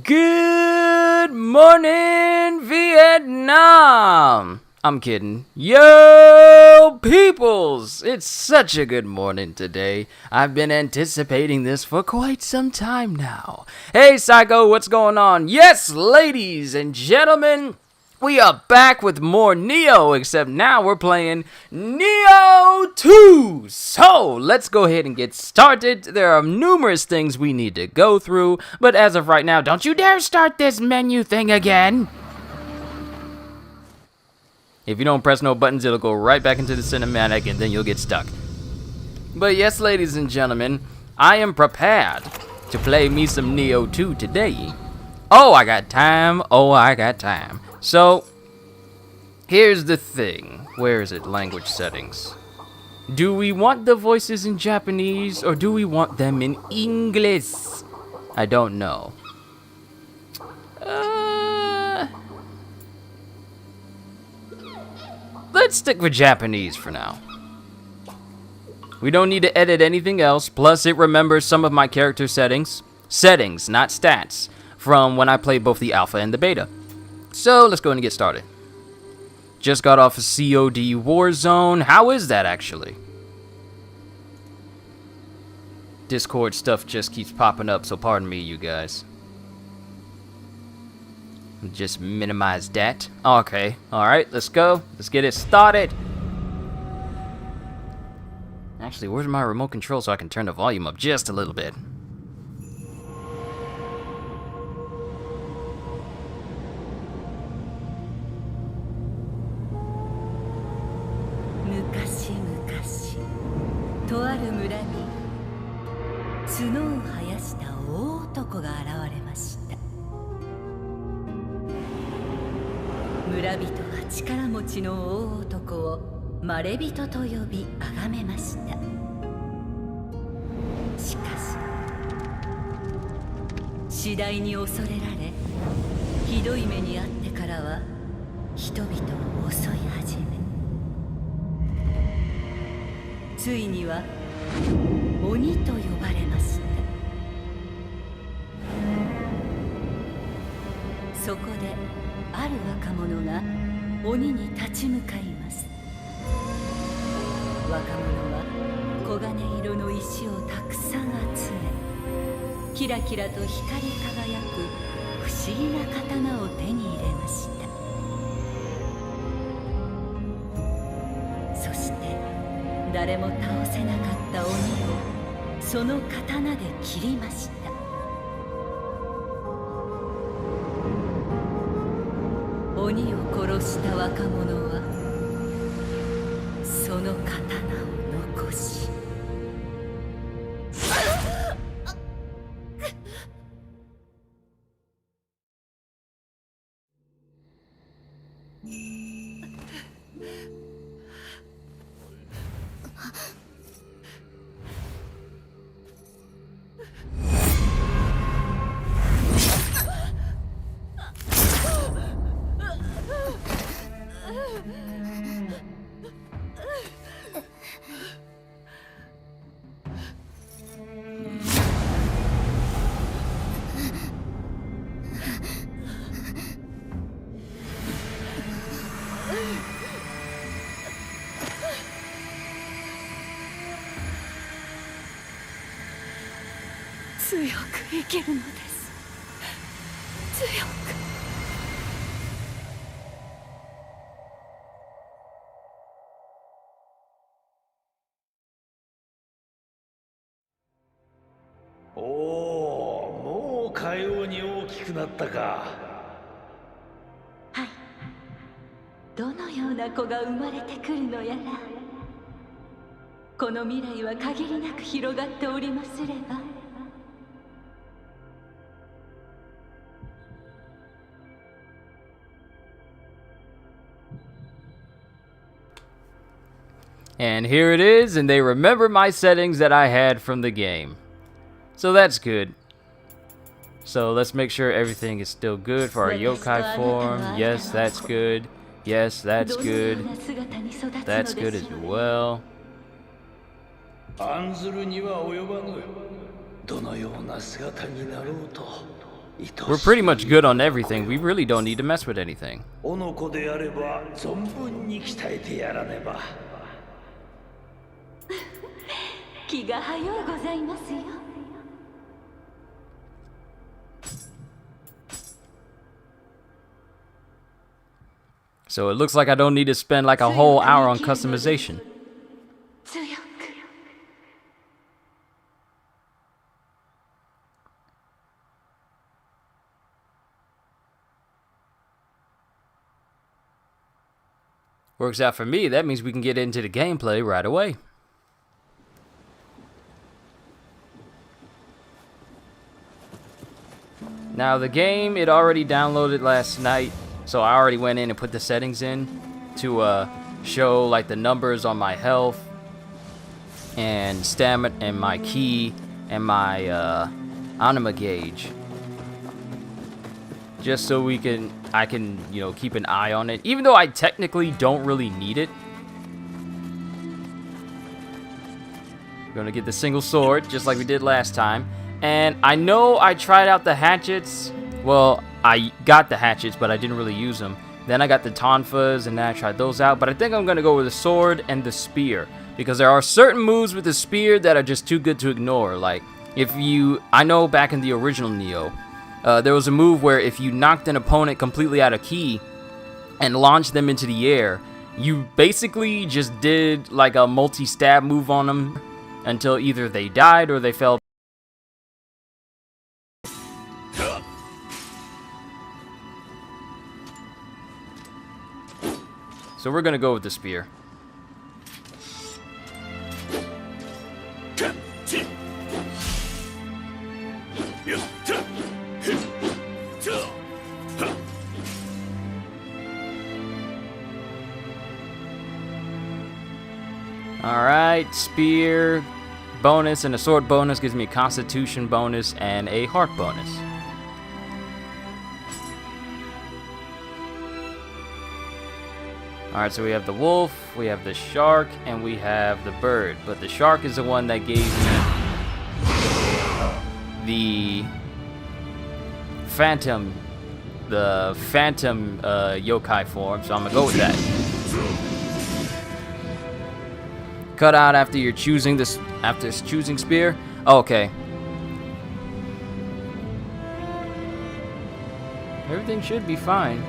Good morning, Vietnam! I'm kidding. Yo, peoples! It's such a good morning today. I've been anticipating this for quite some time now. Hey, Psycho, what's going on? Yes, ladies and gentlemen, we are back with more Nioh, except now we're playing Nioh 2. So, let's go ahead and get started. There are numerous things we need to go through, but as of right now, don't you dare start this menu thing again. If you don't press no buttons, it'll go right back into the cinematic and then you'll get stuck. But yes, ladies and gentlemen, I am prepared to play me some Nioh 2 today. Oh, I got time. So, here's the thing. Where is it? Language settings. Do we want the voices in Japanese or do we want them in English? I don't know. Let's stick with Japanese for now. We don't need to edit anything else. Plus, it remembers some of my character settings. Settings, not stats. From when I played both the alpha and the beta. So, let's go ahead and get started. Just got off of COD Warzone. How is that, actually? Discord stuff just keeps popping up, so pardon me, you guys. Just minimize that. Okay, alright, let's go. Let's get it started. Actually, where's my remote control so I can turn the volume up just a little bit?村人は力持ちの大男をまれびとと呼び崇めました。しかし次第に恐れられ、ひどい目に遭ってからは人々を襲い始め、ついには鬼と呼ばれました。そこである若者が鬼に立ち向かいます。若者は黄金色の石をたくさん集め、キラキラと光り輝く不思議な刀を手に入れました。そして誰も倒せなかった鬼をその刀で切りました。鬼を殺した若者はその刀を残し、強く生きるのです。強く。おお、もうかように大きくなったか。はい。どのような子が生まれてくるのやら。この未来は限りなく広がっておりますれば。And here it is, and they remember my settings that I had from the game. So that's good. So let's make sure everything is still good for our yokai form. Yes, that's good. Yes, that's good. That's good as well. 案ずるには及ばぬ。どのような姿になろうと We're pretty much good on everything. We really don't need to mess with anything. おの子であれば存分に鍛えてやらねば。気が早うございますよ。So it looks like I don't need to spend like a whole hour on customization. 強く。Works out for me. That means we can get into the gameplay right away. Now the game, it already downloaded last night, so I already went in and put the settings in to show like the numbers on my health and stamina and my ki and my anima gauge, just so I can keep an eye on it, even though I technically don't really need it. We're gonna get the single sword just like we did last time. And I know I tried out the hatchets. Well, I got the hatchets, but I didn't really use them. Then I got the tonfas, and then I tried those out. But I think I'm going to go with the sword and the spear, because there are certain moves with the spear that are just too good to ignore. Like, I know back in the original Nioh, there was a move where if you knocked an opponent completely out of ki and launched them into the air, you basically just did like a multi-stab move on them until either they died or they fell. So we're gonna go with the spear. Alright, spear bonus and a sword bonus gives me a constitution bonus and a heart bonus. Alright, so we have the wolf, we have the shark, and we have the bird. But the shark is the one that gave me the phantom yokai form, so I'm gonna go with that. Cut out after you're choosing this, after choosing spear. Oh, okay. Everything should be fine.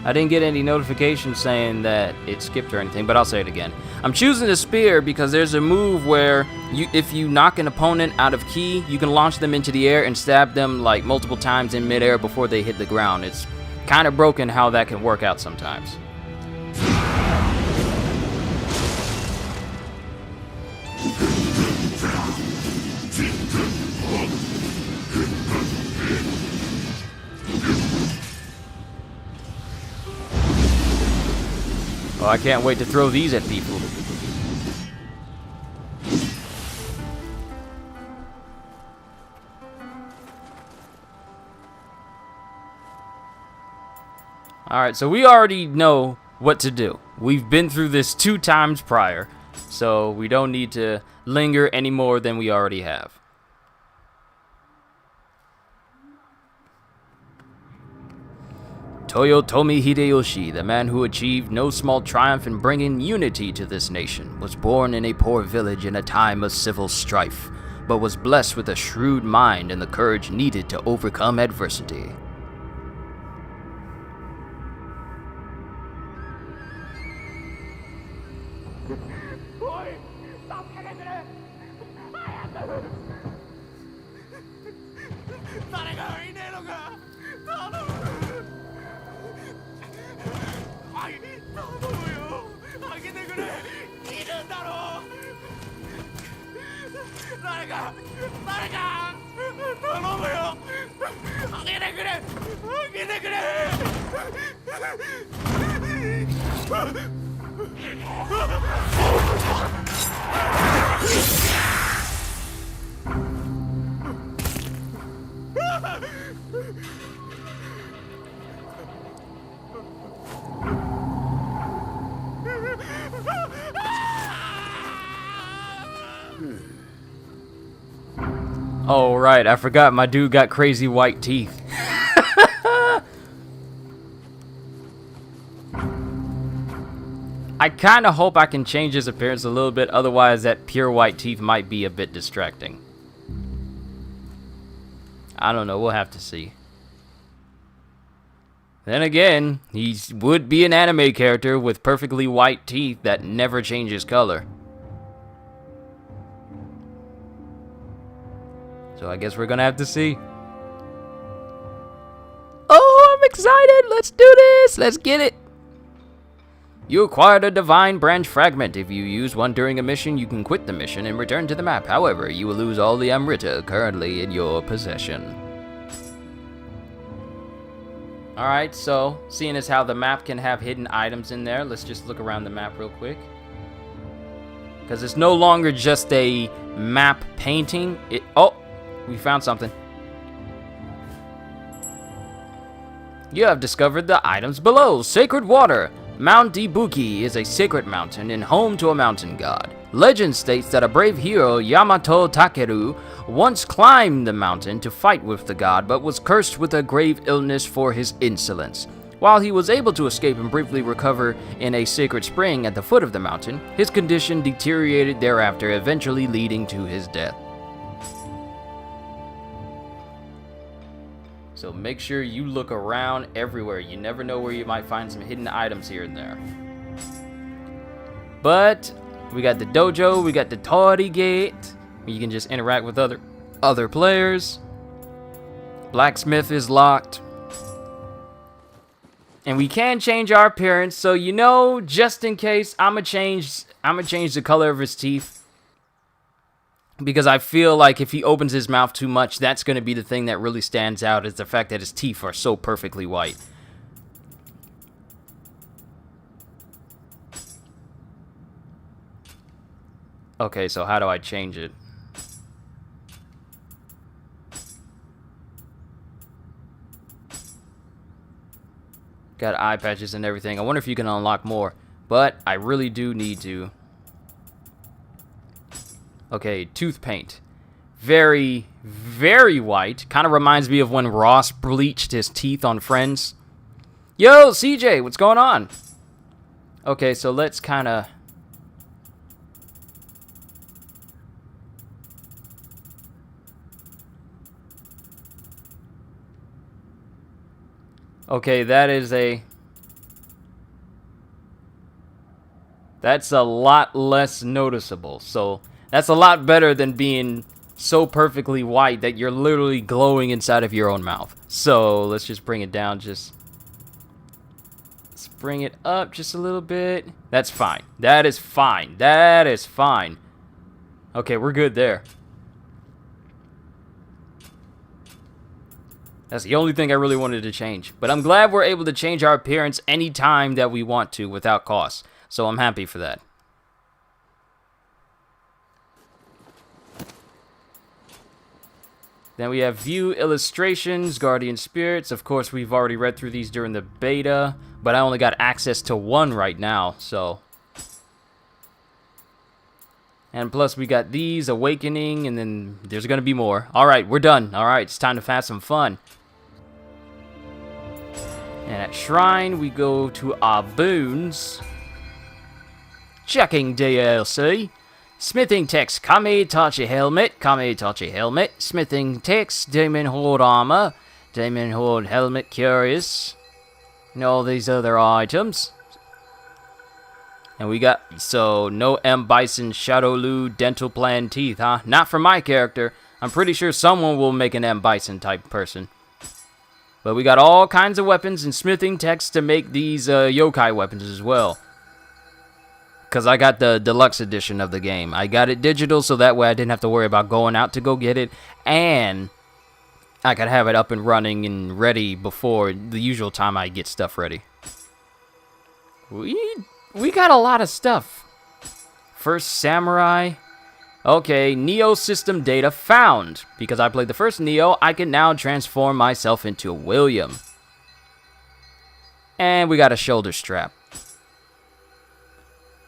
I didn't get any notification saying that it skipped or anything, but I'll say it again. I'm choosing the spear because there's a move where if you knock an opponent out of ki, you can launch them into the air and stab them like multiple times in midair before they hit the ground. It's kind of broken how that can work out sometimes. Oh, I can't wait to throw these at people. Alright, so we already know what to do. We've been through this 2 times prior, so we don't need to linger any more than we already have. Toyotomi Hideyoshi, the man who achieved no small triumph in bringing unity to this nation, was born in a poor village in a time of civil strife, but was blessed with a shrewd mind and the courage needed to overcome adversity. Oh, right. I forgot my dude got crazy white teeth. I kind of hope I can change his appearance a little bit. Otherwise, that pure white teeth might be a bit distracting. I don't know. We'll have to see. Then again, he would be an anime character with perfectly white teeth that never changes color. So I guess we're gonna have to see. Oh, I'm excited! Let's do this! Let's get it! You acquired a divine branch fragment. If you use one during a mission, you can quit the mission and return to the map. However, you will lose all the Amrita currently in your possession. Alright, so, seeing as how the map can have hidden items in there, let's just look around the map real quick. Because it's no longer just a map painting. Oh, we found something. You have discovered the items below. Sacred Water. Mount Ibuki is a sacred mountain and home to a mountain god. Legend states that a brave hero, Yamato Takeru, once climbed the mountain to fight with the god, but was cursed with a grave illness for his insolence. While he was able to escape and briefly recover in a sacred spring at the foot of the mountain, his condition deteriorated thereafter, eventually leading to his death. So make sure you look around everywhere. You never know where you might find some hidden items here and there. But we got the dojo, we got the Tori Gate, where you can just interact with other players. Blacksmith is locked. And we can change our appearance, so you know, just in case, I'ma change the color of his teeth. Because I feel like if he opens his mouth too much, that's going to be the thing that really stands out, is the fact that his teeth are so perfectly white. Okay, so how do I change it? Got eye patches and everything. I wonder if you can unlock more. But I really do need to. Okay, tooth paint. Very, very white. Kind of reminds me of when Ross bleached his teeth on Friends. Yo, CJ, what's going on? Okay, so let's kind of... Okay, that's a lot less noticeable. So that's a lot better than being so perfectly white that you're literally glowing inside of your own mouth. So let's just bring it down. Let's bring it up just a little bit. That's fine. That is fine. That is fine. Okay, we're good there. That's the only thing I really wanted to change. But I'm glad we're able to change our appearance anytime that we want to without cost. So I'm happy for that. Then we have View Illustrations, Guardian Spirits. Of course, we've already read through these during the beta. But I only got access to one right now, so... And plus we got these, Awakening, and then there's going to be more. Alright, we're done. Alright, it's time to have some fun. And at Shrine, we go to our boons. Checking DLC. Smithing text, Kame-Tachi Helmet, Kame-Tachi Helmet. Smithing text, Demon Horde Armor, Demon Horde Helmet Curious. And all these other items. And we got, so, no M. Bison, Shadow Lu, Dental Plan Teeth, huh? Not for my character. I'm pretty sure someone will make an M. Bison type person. But we got all kinds of weapons and smithing text to make these yokai weapons as well. Because I got the deluxe edition of the game. I got it digital so that way I didn't have to worry about going out to go get it. And I could have it up and running and ready before the usual time I get stuff ready. We got a lot of stuff. First Samurai. Okay, Nioh system data found. Because I played the first Nioh, I can now transform myself into William. And we got a shoulder strap.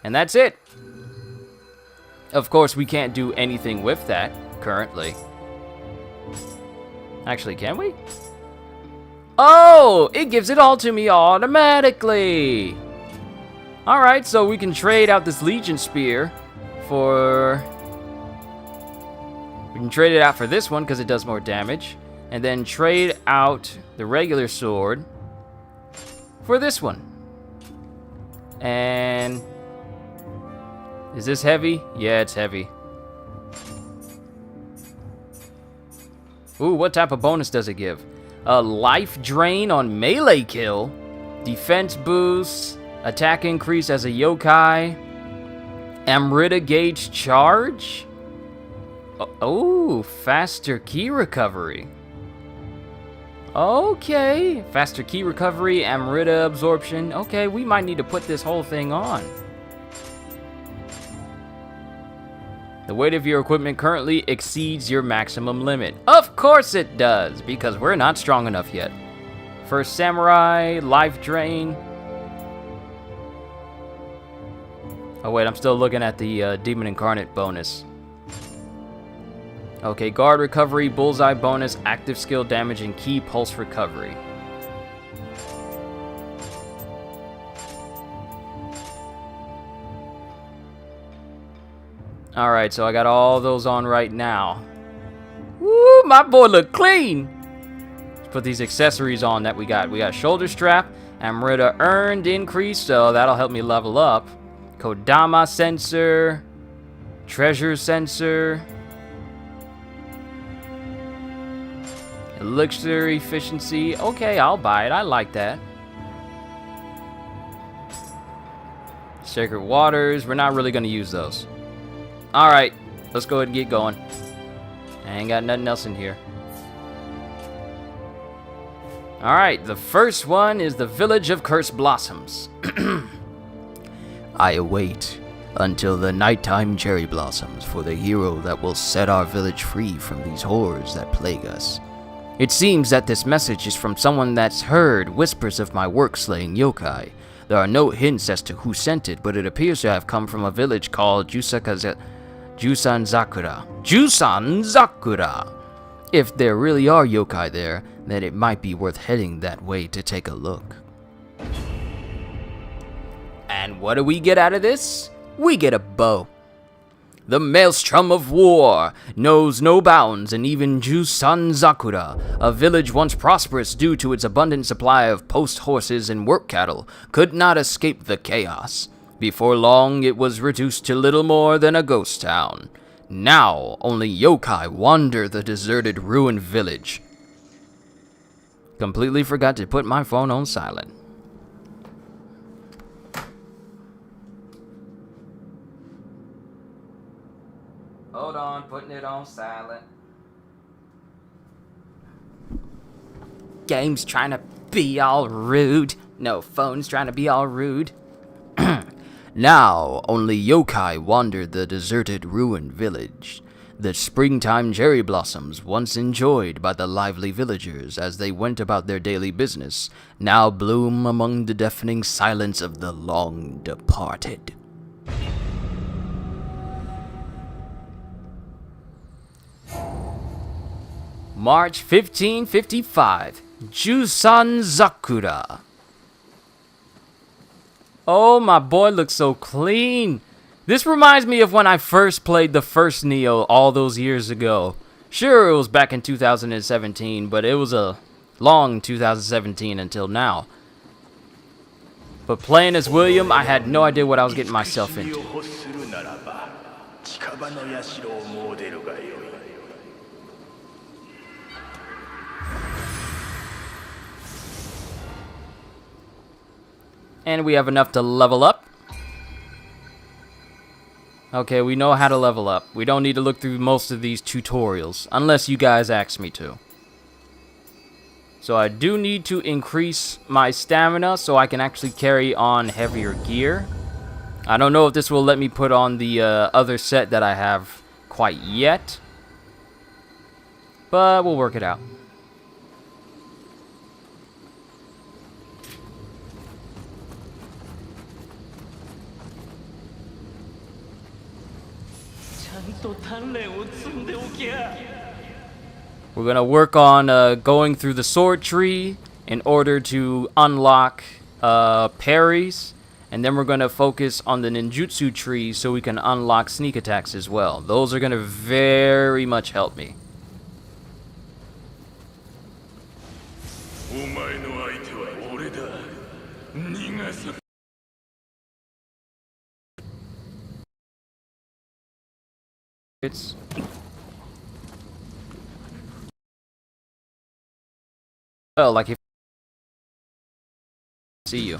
And that's it. Of course, we can't do anything with that currently. Actually, can we? Oh, it gives it all to me automatically. Alright, so we can trade out this Legion Spear for... We can trade it out for this one because it does more damage. And then trade out the regular sword for this one. And... Is this heavy? Yeah, it's heavy. Ooh, what type of bonus does it give? A life drain on melee kill, defense boost, attack increase as a yokai, Amrita gauge charge. Oh, faster key recovery. Okay, faster key recovery, Amrita absorption. Okay, we might need to put this whole thing on. The weight of your equipment currently exceeds your maximum limit. Of course it does, because we're not strong enough yet. First Samurai, life drain. Oh wait, I'm still looking at the Demon Incarnate bonus. Okay, guard recovery, bullseye bonus, active skill damage, and key pulse recovery. Alright, so I got all those on right now. Woo, my boy look clean! Let's put these accessories on that we got. We got shoulder strap, Amrita earned increase, so that'll help me level up. Kodama sensor, treasure sensor, elixir efficiency. Okay, I'll buy it. I like that. Sacred waters. We're not really going to use those. Alright, let's go ahead and get going. I ain't got nothing else in here. Alright, the first one is the Village of Cursed Blossoms. I await until the nighttime cherry blossoms for the hero that will set our village free from these horrors that plague us. It seems that this message is from someone that's heard whispers of my work slaying yokai. There are no hints as to who sent it, but it appears to have come from a village called Jusan Zakura. If there really are yokai there, then it might be worth heading that way to take a look. And what do we get out of this? We get a bow. The maelstrom of war knows no bounds, and even Jusan Zakura, a village once prosperous due to its abundant supply of post horses and work cattle, could not escape the chaos. Before long, it was reduced to little more than a ghost town. Now, only yokai wander the deserted ruined village. Completely forgot to put my phone on silent. Hold on, putting it on silent. Game's trying to be all rude. No, phone's trying to be all rude. Now, only yokai wander the deserted, ruined village. The springtime cherry blossoms, once enjoyed by the lively villagers as they went about their daily business, now bloom among the deafening silence of the long departed. March 1555, Jusan Zakura. Oh, my boy looks so clean. This reminds me of when I first played the first Nioh all those years ago. Sure, it was back in 2017, but it was a long 2017 until now. But playing as William, I had no idea what I was getting myself into. And we have enough to level up. Okay, we know how to level up. We don't need to look through most of these tutorials, unless you guys ask me to. So I do need to increase my stamina so I can actually carry on heavier gear. I don't know if this will let me put on the other set that I have quite yet. But we'll work it out. We're gonna work on going through the sword tree in order to unlock parries, and then we're gonna focus on the ninjutsu tree so we can unlock sneak attacks as well. Those are gonna very much help me. It's well, like if see you.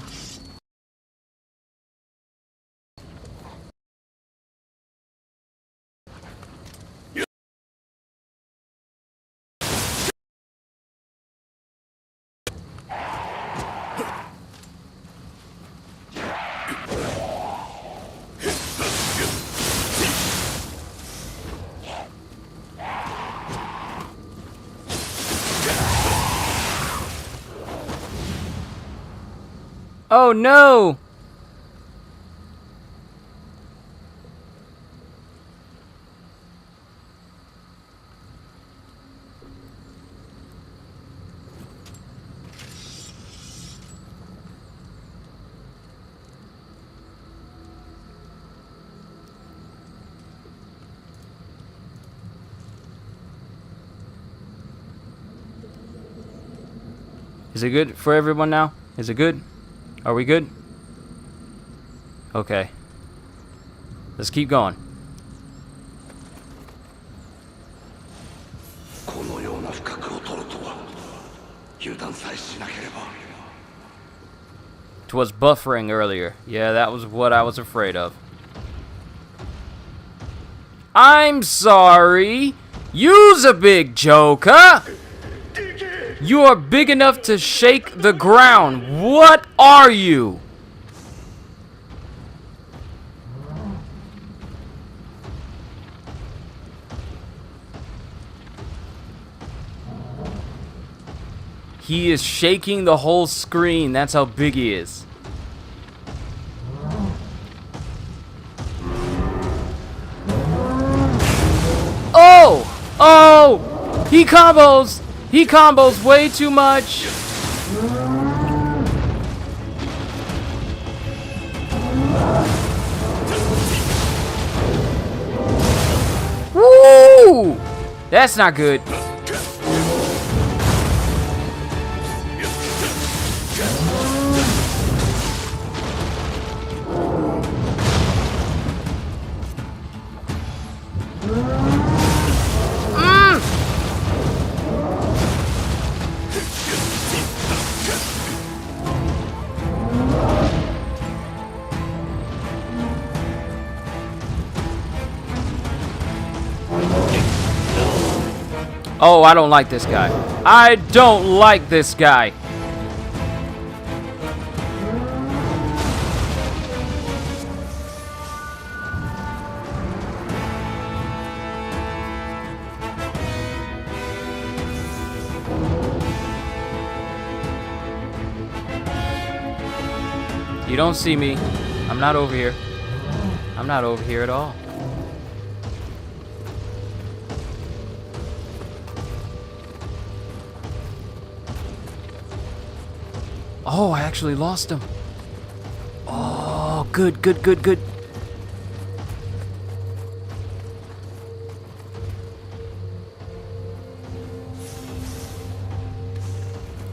Oh no! Is it good for everyone now? Is it good? Are we good? Okay. Let's keep going. Twas buffering earlier. Yeah, that was what I was afraid of. I'm sorry. You's a big joker. You are big enough to shake the ground. What are you? He is shaking the whole screen. That's how big he is. Oh! Oh! He combos! He combos way too much! Woo! That's not good. Oh, I don't like this guy. I don't like this guy. You don't see me. I'm not over here. I'm not over here at all. Oh, I actually lost him. Oh, good, good, good, good.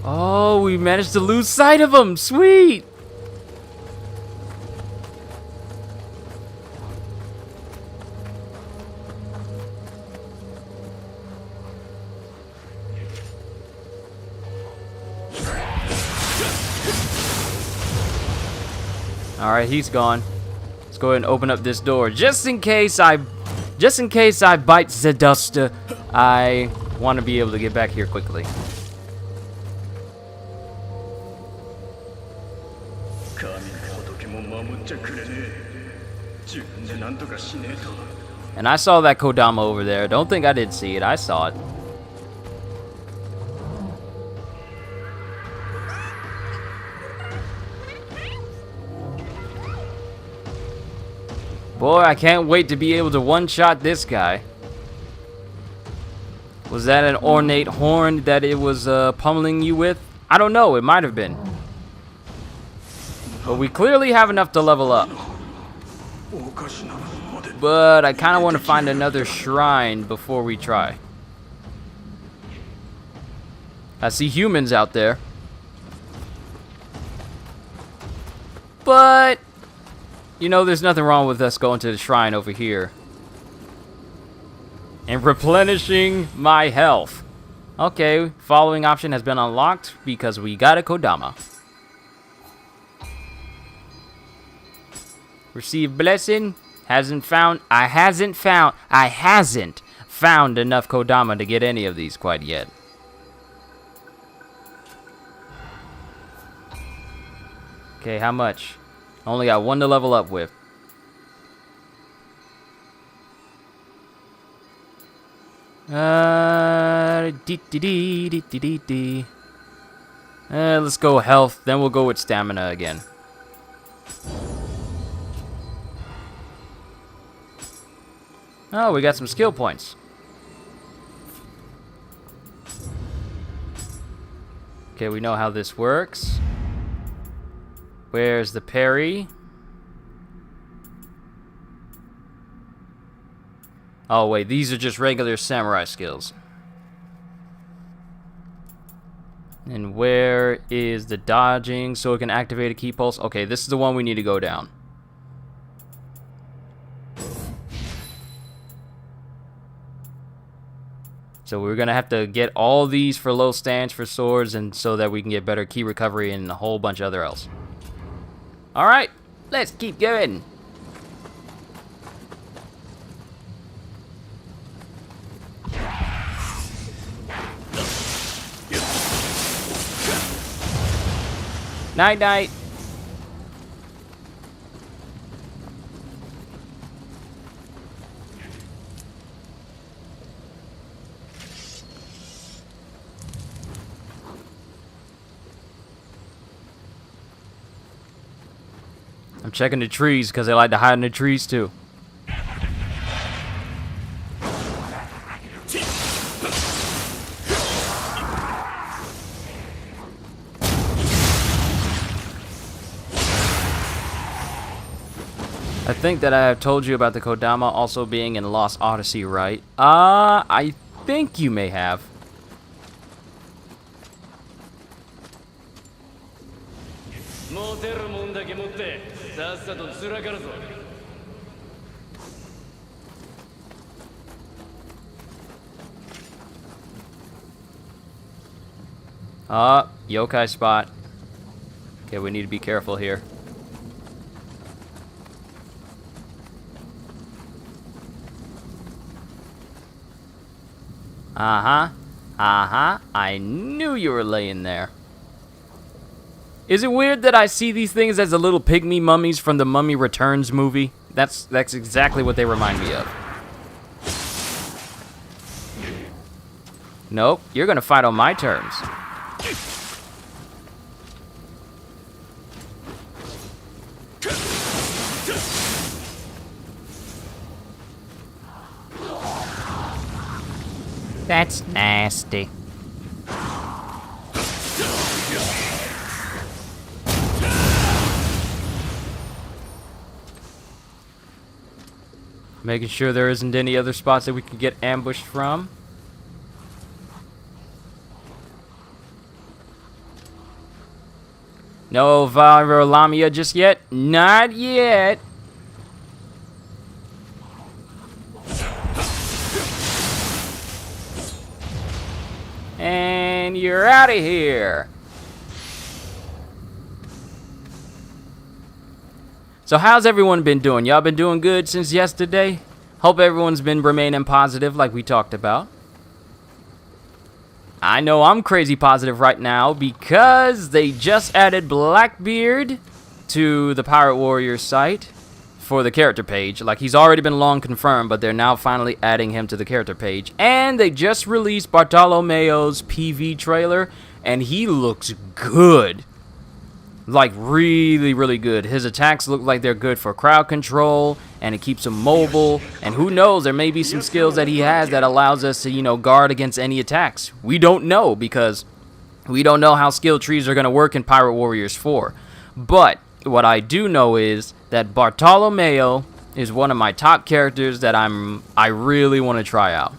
Oh, we managed to lose sight of him. Sweet. All right, he's gone. Let's go ahead and open up this door just in case I bite the dust. I want to be able to get back here quickly. And I saw that Kodama over there. Don't think I didn't see it. I saw it. Boy, I can't wait to be able to one-shot this guy. Was that an ornate horn that it was pummeling you with? I don't know. It might have been. But we clearly have enough to level up. But I kind of want to find another shrine before we try. I see humans out there. But, you know, there's nothing wrong with us going to the shrine over here. And replenishing my health. Okay, following option has been unlocked because we got a Kodama. Receive blessing. I hasn't found enough Kodama to get any of these quite yet. Okay, how much? Only got one to level up with. Let's go health, then we'll go with stamina again. Oh, we got some skill points. Okay, we know how this works. Where's the parry? Oh, wait, these are just regular samurai skills. And where is the dodging so it can activate a key pulse? Okay, this is the one we need to go down. So we're going to have to get all these for low stance for swords and so that we can get better key recovery and a whole bunch of other else. Alright, let's keep going. Night night. I'm checking the trees because they like to hide in the trees too. I think that I have told you about the Kodama also being in Lost Odyssey, right? I think you may have. Yokai spot. Okay, we need to be careful here. I knew you were laying there. Is it weird that I see these things as the little pygmy mummies from the Mummy Returns movie? That's exactly what they remind me of. Nope, you're gonna fight on my terms. That's nasty. Making sure there isn't any other spots that we can get ambushed from. No Virlamia just yet? Not yet. And you're out of here. So how's everyone been doing? Y'all been doing good since yesterday? Hope everyone's been remaining positive like we talked about. I know I'm crazy positive right now because they just added Blackbeard to the Pirate Warrior site for the character page. Like, he's already been long confirmed, but they're now finally adding him to the character page. And they just released Bartolomeo's PV trailer, and he looks good. Like, really, really good. His attacks look like they're good for crowd control. and it keeps him mobile. And who knows, there may be some skills that he has that allows us to, you know, guard against any attacks. We don't know, because we don't know how skill trees are going to work in Pirate Warriors 4. But what I do know is that Bartolomeo is one of my top characters that I really want to try out.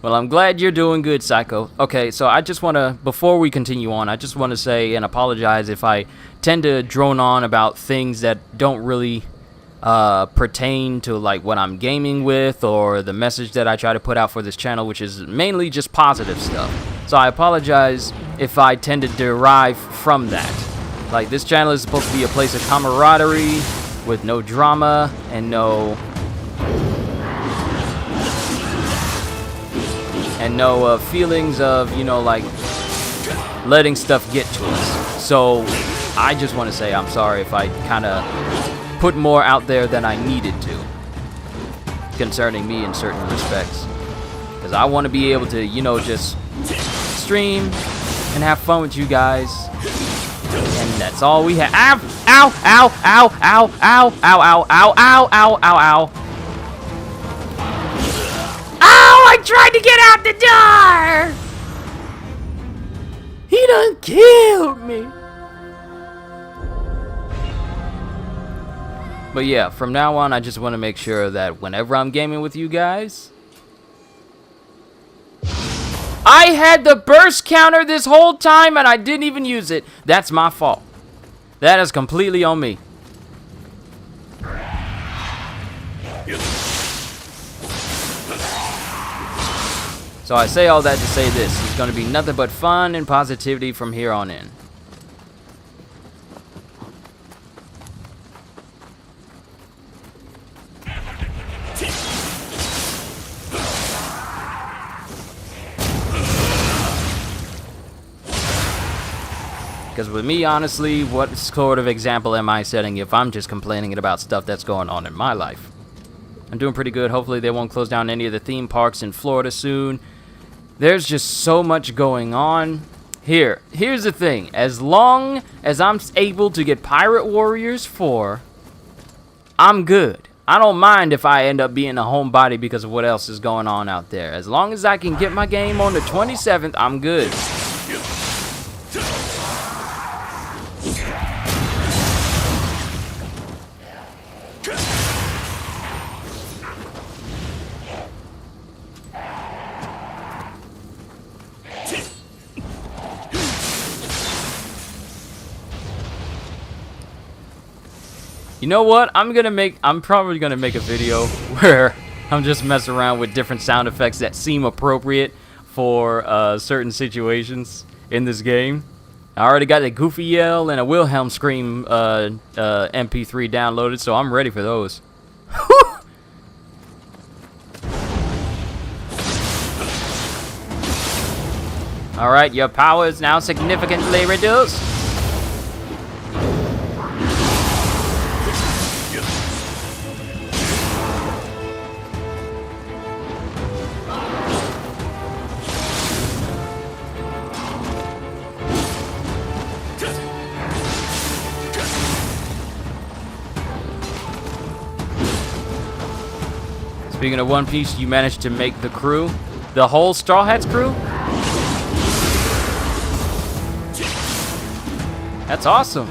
Well, I'm glad you're doing good, Psycho. Okay, so I just want to, before we continue on, I just want to say and apologize if I tend to drone on about things that don't really pertain to like what I'm gaming with or the message that I try to put out for this channel, which is mainly just positive stuff. So I apologize if I tend to derive from that. Like, this channel is supposed to be a place of camaraderie with no drama and no feelings of, you know, like letting stuff get to us. So I just want to say I'm sorry if I kind of put more out there than I needed to concerning me in certain respects, because I want to be able to, you know, just stream and have fun with you guys, and that's all we have. Ow! Ow! Ow! Ow! Ow! Ow! Ow! Ow! Ow! Ow! Ow! Ow! Ow! I tried to get out the door! He done killed me! But yeah, from now on, I just want to make sure that whenever I'm gaming with you guys, I had the burst counter this whole time and I didn't even use it. That's my fault. That is completely on me. So I say all that to say this. It's going to be nothing but fun and positivity from here on in. Because with me, honestly, what sort of example am I setting if I'm just complaining about stuff that's going on in my life? I'm doing pretty good. Hopefully they won't close down any of the theme parks in Florida soon. There's just so much going on. Here's the thing. As long as I'm able to get Pirate Warriors 4, I'm good. I don't mind if I end up being a homebody because of what else is going on out there. As long as I can get my game on the 27th, I'm good. You know what? I'm probably gonna make a video where I'm just messing around with different sound effects that seem appropriate for certain situations in this game. I already got a Goofy yell and a Wilhelm scream MP3 downloaded, so I'm ready for those. Alright, your power is now significantly reduced. Speaking of One Piece, you managed to make the crew, the whole Straw Hats crew? That's awesome.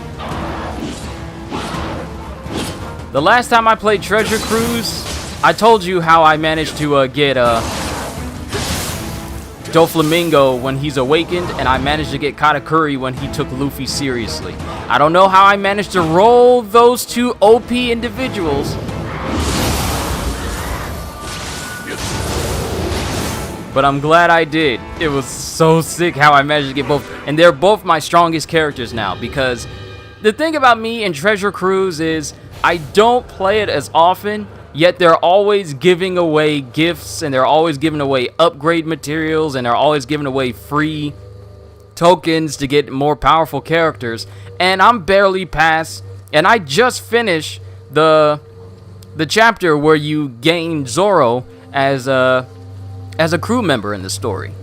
The last time I played Treasure Cruise, I told you how I managed to get Doflamingo when he's awakened, and I managed to get Katakuri when he took Luffy seriously. I don't know how I managed to roll those two OP individuals, but I'm glad I did. It was so sick how I managed to get both. And they're both my strongest characters now, because the thing about me in Treasure Cruise is I don't play it as often, yet they're always giving away gifts, and they're always giving away upgrade materials, and they're always giving away free tokens to get more powerful characters. And I'm barely past, and I just finished the chapter where you gain Zoro as a crew member in the story.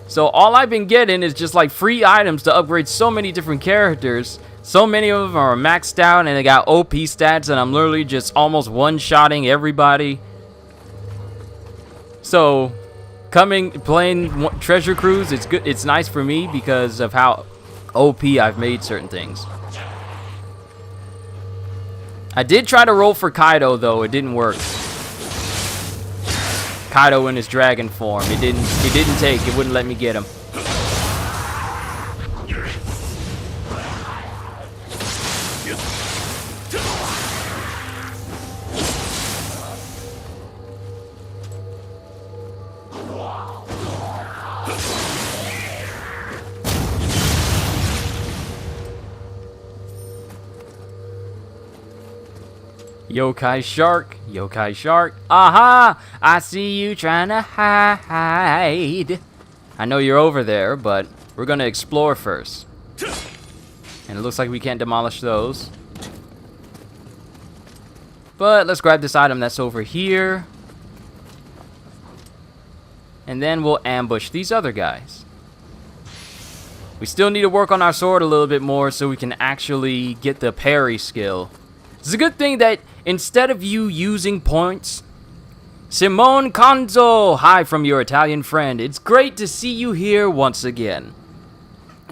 So all I've been getting is just like free items to upgrade so many different characters. So many of them are maxed out and they got OP stats, and I'm literally just almost one-shotting everybody. So playing Treasure Cruise, it's good. It's nice for me because of how OP I've made certain things. I did try to roll for Kaido though, it didn't work. Kaido in his dragon form. It didn't take. It wouldn't let me get him. Yokai Shark, Yokai Shark. Aha! I see you trying to hide. I know you're over there, but we're gonna explore first. And it looks like we can't demolish those. But let's grab this item that's over here. And then we'll ambush these other guys. We still need to work on our sword a little bit more so we can actually get the parry skill. It's a good thing that instead of you using points... Simone Conzo! Hi from your Italian friend. It's great to see you here once again.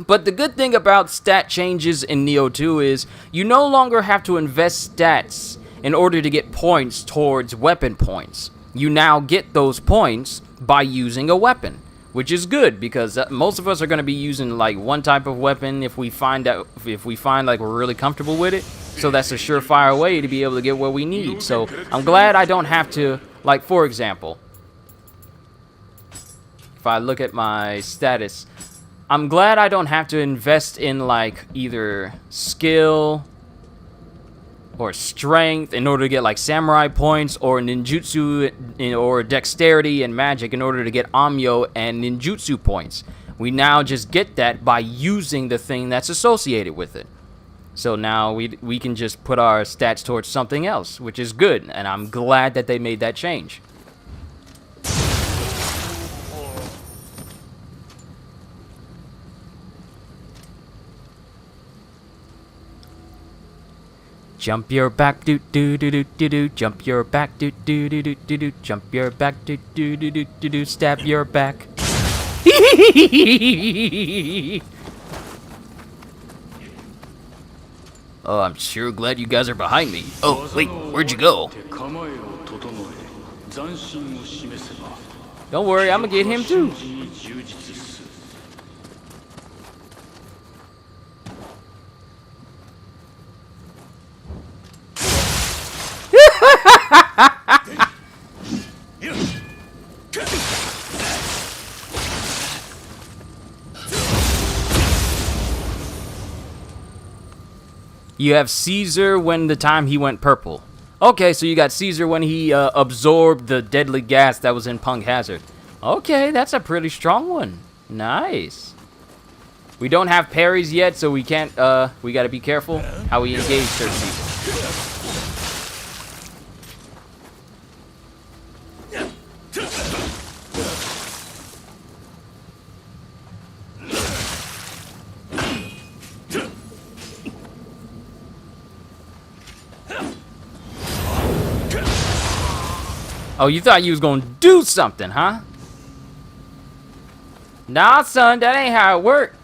But the good thing about stat changes in Nioh 2 is you no longer have to invest stats in order to get points towards weapon points. You now get those points by using a weapon, which is good because most of us are going to be using like one type of weapon if we find like we're really comfortable with it. So that's a surefire way to be able to get what we need. So I'm glad I don't have to, like, for example, if I look at my status, I'm glad I don't have to invest in like either skill or strength in order to get like samurai points, or ninjutsu or dexterity and magic in order to get amyo and ninjutsu points. We now just get that by using the thing that's associated with it. So now we can just put our stats towards something else, which is good, and I'm glad that they made that change. Jump your back, do do do do do do. Jump your back, do do do do do do. Jump your back, do do do do do do. Stab your back. Oh, I'm sure glad you guys are behind me. Oh, wait, where'd you go? Don't worry, I'm gonna get him too. You have Caesar when the time he went purple. Okay, so you got Caesar when he absorbed the deadly gas that was in Punk Hazard. Okay, that's a pretty strong one. Nice. We don't have parries yet, so we can't, we gotta be careful how we engage certain people. Oh, you thought you was gonna do something, huh? Nah, son, that ain't how it work.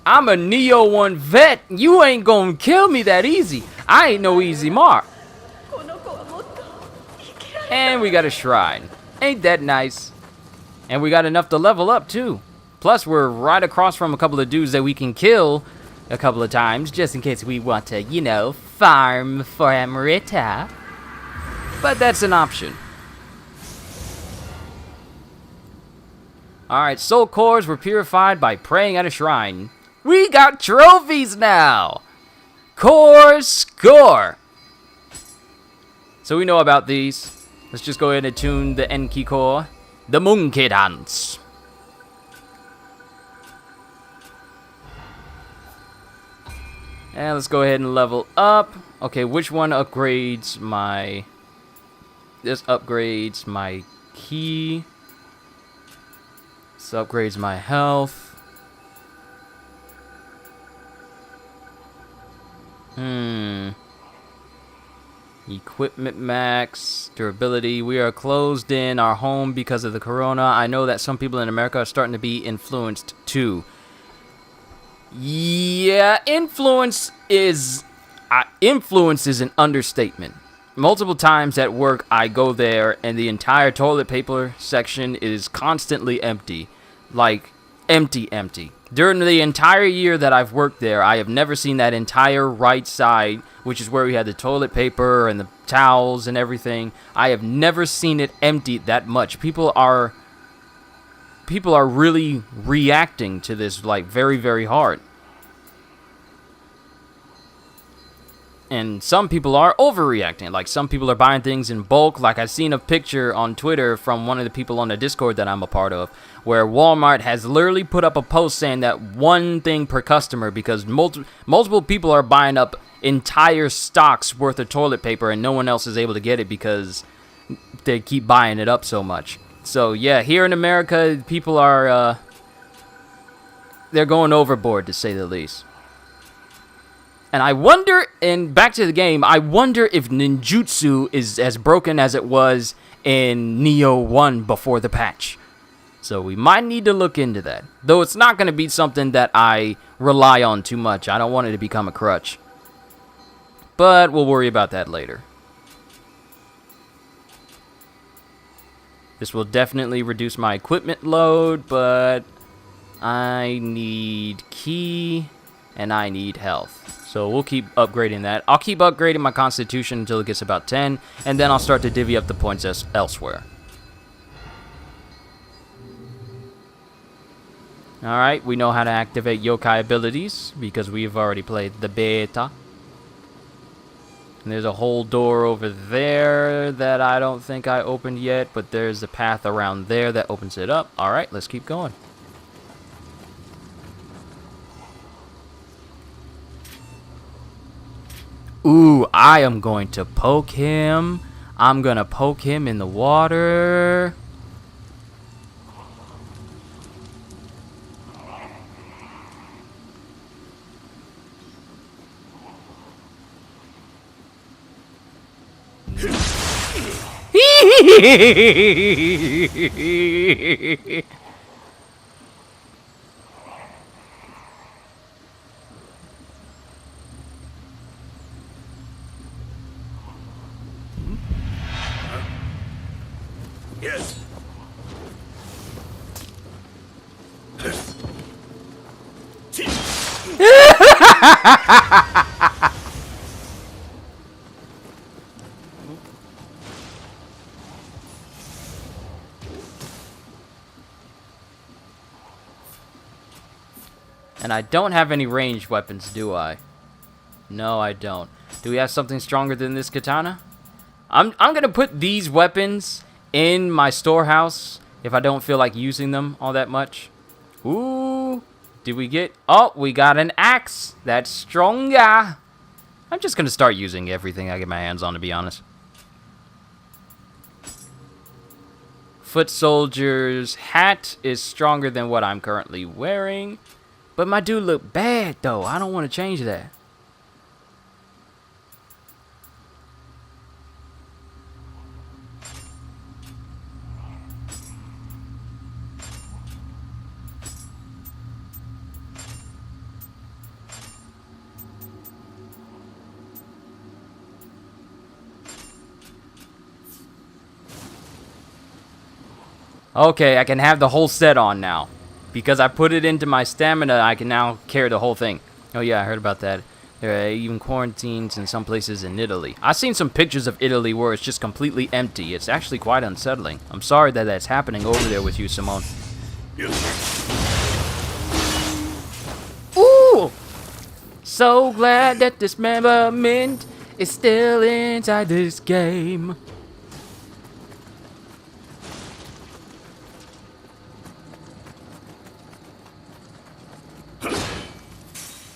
I'm a Nioh 1 vet. You ain't gonna kill me that easy. I ain't no easy mark. And we got a shrine. Ain't that nice? And we got enough to level up, too. Plus, we're right across from a couple of dudes that we can kill a couple of times, just in case we want to, you know, farm for Amrita. But that's an option. Alright, soul cores were purified by praying at a shrine. We got trophies now! Core score! So we know about these. Let's just go ahead and tune the Enki core. The monkey dance. And let's go ahead and level up. Okay, which one upgrades my... This upgrades my key... This upgrades my health. Equipment max, durability. We are closed in our home because of the corona. I know that some people in America are starting to be influenced too. Yeah, influence is an understatement. Multiple times at work, I go there and the entire toilet paper section is constantly empty. Like, empty. During the entire year that I've worked there, I have never seen that entire right side, which is where we had the toilet paper and the towels and everything. I have never seen it empty that much. People are really reacting to this, like, very, very hard. And some people are overreacting. Like, some people are buying things in bulk. Like, I've seen a picture on Twitter from one of the people on the Discord that I'm a part of, where Walmart has literally put up a post saying that one thing per customer, because multiple people are buying up entire stocks worth of toilet paper and no one else is able to get it because they keep buying it up so much. So, yeah, here in America, people are, they're going overboard, to say the least. And I wonder, and back to the game, I wonder if ninjutsu is as broken as it was in Nioh 1 before the patch. So we might need to look into that. Though it's not going to be something that I rely on too much. I don't want it to become a crutch. But we'll worry about that later. This will definitely reduce my equipment load, but I need key and I need health. So we'll keep upgrading that. I'll keep upgrading my constitution until it gets about 10, and then I'll start to divvy up the points elsewhere. Alright, we know how to activate yokai abilities because we've already played the beta. And there's a whole door over there that I don't think I opened yet, but there's a path around there that opens it up. Alright, let's keep going. Ooh, I am going to poke him. I'm going to poke him in the water. Yes. And I don't have any ranged weapons, do I? No, I don't. Do we have something stronger than this katana? I'm gonna put these weapons in my storehouse if I don't feel like using them all that much. Ooh, did we get... Oh, we got an axe. That's stronger. I'm just gonna start using everything I get my hands on, to be honest. Foot soldier's hat is stronger than what I'm currently wearing. But my dude look bad, though. I don't want to change that. Okay, I can have the whole set on now. Because I put it into my stamina, I can now carry the whole thing. Oh yeah, I heard about that. There are even quarantines in some places in Italy. I've seen some pictures of Italy where it's just completely empty. It's actually quite unsettling. I'm sorry that that's happening over there with you, Simone. Ooh! So glad that dismemberment is still inside this game.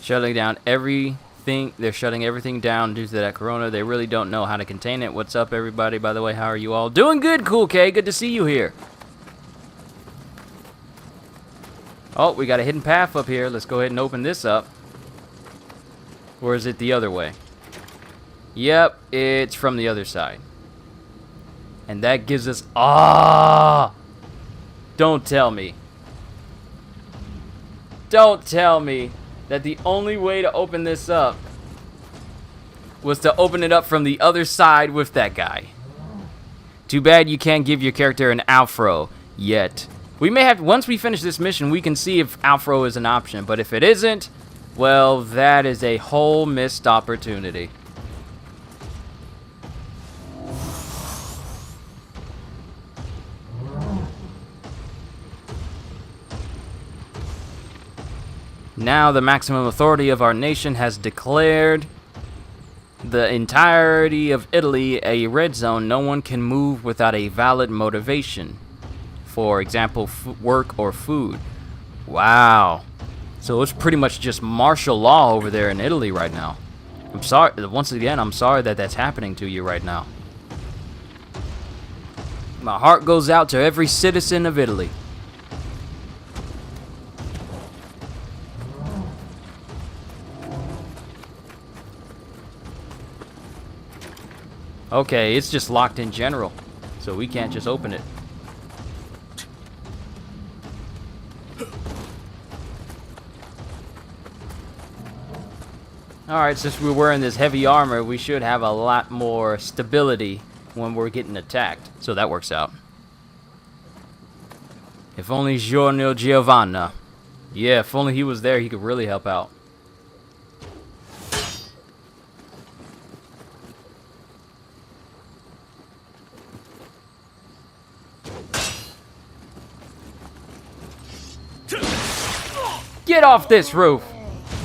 Shutting down everything. They're shutting everything down due to that corona. They really don't know how to contain it. What's up, everybody? By the way, how are you all? Doing good, Cool K. Good to see you here. Oh, we got a hidden path up here. Let's go ahead and open this up. Or is it the other way? Yep, it's from the other side. And that gives us... Ah! Don't tell me. Don't tell me that the only way to open this up was to open it up from the other side with that guy. Too bad you can't give your character an Alfro yet. We may have... Once we finish this mission, we can see if Alfro is an option. But if it isn't, well, that is a whole missed opportunity. Now the maximum authority of our nation has declared the entirety of Italy a red zone. No one can move without a valid motivation. For example, work or food. Wow. So it's pretty much just martial law over there in Italy right now. I'm sorry. Once again, I'm sorry that that's happening to you right now. My heart goes out to every citizen of Italy. Okay, it's just locked in general, so we can't just open it. Alright, since we're wearing this heavy armor, we should have a lot more stability when we're getting attacked. So that works out. If only Giorno Giovanna. Yeah, if only he was there, he could really help out. Get off this roof!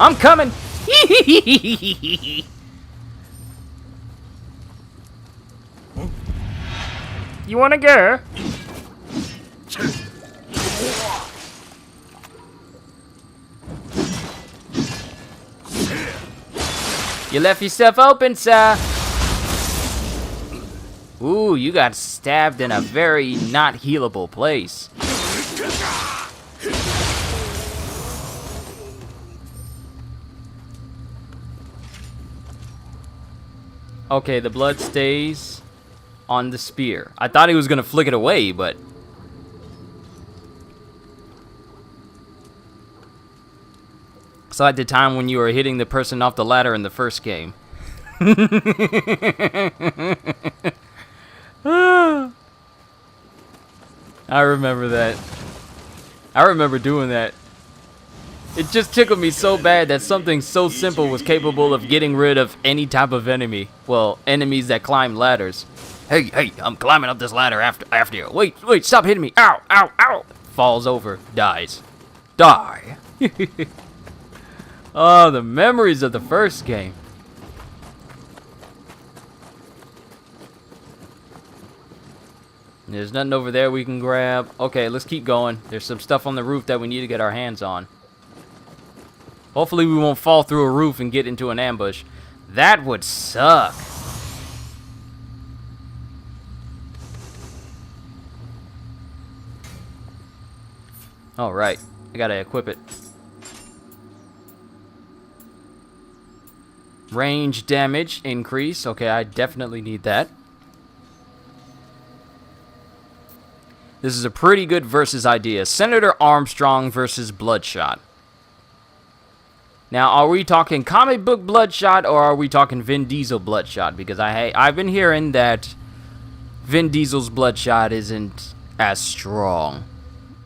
I'm coming! You wanna go? You left yourself open, sir. Ooh, you got stabbed in a very not healable place. Okay, the blood stays on the spear. I thought he was gonna flick it away, but... It's like the time when you were hitting the person off the ladder in the first game. I remember that. I remember doing that. It just tickled me so bad that something so simple was capable of getting rid of any type of enemy. Well, enemies that climb ladders. Hey, I'm climbing up this ladder after you. Wait, stop hitting me. Ow, ow, ow. Falls over, dies. Die. Oh, the memories of the first game. There's nothing over there we can grab. Okay, let's keep going. There's some stuff on the roof that we need to get our hands on. Hopefully we won't fall through a roof and get into an ambush. That would suck. Alright, I gotta equip it. Range damage increase. Okay, I definitely need that. This is a pretty good versus idea. Senator Armstrong versus Bloodshot. Now, are we talking comic book Bloodshot or are we talking Vin Diesel Bloodshot? Because I've been hearing that Vin Diesel's Bloodshot isn't as strong.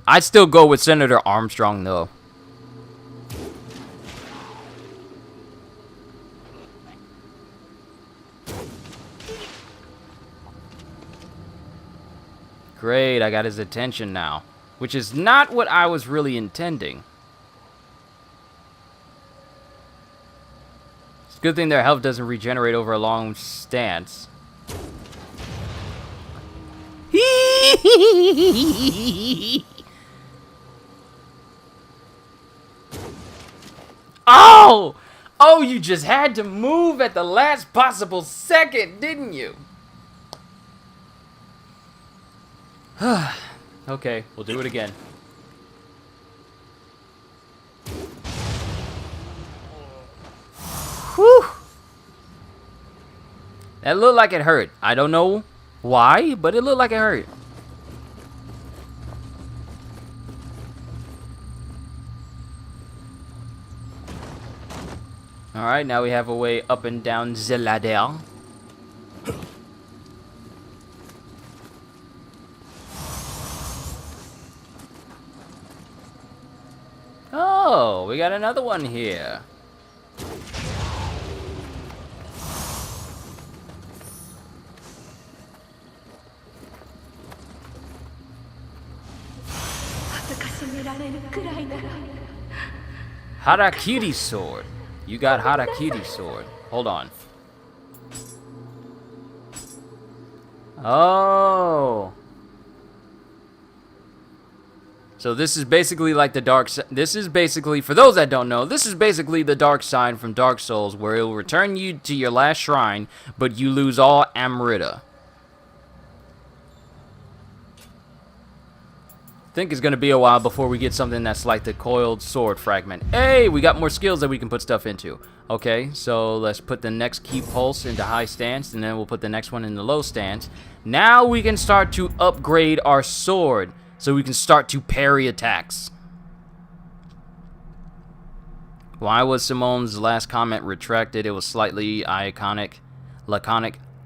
I'd still go with Senator Armstrong, though. Great, I got his attention now. Which is not what I was really intending. It's a good thing their health doesn't regenerate over a long stance. Oh! Oh, you just had to move at the last possible second, didn't you? Okay, we'll do it again. That looked like it hurt. I don't know why, but it looked like it hurt. Alright, now we have a way up and down the ladder. Oh, we got another one here. Harakiri sword. You got Harakiri sword. Hold on. Oh. So this is basically like the dark... This is basically, for those that don't know, this is basically the dark sign from Dark Souls, where it will return you to your last shrine, but you lose all Amrita. I think it's going to be a while before we get something that's like the coiled sword fragment. Hey, we got more skills that we can put stuff into. Okay, so let's put the next key pulse into high stance, and then we'll put the next one into low stance. Now we can start to upgrade our sword, so we can start to parry attacks. Why was Simone's last comment retracted? It was slightly laconic.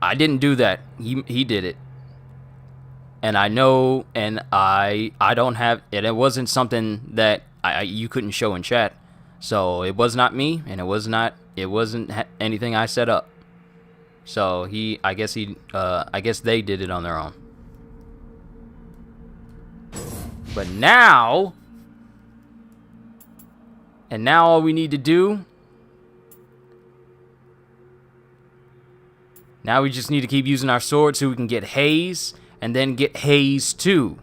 I didn't do that. He did it. And I know, and I don't have, and it wasn't something that you couldn't show in chat. So it was not me, and it wasn't anything I set up. So I guess they did it on their own. But now, all we need to do, now we just need to keep using our sword so we can get Haze, and then get Haze 2.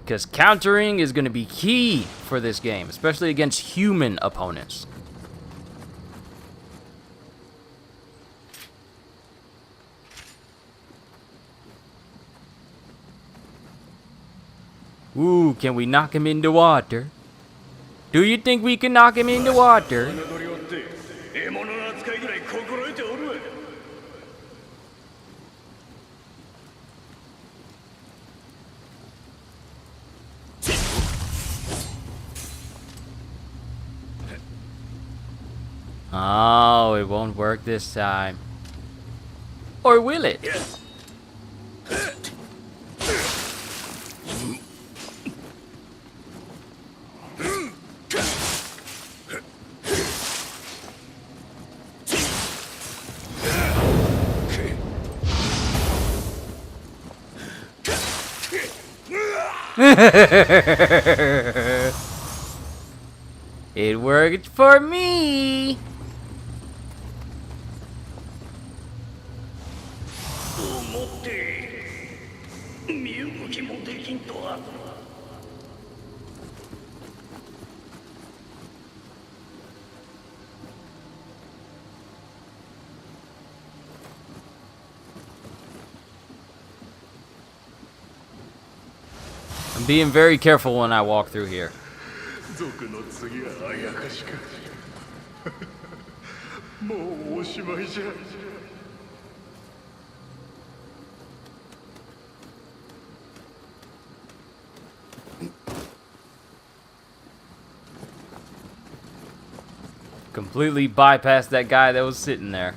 Because countering is going to be key for this game, especially against human opponents. Ooh, can we knock him into water? Do you think we can knock him into water? Oh, it won't work this time. Or will it? It worked for me. I'm being very careful when I walk through here. Completely bypassed that guy that was sitting there.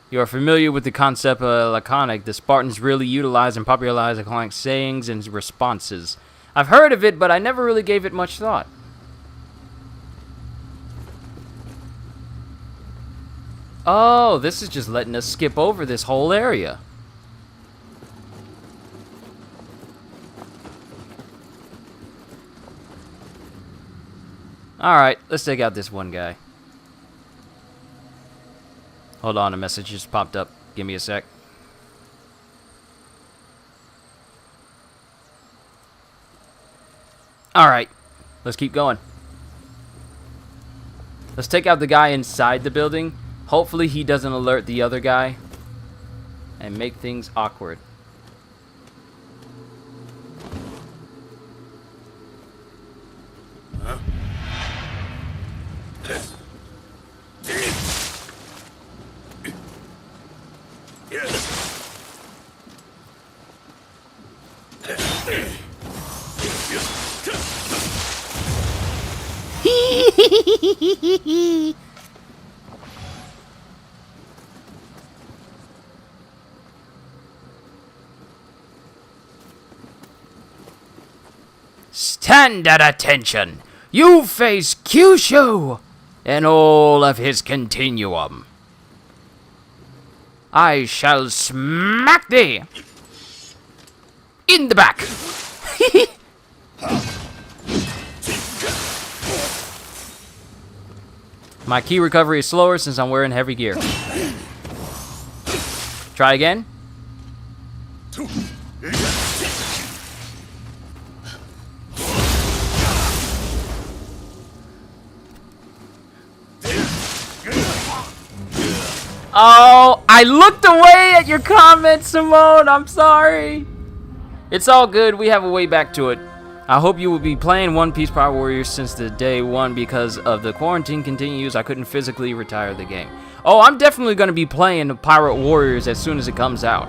You are familiar with the concept of laconic. The Spartans really utilized and popularized laconic sayings and responses. I've heard of it, but I never really gave it much thought. Oh, this is just letting us skip over this whole area. Alright, let's take out this one guy. Hold on, a message just popped up. Give me a sec. Alright, let's keep going. Let's take out the guy inside the building. Hopefully he doesn't alert the other guy and make things awkward. Stand at attention. You face Kyushu and all of his continuum. I shall smack thee in the back. My key recovery is slower since I'm wearing heavy gear. Try again. Oh, I looked away at your comment, Simone. I'm sorry. It's all good. We have a way back to it. I hope you will be playing One Piece Pirate Warriors since the day one because of the quarantine continues. I couldn't physically retire the game. Oh, I'm definitely going to be playing Pirate Warriors as soon as it comes out.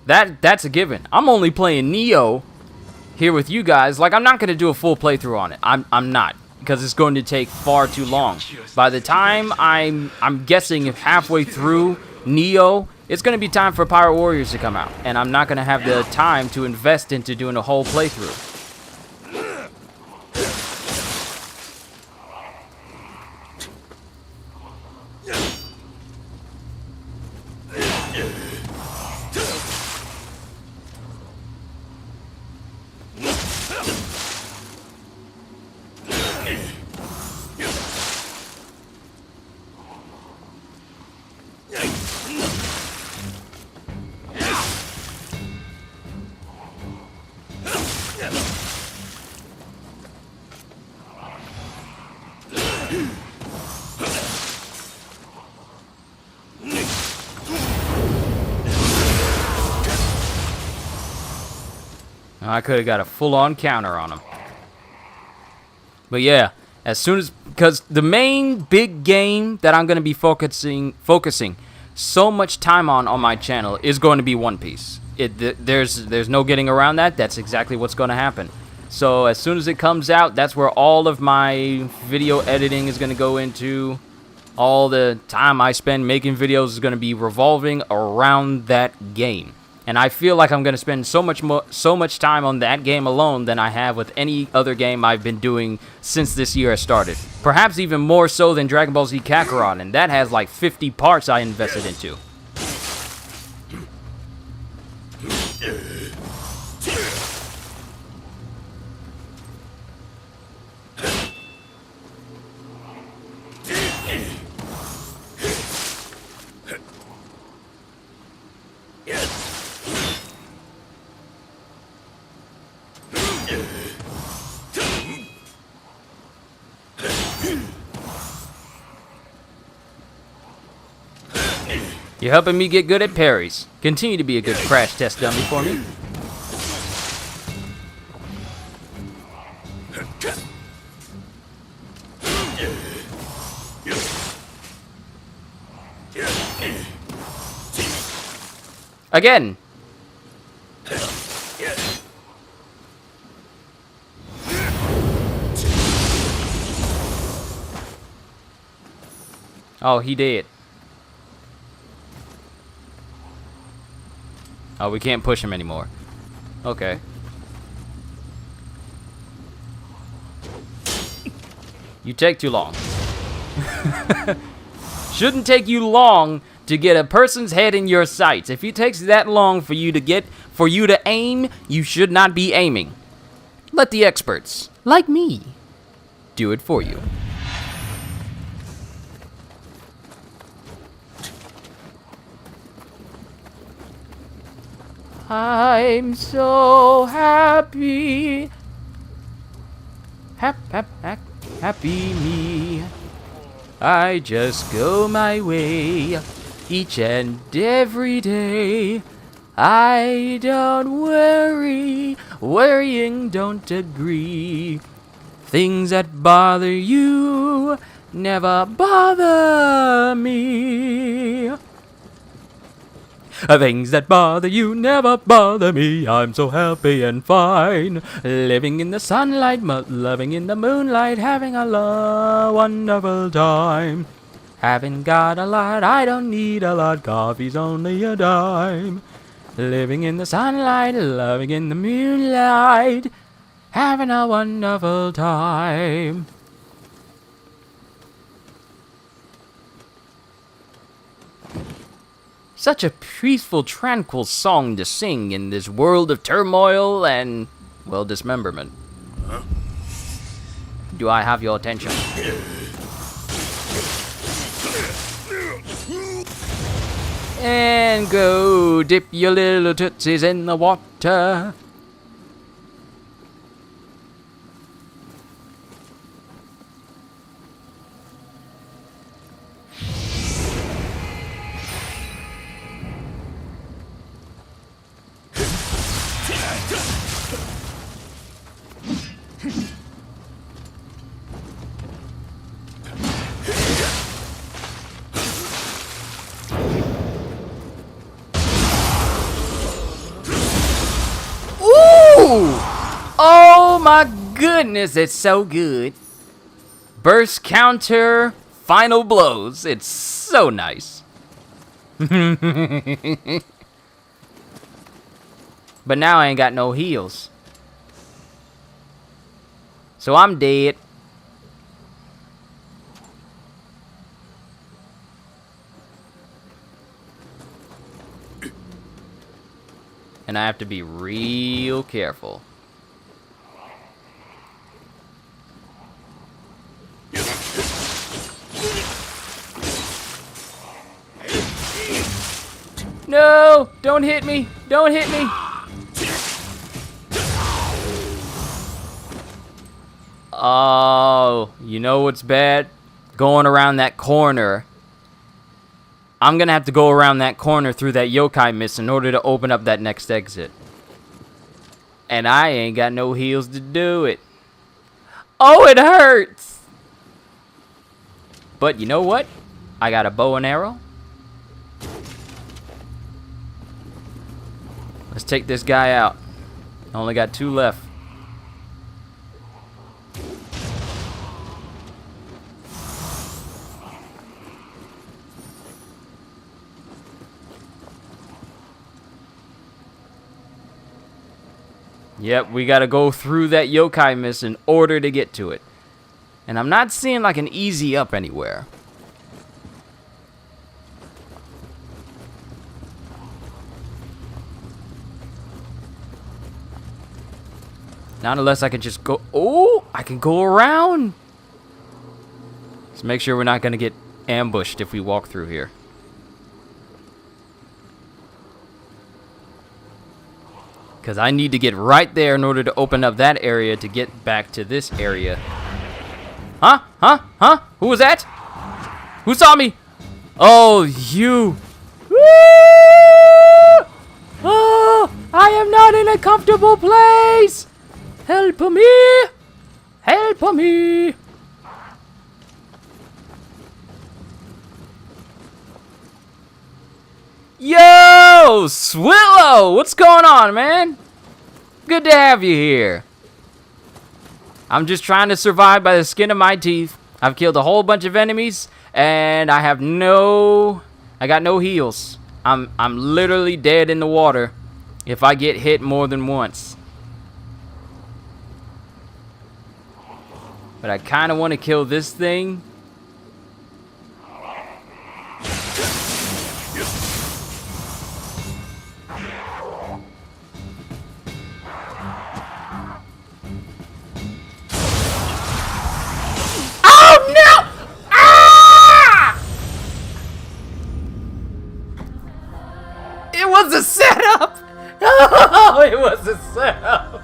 That's a given. I'm only playing Nioh here with you guys. Like, I'm not going to do a full playthrough on it. I'm not. Because it's going to take far too long. By the time I'm guessing if halfway through Nioh, it's going to be time for Pirate Warriors to come out. And I'm not going to have the time to invest into doing a whole playthrough. I could have got a full-on counter on him. But yeah, as soon as... Because the main big game that I'm going to be focusing so much time on my channel is going to be One Piece. There's no getting around that. That's exactly what's going to happen. So as soon as it comes out, that's where all of my video editing is going to go into. All the time I spend making videos is going to be revolving around that game. And I feel like I'm going to spend so much time on that game alone than I have with any other game I've been doing since this year has started. Perhaps even more so than Dragon Ball Z Kakarot, and that has like 50 parts I invested into. You're helping me get good at parries. Continue to be a good crash test dummy for me. Again. Oh, he did. Oh, we can't push him anymore. Okay. You take too long. Shouldn't take you long to get a person's head in your sights. If it takes that long for you to aim, you should not be aiming. Let the experts, like me, do it for you. I'm so happy. Happy me. I just go my way each and every day. I don't worry, worrying don't agree. Things that bother you never bother me. Things that bother you never bother me. I'm so happy and fine. Living in the sunlight, loving in the moonlight, having a wonderful time. Haven't got a lot, I don't need a lot. Coffee's only a dime. Living in the sunlight, loving in the moonlight, having a wonderful time. Such a peaceful, tranquil song to sing in this world of turmoil and, well, dismemberment. Do I have your attention? And go dip your little tootsies in the water. Oh my goodness, it's so good. Burst counter, final blows. It's so nice. But now I ain't got no heals. So I'm dead. And I have to be real careful. No! Don't hit me! Don't hit me! Oh, you know what's bad? Going around that corner. I'm gonna have to go around that corner through that yokai mist in order to open up that next exit. And I ain't got no heals to do it. Oh, it hurts! But you know what? I got a bow and arrow. Let's take this guy out. I only got 2 left. Yep, we gotta go through that yokai mist in order to get to it. And I'm not seeing like an easy up anywhere. Not unless I can just go... Oh, I can go around. Let's make sure we're not gonna get ambushed if we walk through here. Because I need to get right there in order to open up that area to get back to this area. Huh? Huh? Huh? Who was that? Who saw me? Oh, you. Woo! Oh, I am not in a comfortable place. Help me. Help me. Yo, Swillow, what's going on, man? Good to have you here. I'm just trying to survive by the skin of my teeth. I've killed a whole bunch of enemies, and I got no heals. I'm literally dead in the water if I get hit more than once. But I kind of want to kill this thing. It was a setup! Oh, it was a setup!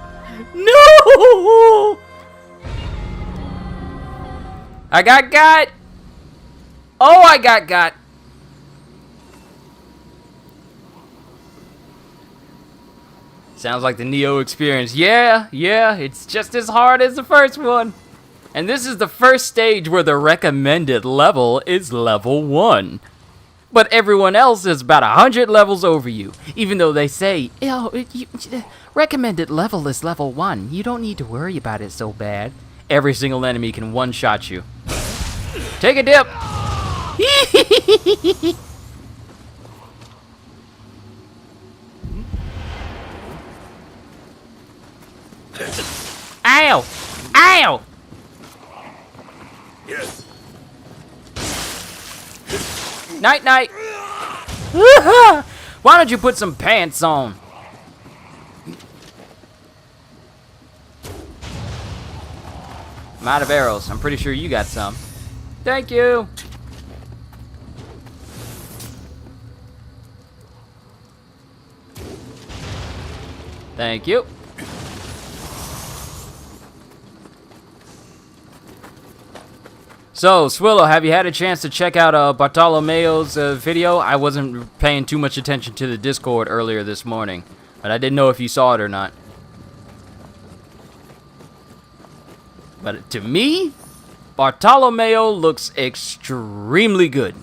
No! I got! Oh, I got! Sounds like the Nioh experience. Yeah, it's just as hard as the first one. And this is the first stage where the recommended level is level 1. But everyone else is about 100 levels over you, even though they say, recommended level is level 1. You don't need to worry about it so bad. Every single enemy can one-shot you. Take a dip! Ow! Ow! Night night! Why don't you put some pants on? I'm out of arrows. I'm pretty sure you got some. Thank you! Thank you. So, Swillow, have you had a chance to check out Bartolomeo's video? I wasn't paying too much attention to the Discord earlier this morning, but I didn't know if you saw it or not. But to me, Bartolomeo looks extremely good.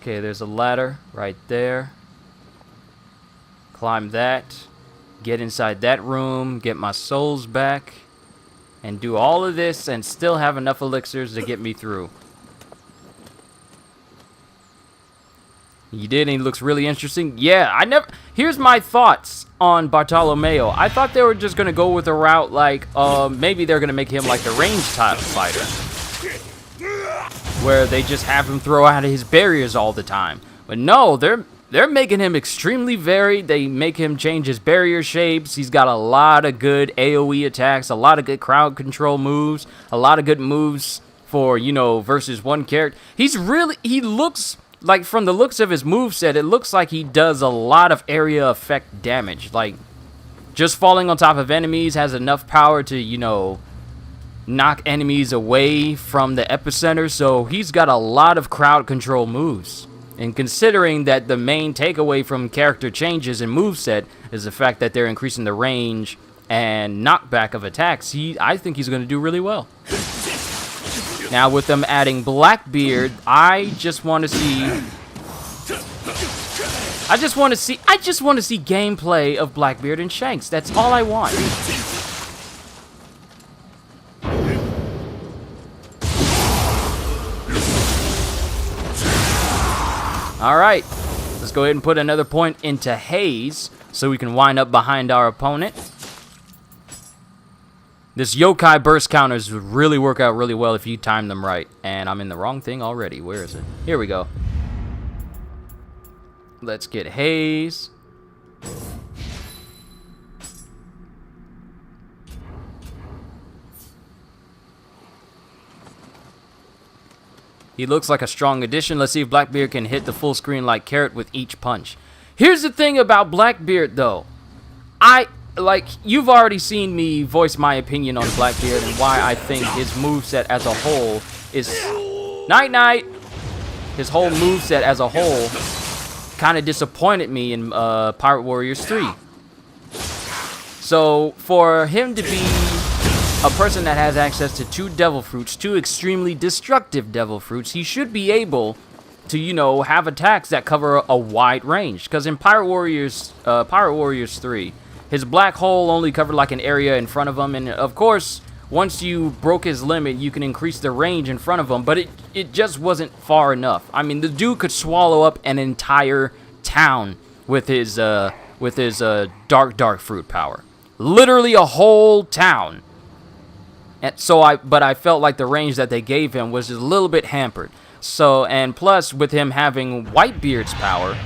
Okay, there's a ladder right there. Climb that. Get inside that room. Get my souls back. And do all of this and still have enough elixirs to get me through. You did, and he looks really interesting. Yeah, here's my thoughts on Bartolomeo. I thought they were just going to go with a route like, maybe they're going to make him like the range type fighter, where they just have him throw out his barriers all the time. But no, they're making him extremely varied. They make him change his barrier shapes. He's got a lot of good AoE attacks, a lot of good crowd control moves, a lot of good moves for, you know, versus one character. He looks like, from the looks of his moveset, it looks like he does a lot of area effect damage. Like, just falling on top of enemies has enough power to, you know, knock enemies away from the epicenter. So he's got a lot of crowd control moves. And considering that the main takeaway from character changes and moveset is the fact that they're increasing the range and knockback of attacks, I think he's going to do really well. Now with them adding Blackbeard, I just want to see gameplay of Blackbeard and Shanks. That's all I want. All right, let's go ahead and put another point into haze so we can wind up behind our opponent. This yokai burst counters would really work out really well if you time them right. And I'm in the wrong thing already. Where is it? Here we go. Let's get haze. He looks like a strong addition. Let's see if Blackbeard can hit the full screen like Carrot with each punch. Here's the thing about Blackbeard, though. You've already seen me voice my opinion on Blackbeard and why I think his moveset as a whole is... Night-night! His whole moveset as a whole kind of disappointed me in Pirate Warriors 3. So, for him to be a person that has access to 2 devil fruits, 2 extremely destructive devil fruits, he should be able to, you know, have attacks that cover a wide range. Because in Pirate Warriors 3, his black hole only covered like an area in front of him, and of course, once you broke his limit, you can increase the range in front of him, but it just wasn't far enough. I mean, the dude could swallow up an entire town with his dark fruit power. Literally a whole town. And so I felt like the range that they gave him was just a little bit hampered. So, and plus with him having Whitebeard's power,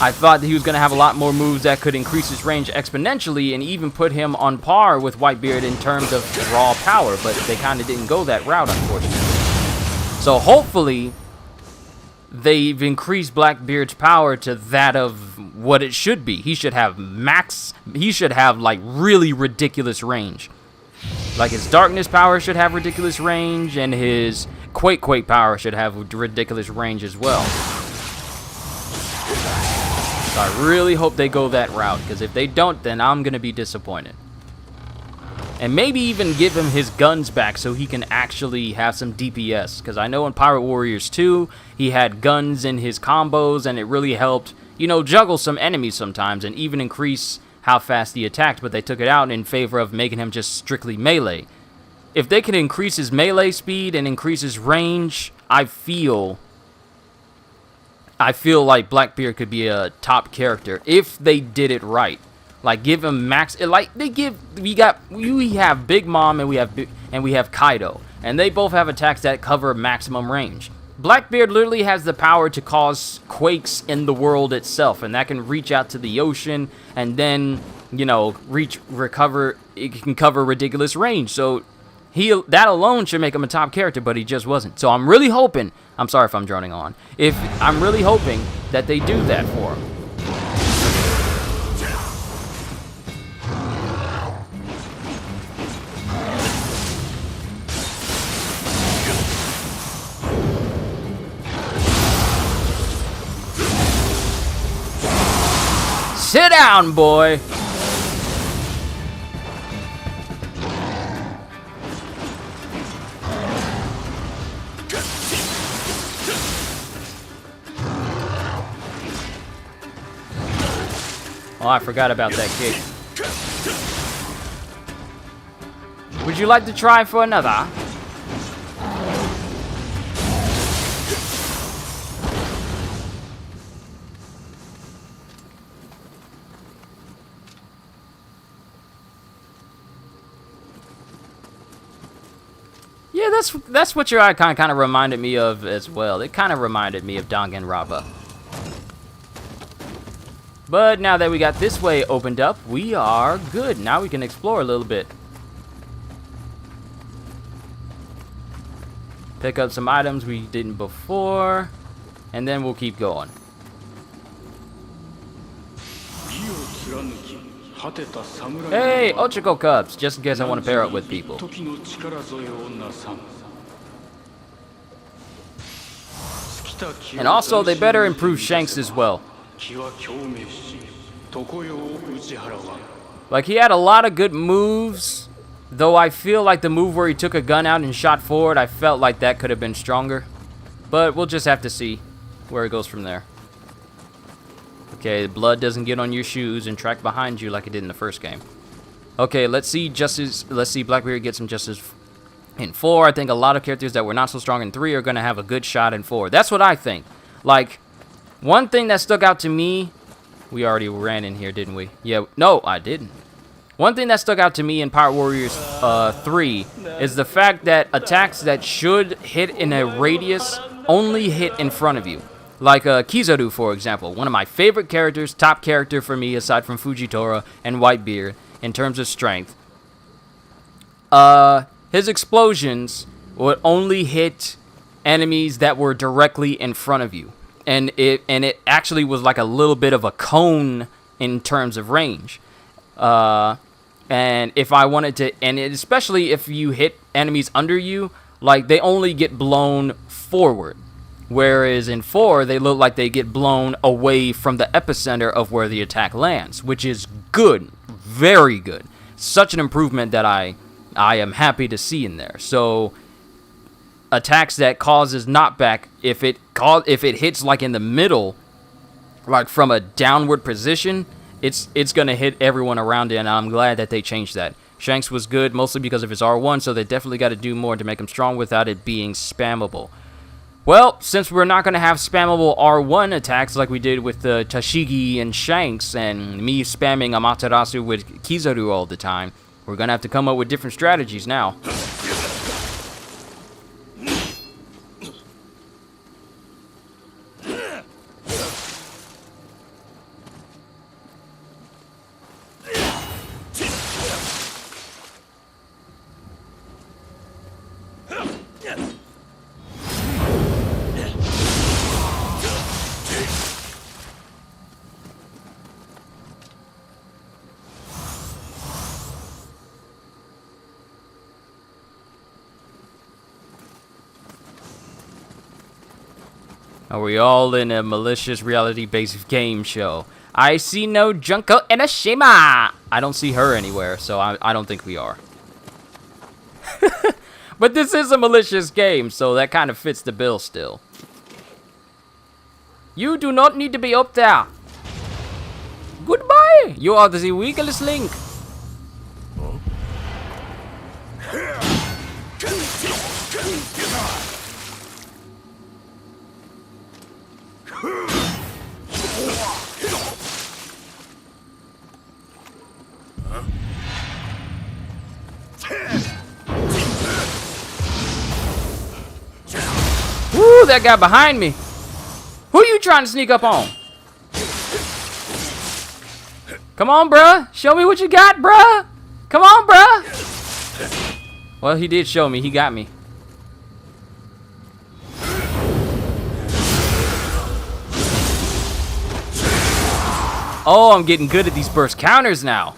I thought that he was going to have a lot more moves that could increase his range exponentially and even put him on par with Whitebeard in terms of raw power, but they kind of didn't go that route, unfortunately. So hopefully they've increased Blackbeard's power to that of what it should be. He should have like really ridiculous range. Like his darkness power should have ridiculous range, and his Quake power should have ridiculous range as well. So I really hope they go that route, because if they don't, then I'm going to be disappointed. And maybe even give him his guns back so he can actually have some DPS. Because I know in Pirate Warriors 2, he had guns in his combos, and it really helped, you know, juggle some enemies sometimes, and even increase how fast he attacked, but they took it out in favor of making him just strictly melee. If they can increase his melee speed and increase his range, I feel like Blackbeard could be a top character if they did it right. Like, give him max. Like we have Big Mom and we have Kaido, and they both have attacks that cover maximum range. Blackbeard literally has the power to cause quakes in the world itself, and that can reach out to the ocean, and then, you know, recover. It can cover ridiculous range. So that alone should make him a top character, but he just wasn't. So I'm really hoping. I'm sorry if I'm droning on. I'm really hoping that they do that for him. Sit down, boy. Oh, I forgot about that kick. Would you like to try for another? Yeah, that's what your icon kind of reminded me of as well. It kind of reminded me of Danganronpa. But now that we got this way opened up, we are good. Now we can explore a little bit. Pick up some items we didn't before, and then we'll keep going. Hey, Ochiko Cubs, just in case I want to pair up with people. And also, they better improve Shanks as well. Like, he had a lot of good moves, though I feel like the move where he took a gun out and shot forward, I felt like that could have been stronger. But we'll just have to see where it goes from there. Okay, blood doesn't get on your shoes and track behind you like it did in the first game. Okay, let's see Blackbeard get some justice in 4. I think a lot of characters that were not so strong in 3 are going to have a good shot in 4. That's what I think. Like, one thing that stuck out to me, we already ran in here, didn't we? Yeah, no, I didn't. One thing that stuck out to me in Pirate Warriors 3 is the fact that attacks that should hit in a radius only hit in front of you. Like Kizaru, for example, one of my favorite characters, top character for me aside from Fujitora and Whitebeard in terms of strength. His explosions would only hit enemies that were directly in front of you. And it actually was like a little bit of a cone in terms of range. And if I wanted to, especially if you hit enemies under you, like they only get blown forward. Whereas in 4, they look like they get blown away from the epicenter of where the attack lands, which is good, very good. Such an improvement that I am happy to see in there. So attacks that causes knockback, if it hits like in the middle, like from a downward position, it's gonna hit everyone around it, and I'm glad that they changed that. Shanks was good mostly because of his R1, so they definitely got to do more to make him strong without it being spammable. Well, since we're not going to have spammable R1 attacks like we did with the Tashigi and Shanks, and me spamming Amaterasu with Kizaru all the time, we're going to have to come up with different strategies now. Are we all in a malicious reality-based game show? I see no Junko Enoshima. I don't see her anywhere, so I don't think we are. But this is a malicious game, so that kind of fits the bill still. You do not need to be up there. Goodbye. You are the weakest link. Woo, that guy behind me. Who you trying to sneak up on? Come on, bruh. Show me what you got, bruh. Come on, bruh. Well, he did show me. He got me. Oh, I'm getting good at these burst counters now.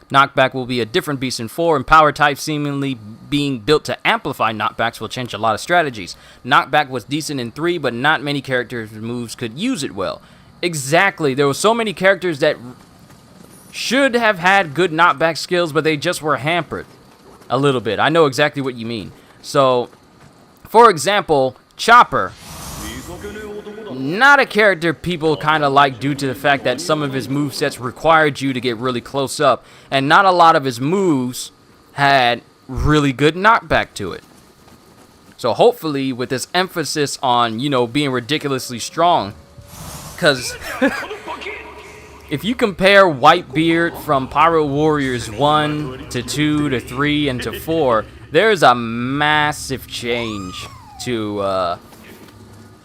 Knockback will be a different beast in 4, and power type seemingly being built to amplify knockbacks will change a lot of strategies. Knockback was decent in 3, but not many characters' moves could use it well. Exactly, there were so many characters that should have had good knockback skills, but they just were hampered a little bit. I know exactly what you mean. So, for example, Chopper. Not a character people kind of like due to the fact that some of his movesets required you to get really close up, and not a lot of his moves had really good knockback to it. So hopefully with this emphasis on, you know, being ridiculously strong, because if you compare Whitebeard from Pirate Warriors 1 to 2 to 3 and to 4, there's a massive change to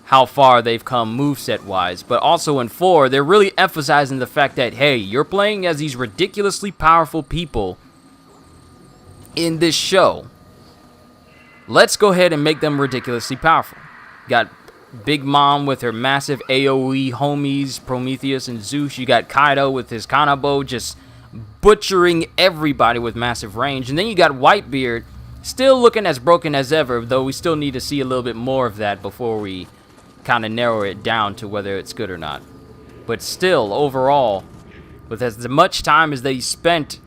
how far they've come moveset wise. But also in 4, they're really emphasizing the fact that, hey, you're playing as these ridiculously powerful people in this show. Let's go ahead and make them ridiculously powerful. Got Big Mom with her massive AoE homies, Prometheus and Zeus. You got Kaido with his Kanabo just butchering everybody with massive range. And then you got Whitebeard still looking as broken as ever, though we still need to see a little bit more of that before we kind of narrow it down to whether it's good or not. But still, overall, with as much time as they spent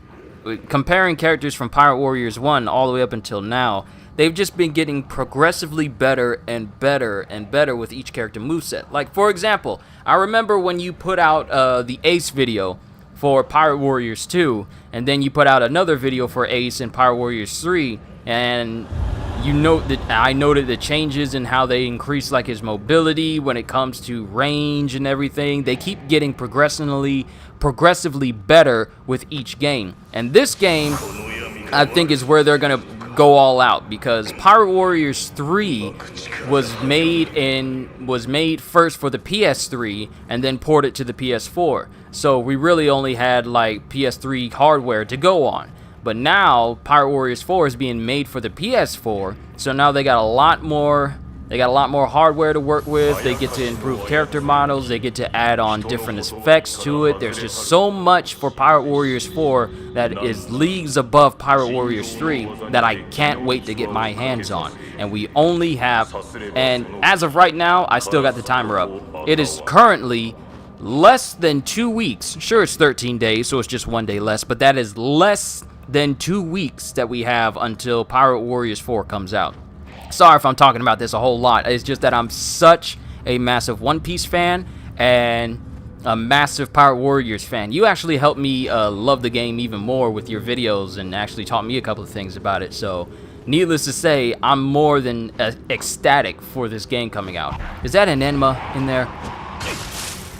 comparing characters from Pirate Warriors 1 all the way up until now, they've just been getting progressively better and better and better with each character moveset. Like, for example, I remember when you put out the Ace video for Pirate Warriors 2, and then you put out another video for Ace in Pirate Warriors 3, and you note that I noted the changes in how they increase like his mobility when it comes to range and everything. They keep getting progressively better with each game. And this game, I think, is where they're gonna go all out, because Pirate Warriors 3 was made first for the PS3 and then ported to the PS4. So we really only had like PS3 hardware to go on. But now Pirate Warriors 4 is being made for the PS4, so now they got a lot more hardware to work with. They get to improve character models, they get to add on different effects to it. There's just so much for Pirate Warriors 4 that is leagues above Pirate Warriors 3 that I can't wait to get my hands on. And we only have, and as of right now, I still got the timer up. It is currently less than 2 weeks. Sure, it's 13 days, so it's just 1 day less, but that is less than 2 weeks that we have until Pirate Warriors 4 comes out. Sorry if I'm talking about this a whole lot. It's just that I'm such a massive One Piece fan and a massive Pirate Warriors fan. You actually helped me love the game even more with your videos and actually taught me a couple of things about it. So, needless to say, I'm more than ecstatic for this game coming out. Is that an Enma in there?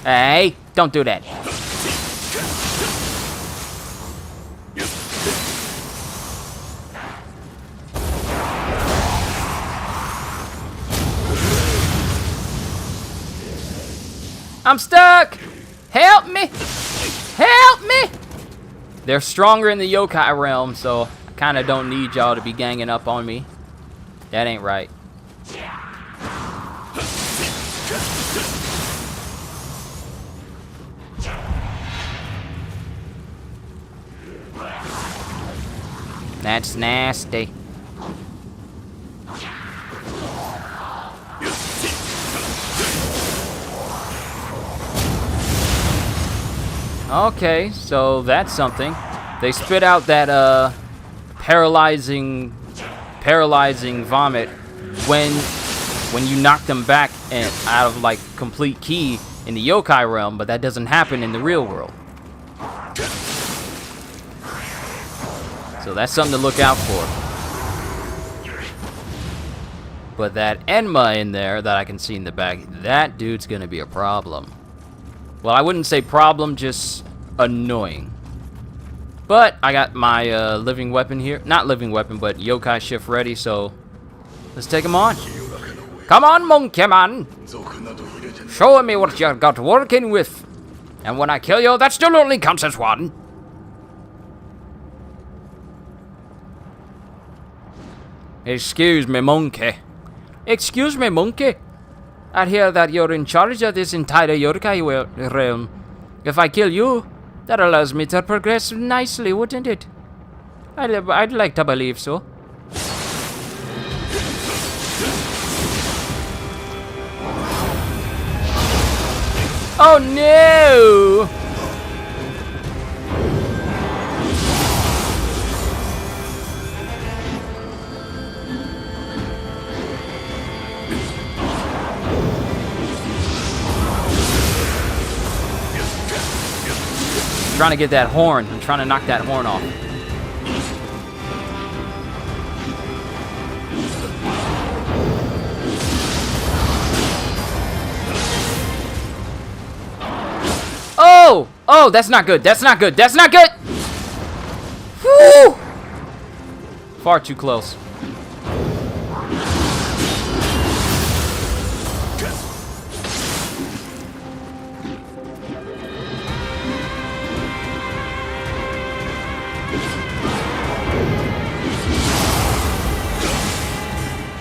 Hey, don't do that. I'm stuck! Help me! Help me! They're stronger in the yokai realm, so I kind of don't need y'all to be ganging up on me. That ain't right. That's nasty. Okay, so that's something. They spit out that paralyzing vomit when you knock them back and out of like complete ki in the yokai realm, but that doesn't happen in the real world. So that's something to look out for. But that Enma in there that I can see in the back, that dude's gonna be a problem. Well, I wouldn't say problem, just annoying. But I got my living weapon here. Not living weapon, but yokai shift ready, so let's take him on. Come on, monkey man. Show me what you got working with. And when I kill you, that still only counts as one. Excuse me, monkey. Excuse me, monkey. I hear that you're in charge of this entire yokai realm. If I kill you, that allows me to progress nicely, wouldn't it? I'd like to believe so. Oh no! I'm trying to get that horn. I'm trying to knock that horn off. Oh! Oh, that's not good. That's not good. That's not good! Whew! Far too close.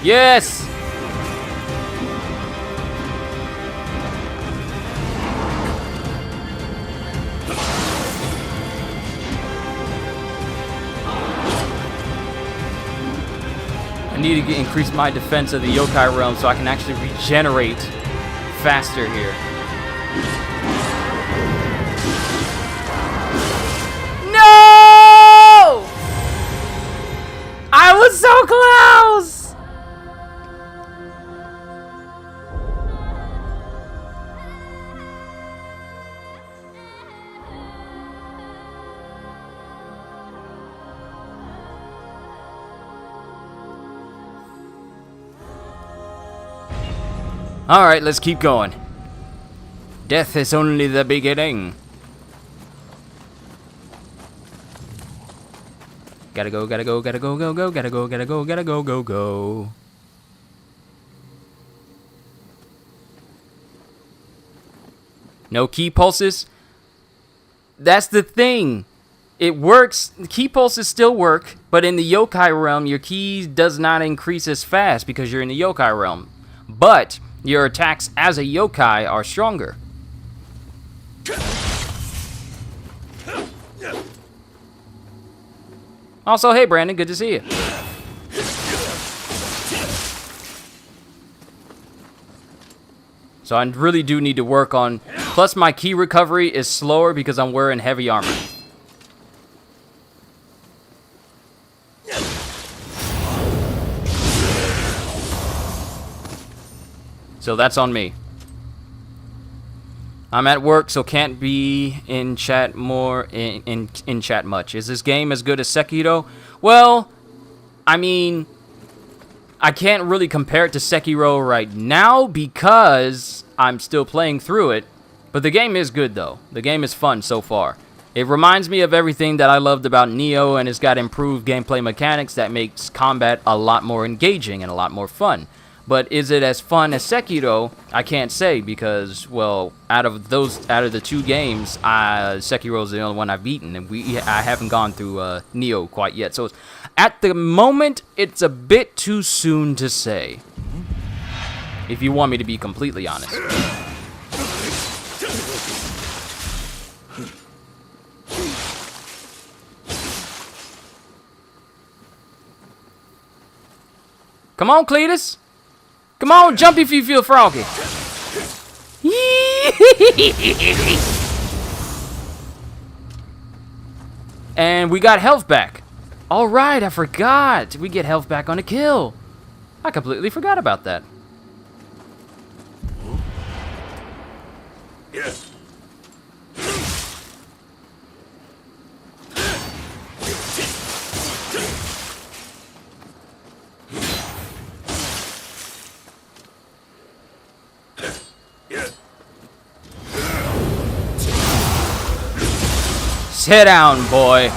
Yes! I need to increase my defense of the yokai realm so I can actually regenerate faster here. No! I was so close! Alright, let's keep going. Death is only the beginning. Gotta go, gotta go, gotta go, go, go, gotta go, gotta go, gotta go, go, go. No key pulses? That's the thing. It works. Key pulses still work, but in the yokai realm, your ki does not increase as fast because you're in the yokai realm. But your attacks as a yokai are stronger. Also, hey Brandon, good to see you. So I really do need to work on... Plus my ki recovery is slower because I'm wearing heavy armor. So that's on me. I'm at work, so can't be in chat more in chat much. Is this game as good as Sekiro? Well, I mean, I can't really compare it to Sekiro right now because I'm still playing through it. But the game is good though. The game is fun so far. It reminds me of everything that I loved about Nioh, and it's got improved gameplay mechanics that makes combat a lot more engaging and a lot more fun. But is it as fun as Sekiro? I can't say because, well, out of the two games, Sekiro's the only one I've beaten, and I haven't gone through Nioh quite yet. So at the moment, it's a bit too soon to say. If you want me to be completely honest. Come on, Cletus. Come on, jump if you feel froggy. And we got health back. All right, I forgot. We get health back on a kill. I completely forgot about that. Yes. Sit down, boy.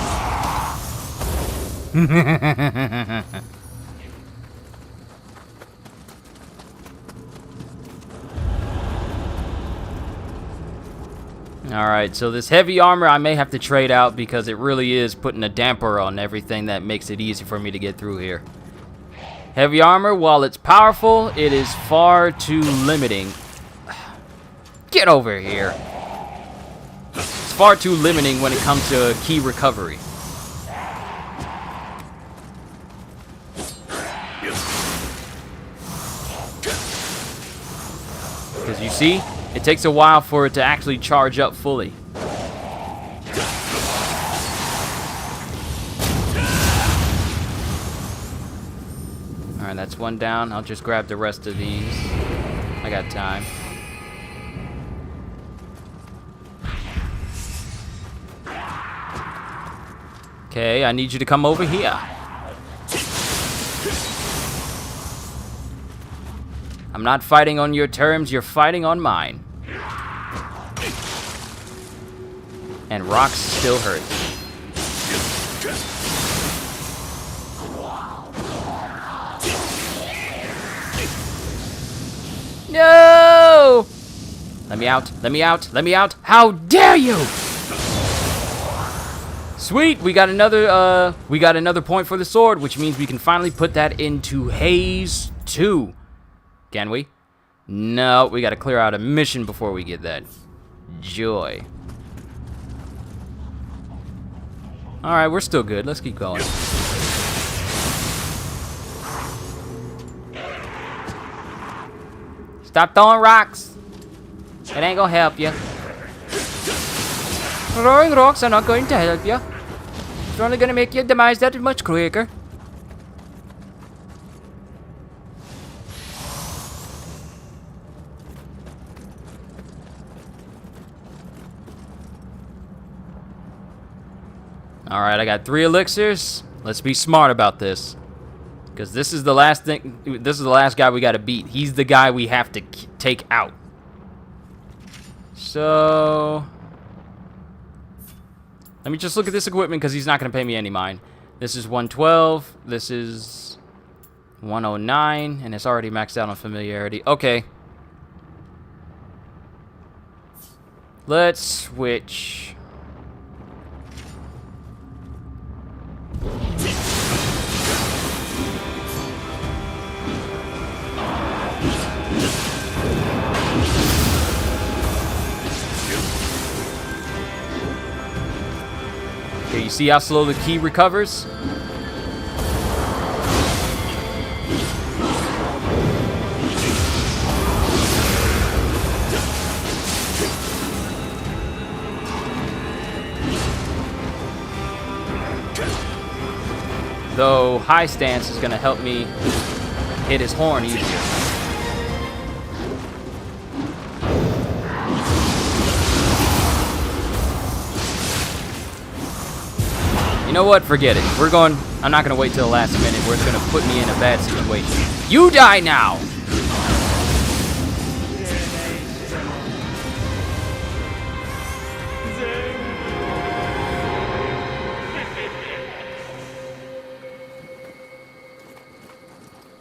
Alright, so this heavy armor I may have to trade out because it really is putting a damper on everything that makes it easy for me to get through here. Heavy armor, while it's powerful, it is far too limiting. Get over here. It's far too limiting when it comes to key recovery. Because you see, it takes a while for it to actually charge up fully. Alright, that's one down. I'll just grab the rest of these. I got time. Okay, I need you to come over here. I'm not fighting on your terms, you're fighting on mine. And rocks still hurt. No! Let me out, let me out, let me out. How dare you! Sweet, we got another point for the sword, which means we can finally put that into Haze 2. Can we? No, we gotta clear out a mission before we get that. Joy. Alright, we're still good. Let's keep going. Stop throwing rocks. It ain't gonna help you. Throwing rocks are not going to help you. It's only gonna make your demise that much quicker. Alright, I got 3 elixirs. Let's be smart about this. Because this is the last thing. This is the last guy we gotta beat. He's the guy we have to take out. So let me just look at this equipment because he's not gonna pay me any mind. This is 112. This is 109. And it's already maxed out on familiarity. Okay. Let's switch. Okay, you see how slow the key recovers? Though high stance is going to help me hit his horn easier. You know what? Forget it. I'm not going to wait till the last minute where it's going to put me in a bad situation. You die now!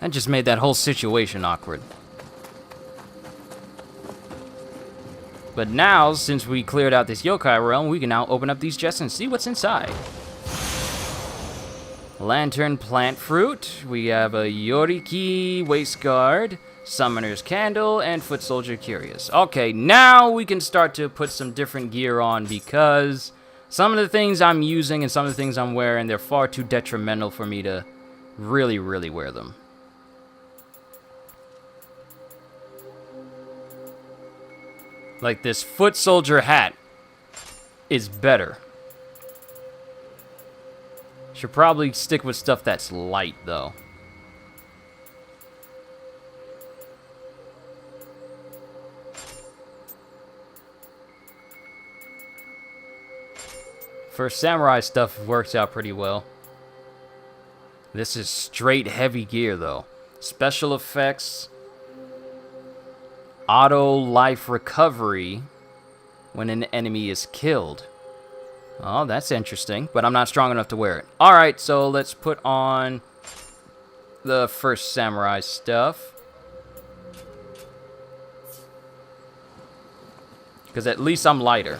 That just made that whole situation awkward. But now, since we cleared out this yokai realm, we can now open up these chests and see what's inside. Lantern plant fruit. We have a Yoriki waist guard, summoner's candle, and foot soldier curious. Okay, now we can start to put some different gear on because some of the things I'm using and some of the things I'm wearing, they're far too detrimental for me to really, really wear them. Like this foot soldier hat is better. Should probably stick with stuff that's light, though. For samurai stuff, it works out pretty well. This is straight heavy gear, though. Special effects. Auto life recovery when an enemy is killed. Oh, that's interesting, but I'm not strong enough to wear it. Alright, so let's put on the first samurai stuff. Because at least I'm lighter.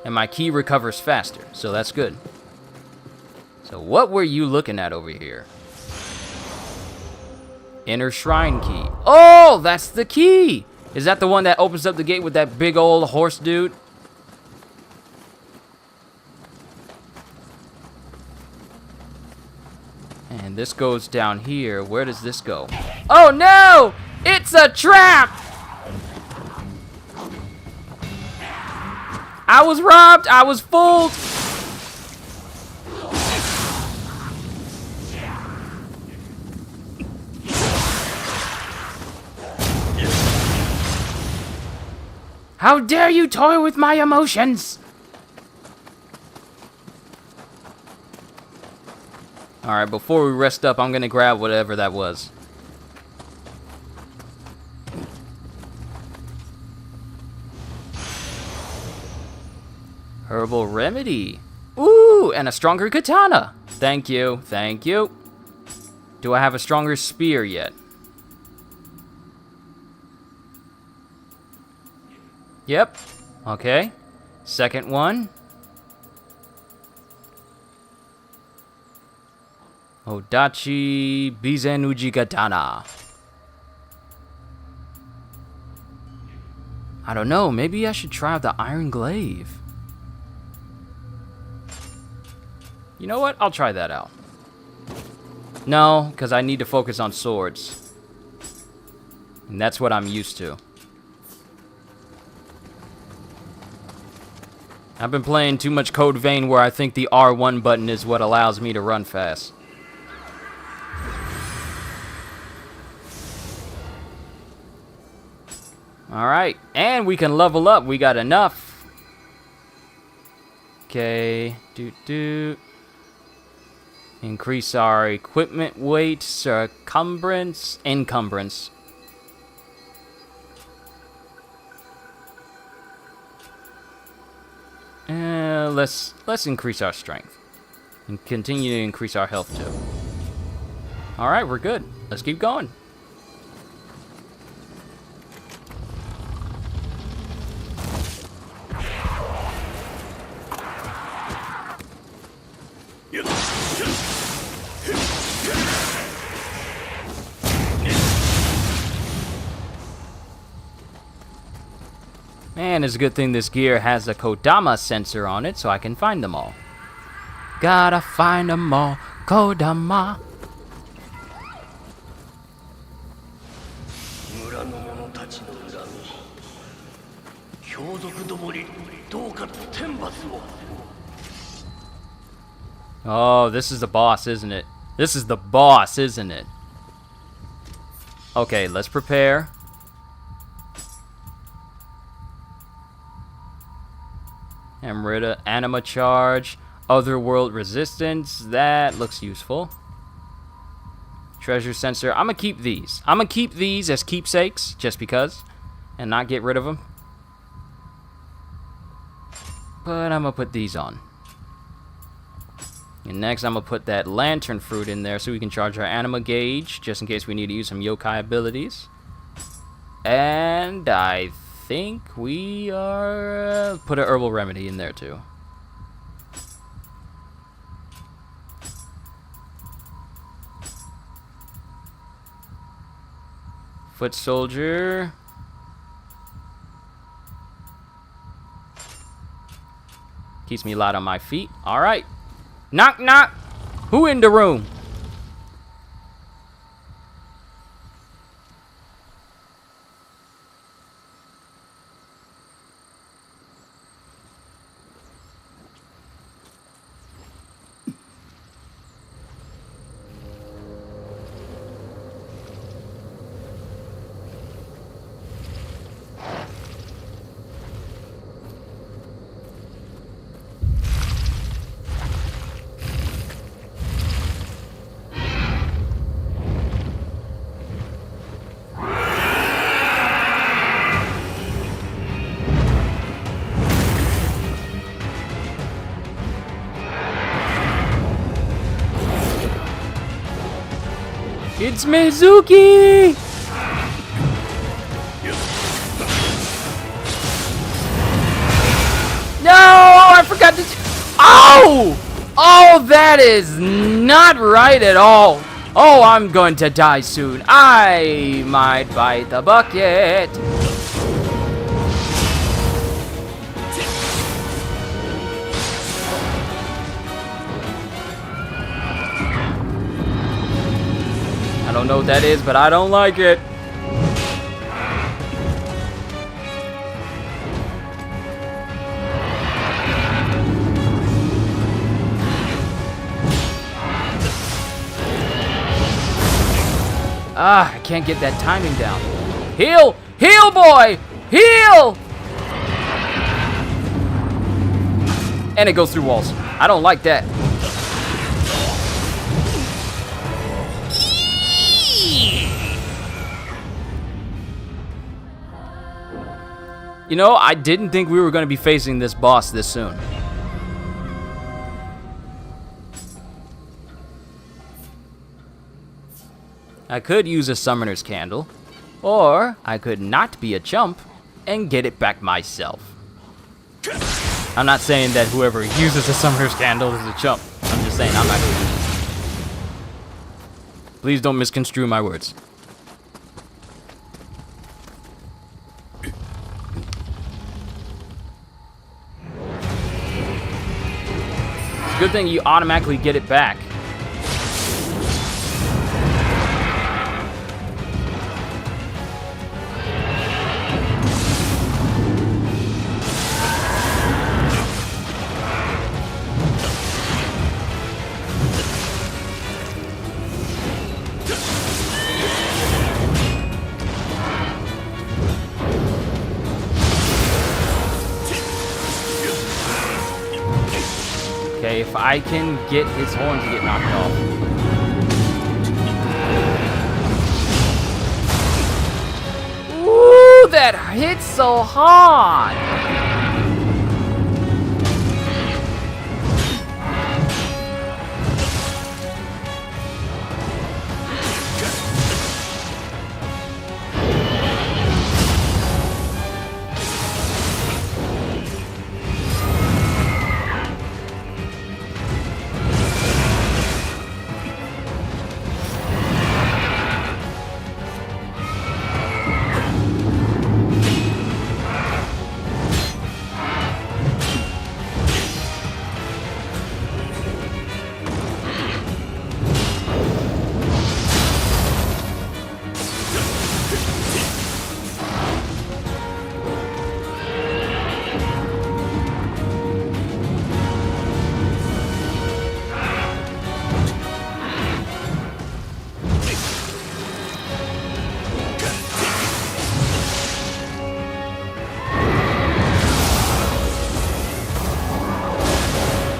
And my ki recovers faster, so that's good. So what were you looking at over here? Inner shrine key. Oh, that's the key! Is that the one that opens up the gate with that big old horse dude? And this goes down here. Where does this go? Oh no! It's a trap! I was robbed! I was fooled! How dare you toy with my emotions! Alright, before we rest up, I'm gonna grab whatever that was. Herbal remedy. Ooh, and a stronger katana. Thank you, thank you. Do I have a stronger spear yet? Yep. Okay. Second one. Odachi Bizenuji Katana. I don't know, maybe I should try out the Iron Glaive. You know what? I'll try that out. No, because I need to focus on swords. And that's what I'm used to. I've been playing too much Code Vein where I think the R1 button is what allows me to run fast. Alright, and we can level up. We got enough. Okay, increase our equipment weight, encumbrance. Let's increase our strength and continue to increase our health too. All right, we're good. Let's keep going. Man, it's a good thing this gear has a Kodama sensor on it so I can find them all. Gotta find them all, Kodama. 村の者たちの恨み、強族どもにどうか天罰を。 Oh, this is the boss, isn't it? This is the boss, isn't it? Okay, let's prepare. Amrita, Anima Charge, Otherworld Resistance. That looks useful. Treasure Sensor. I'm gonna keep these. I'm gonna keep these as keepsakes, just because, and not get rid of them. But I'm gonna put these on. And next, I'm gonna put that Lantern Fruit in there so we can charge our Anima Gauge, just in case we need to use some yokai abilities. And I think we are put an Herbal Remedy in there too. Foot Soldier. Keeps me light on my feet. All right. Knock, knock. Who in the room? It's Mizuki! No! I forgot to... Oh! Oh, that is not right at all. Oh, I'm going to die soon. I might bite the bucket. I don't know what that is, but I don't like it. Ah, I can't get that timing down. Heal! Heal, boy! Heal! And it goes through walls. I don't like that. You know, I didn't think we were going to be facing this boss this soon. I could use a summoner's candle, or I could not be a chump and get it back myself. I'm not saying that whoever uses a summoner's candle is a chump. I'm just saying I'm not going to use it. Please don't misconstrue my words. It's a good thing you automatically get it back. Okay, if I can get his horn to get knocked off. Ooh, that hits so hard!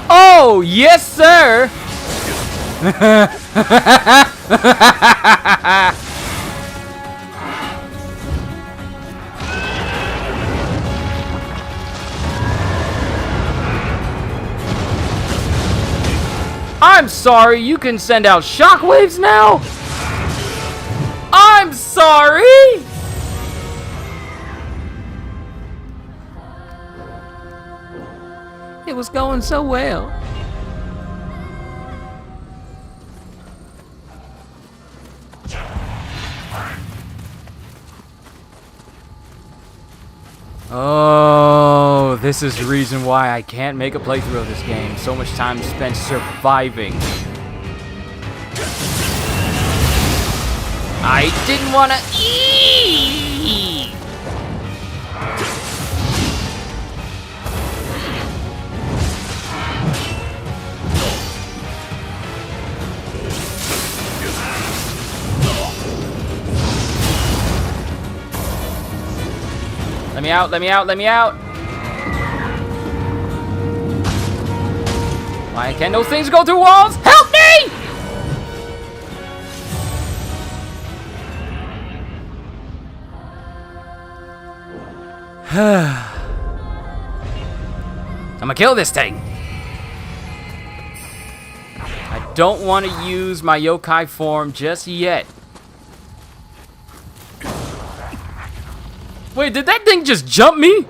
Oh, yes, sir! I'm sorry, you can send out shockwaves now? I'm sorry! It was going so well. Oh, this is the reason why I can't make a playthrough of this game. So much time spent surviving. I didn't want to eat. Let me out, let me out, let me out! Why can't those things go through walls? Help me! I'm gonna kill this thing. I don't want to use my yokai form just yet. Wait, did that thing just jump me?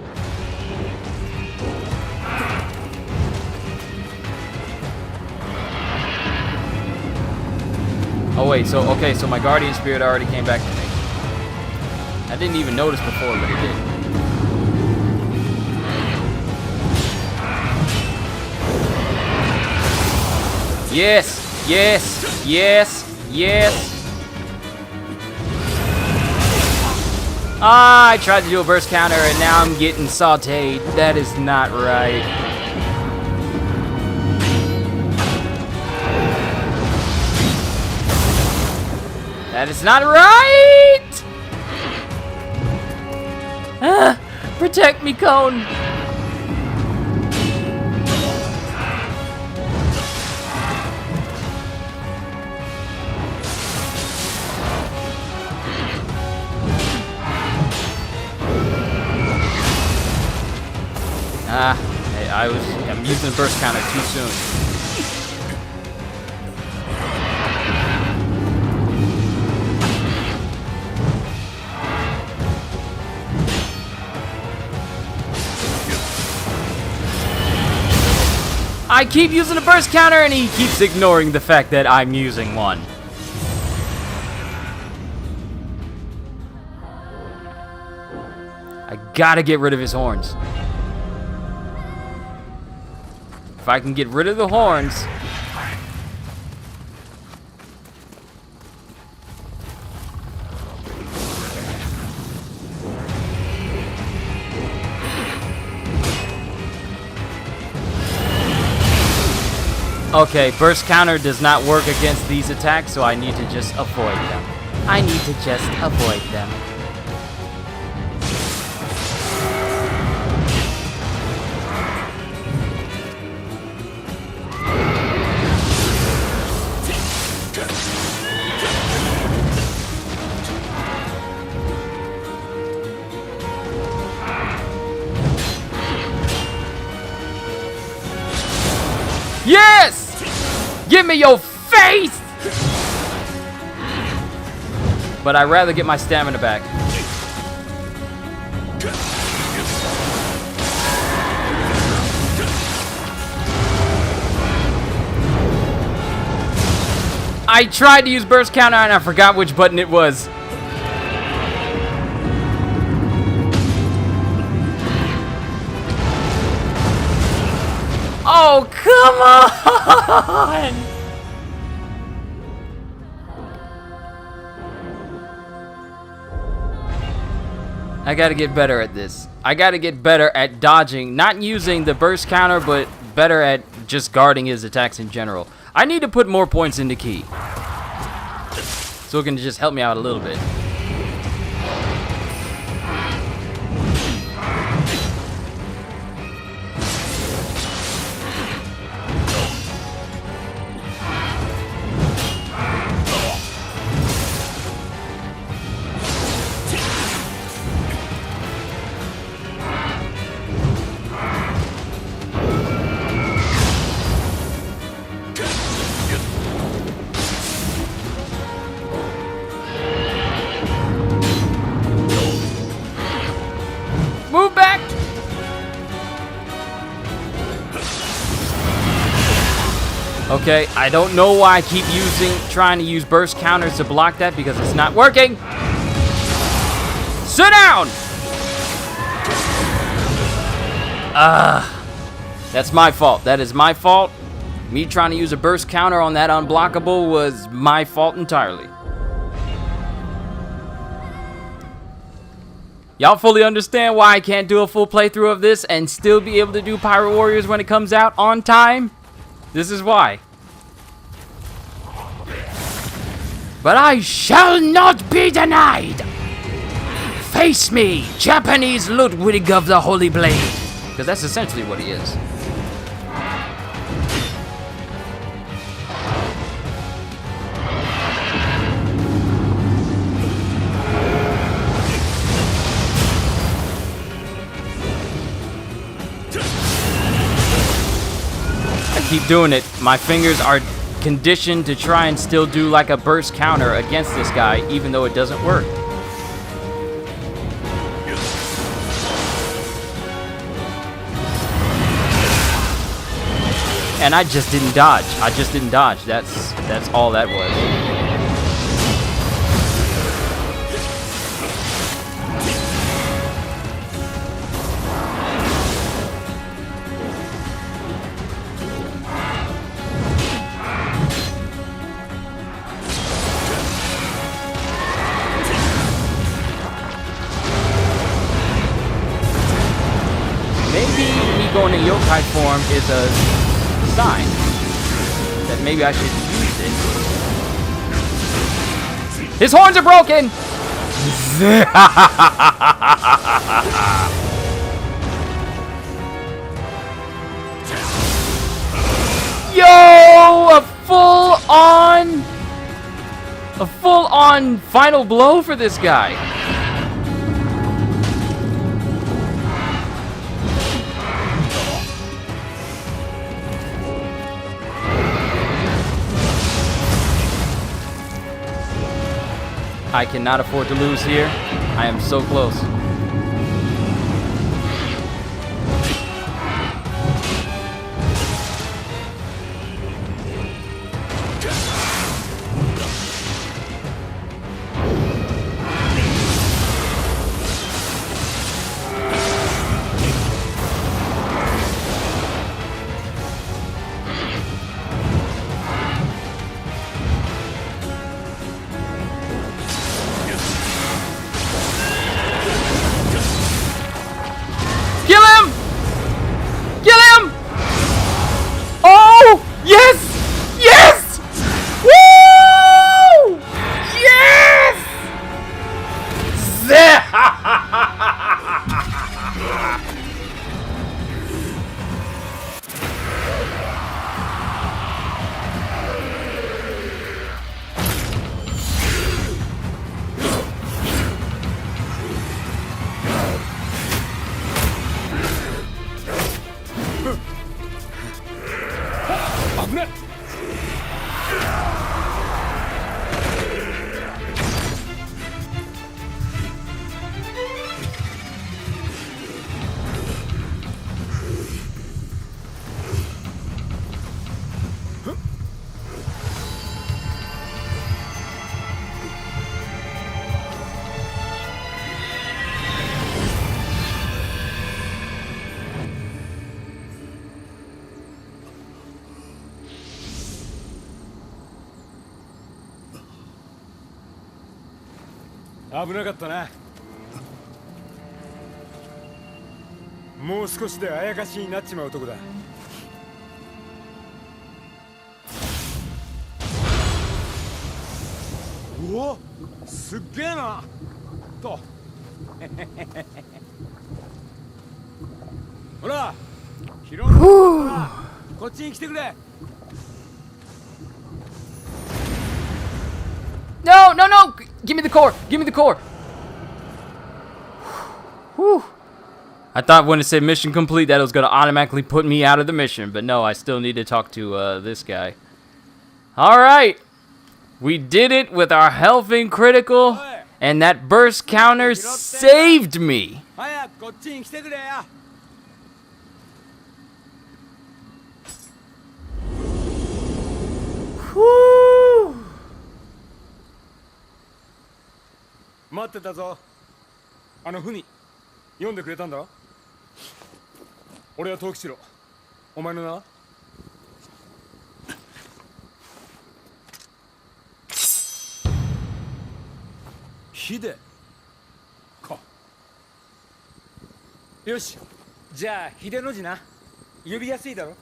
Oh wait, so my guardian spirit already came back to me. I didn't even notice before, but it did. Yes, yes, yes, yes. Ah, I tried to do a burst counter and now I'm getting sauteed. That is not right. That is not right! Ah, protect me, Cone. Hey, I'm using the burst counter too soon. I keep using a burst counter and he keeps ignoring the fact that I'm using one. I gotta get rid of his horns. If I can get rid of the horns. Okay, burst counter does not work against these attacks, so I need to just avoid them. I need to just avoid them. Yes! Give me your face! But I'd rather get my stamina back. I tried to use burst counter and I forgot which button it was. Oh, come on! I gotta get better at this. I gotta get better at dodging, not using the burst counter, but better at just guarding his attacks in general. I need to put more points into Ki, so it can just help me out a little bit. Move back! Okay, I don't know why I keep trying to use burst counters to block that because it's not working. Sit down! That's my fault. That is my fault. Me trying to use a burst counter on that unblockable was my fault entirely. Y'all fully understand why I can't do a full playthrough of this and still be able to do Pirate Warriors when it comes out on time? This is why. But I shall not be denied! Face me, Japanese Ludwig of the Holy Blade! Because that's essentially what he is. Keep doing it. My fingers are conditioned to try and still do like a burst counter against this guy, even though it doesn't work. And I just didn't dodge. That's all that was. Maybe me going to yokai form is a sign that maybe I should use it. His horns are broken! Yo! A full-on final blow for this guy. I cannot afford to lose here. I am so close. Kill him! Kill him! Oh! Yes! Yes! Woo! Yes!危なかったな。もう少しであやかしになっちまうとこだ。うお、すっげえな。と。ほら、ヒロノ、こっちに来てくれ。No, no, no! Give me the core! Give me the core! Whew. I thought when it said mission complete that it was going to automatically put me out of the mission, but no, I still need to talk to this guy. Alright! We did it with our health in critical, and that burst counter saved me! Whew! 待ってたぞ。あの文読んでくれたんだろ。俺は藤吉郎。お前の名は？秀か。よし、じゃあ秀の字な。呼びやすいだろ。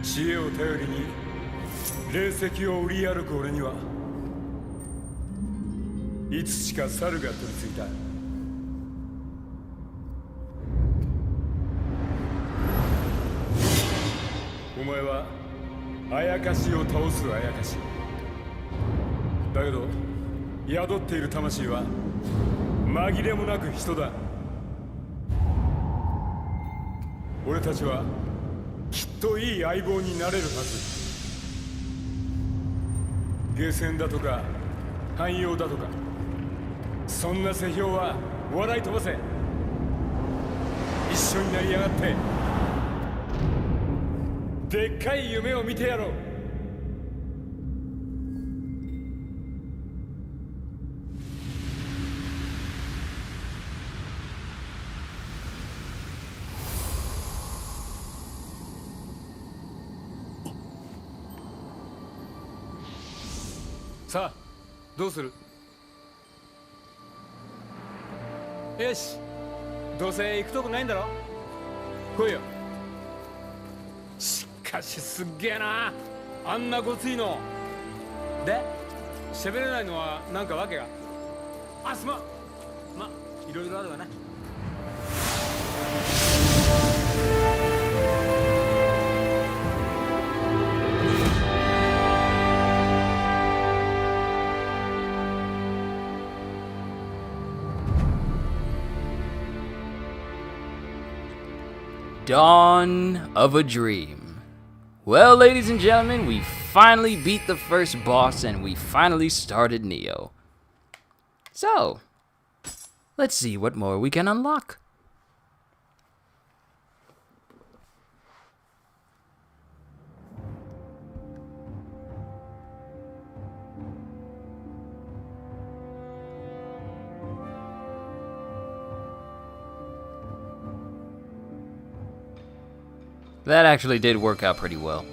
知恵を頼りに霊石を売り歩く俺にはいつしか猿が取り付いた。お前はあやかしを倒すあやかしだけど宿っている魂は紛れもなく人だ。俺たちはきっといい相棒になれるはず。ゲーセンだとか汎用だとか、そんな世評は笑い飛ばせ。一緒になりやがって、でっかい夢を見てやろう。さあ、どうする？よし、どうせ行くとこないんだろ。来いよ。しかしすっげえな、あんなごついので。喋れないのはなんかわけが。あ、すまん。ま、いろいろあるわな。Dawn of a Dream. Well, ladies and gentlemen, we finally beat the first boss and we finally started Nioh. So, let's see what more we can unlock. That actually did work out pretty well.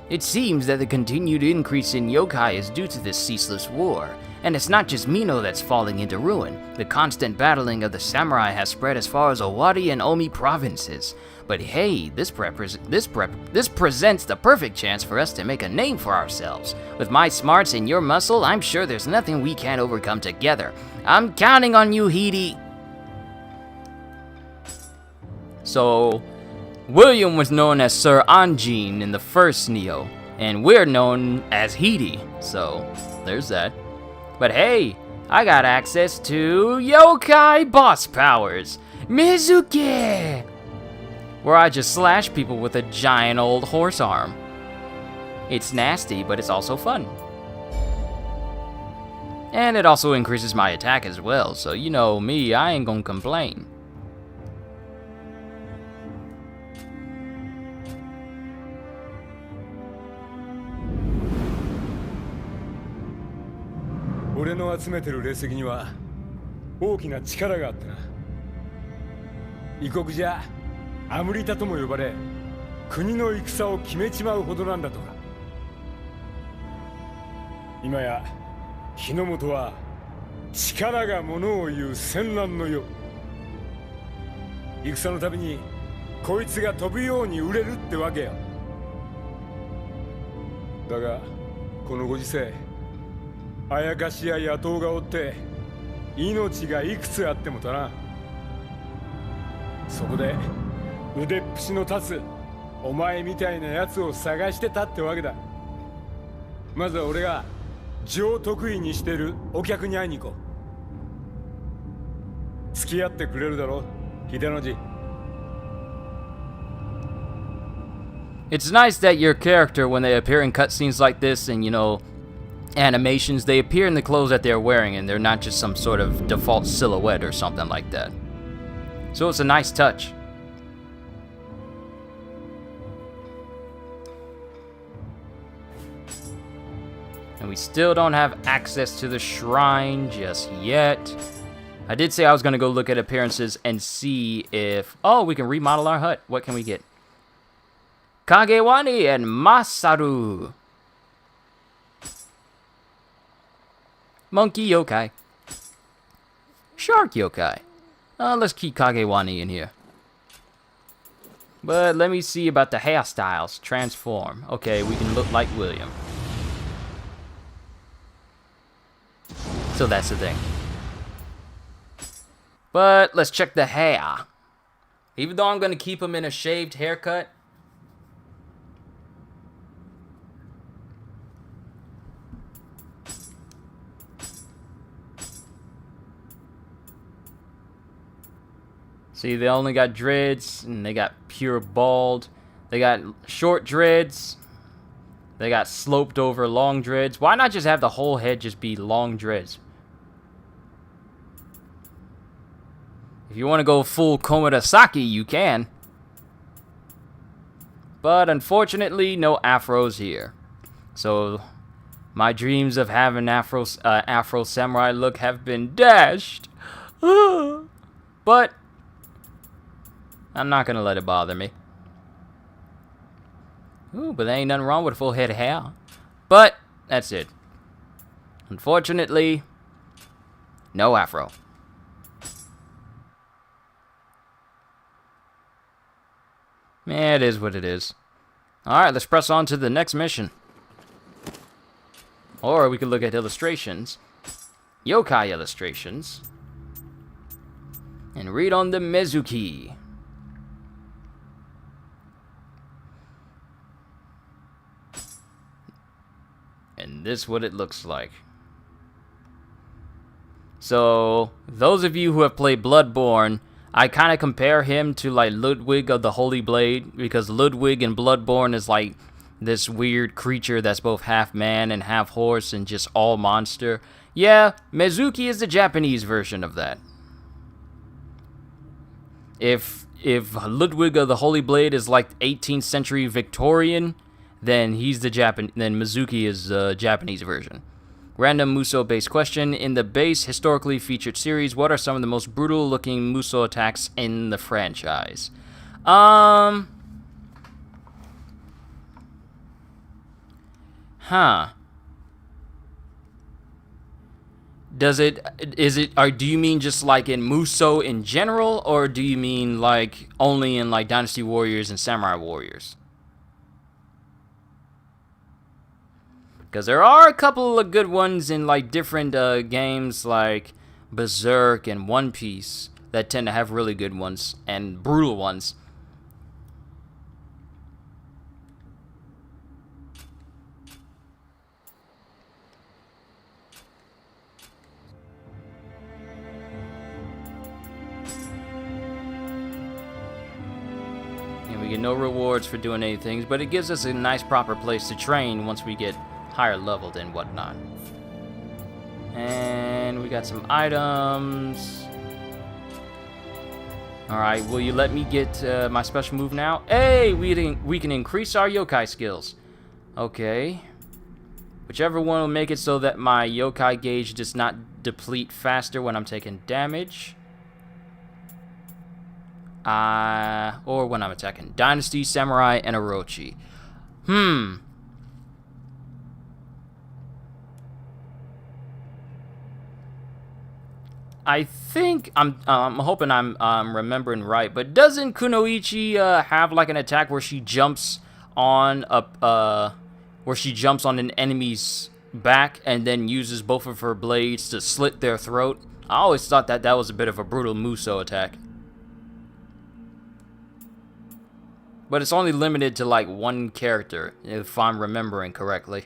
It seems that the continued increase in yokai is due to this ceaseless war, and it's not just Mino that's falling into ruin. The constant battling of the samurai has spread as far as Owari and Omi provinces. But hey, this presents the perfect chance for us to make a name for ourselves. With my smarts and your muscle, I'm sure there's nothing we can't overcome together. I'm counting on you, Hidi. So, William was known as Sir Anjin in the first Nioh, and we're known as Hidi, so there's that. But hey, I got access to yokai boss powers, Mizuki, where I just slash people with a giant old horse arm. It's nasty, but it's also fun. And it also increases my attack as well, so you know me, I ain't gonna complain.俺の集めてる霊石には大きな力があってな。異国じゃアムリタとも呼ばれ、国の戦を決めちまうほどなんだとか。今や日の本は力がものを言う戦乱の世。戦のたびにこいつが飛ぶように売れるってわけよ。だがこのご時世、あやかしや野党がおって命がいくつあってもだな。そこで腕っぷしの立つお前みたいなやつを探してたってわけだ。まずは俺が上得意にしてるお客に会いに行こう。付き合ってくれるだろ、秀の字。It's nice that your character, when they appear in cutscenes like this and, you know, animations, they appear in the clothes that they're wearing and they're not just some sort of default silhouette or something like that. So it's a nice touch. And we still don't have access to the shrine just yet. I did say I was going to go look at appearances and see if... Oh, we can remodel our hut. What can we get? Kagewani and Masaru. Monkey yokai. Shark yokai. Let's keep Kagewani in here. But let me see about the hairstyles. Transform. Okay, we can look like William. So that's the thing. But let's check the hair. Even though I'm going to keep him in a shaved haircut, See, they only got dreads, and they got pure bald. They got short dreads. They got sloped over long dreads. Why not just have the whole head just be long dreads? If you want to go full Komurasaki, you can. But unfortunately, no afros here. So my dreams of having afro samurai look have been dashed. But I'm not gonna let it bother me. Ooh, but there ain't nothing wrong with a full head of hair. But that's it. Unfortunately, no afro. Yeah, it is what it is. Alright, let's press on to the next mission. Or we could look at illustrations. Yokai illustrations. And read on the Mezuki. And this is what it looks like. So, those of you who have played Bloodborne, I kind of compare him to like Ludwig of the Holy Blade, because Ludwig in Bloodborne is like this weird creature that's both half man and half horse and just all monster. Yeah, Mezuki is the Japanese version of that. If Ludwig of the Holy Blade is like 18th century Victorian, then then Mezuki is the Japanese version. Random Muso-based question. In the base historically featured series, what are some of the most brutal-looking Muso attacks in the franchise? Huh. Do you mean just like in Muso in general, or do you mean like only in like Dynasty Warriors and Samurai Warriors? Because there are a couple of good ones in like different games like Berserk and One Piece that tend to have really good ones and brutal ones. And we get no rewards for doing anything, but it gives us a nice proper place to train once we get higher leveled and whatnot. And we got some items. Alright, will you let me get my special move now? Hey, we can increase our yokai skills. Okay. Whichever one will make it so that my yokai gauge does not deplete faster when I'm taking damage. Or when I'm attacking. Dynasty, Samurai, and Orochi. I think I'm hoping I'm remembering right, but doesn't Kunoichi have like an attack where she jumps on an enemy's back and then uses both of her blades to slit their throat? I always thought that was a bit of a brutal Muso attack. But it's only limited to like one character, if I'm remembering correctly.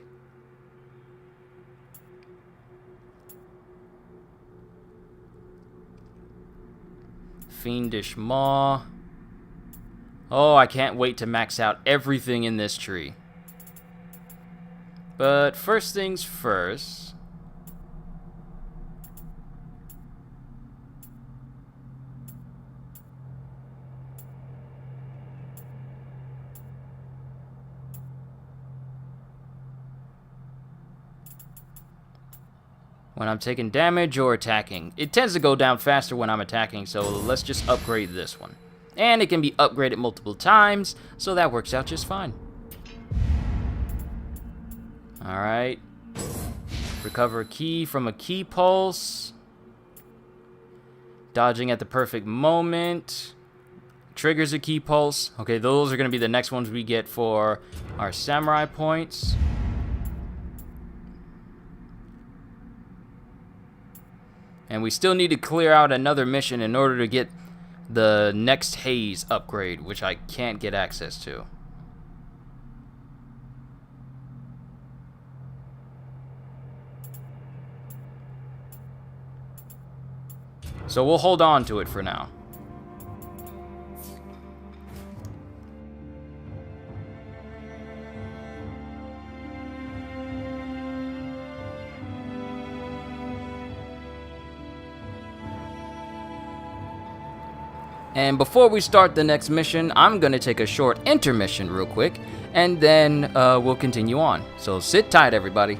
Fiendish Maw. Oh, I can't wait to max out everything in this tree. But first things first. When I'm taking damage or attacking. It tends to go down faster when I'm attacking, so let's just upgrade this one. And it can be upgraded multiple times, so that works out just fine. Alright. Recover a key from a key pulse. Dodging at the perfect moment. Triggers a key pulse. Okay, those are going to be the next ones we get for our samurai points. And we still need to clear out another mission in order to get the next haze upgrade, which I can't get access to. So we'll hold on to it for now. And before we start the next mission, I'm gonna take a short intermission real quick, and then we'll continue on. So sit tight, everybody.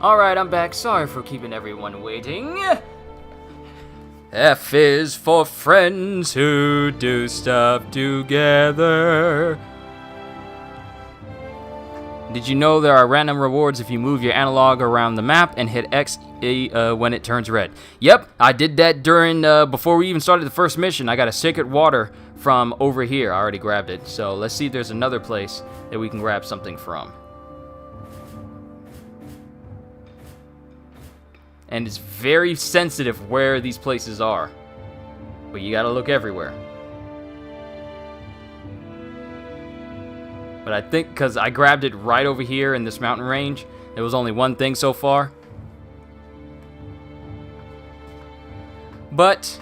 Alright, I'm back. Sorry for keeping everyone waiting. F is for friends who do stuff together. Did you know there are random rewards if you move your analog around the map and hit X when it turns red? Yep, I did that during, before we even started the first mission. I got a sacred water from over here. I already grabbed it. So let's see if there's another place that we can grab something from. And it's very sensitive where these places are. But you gotta look everywhere. But I think because I grabbed it right over here in this mountain range, there was only one thing so far. But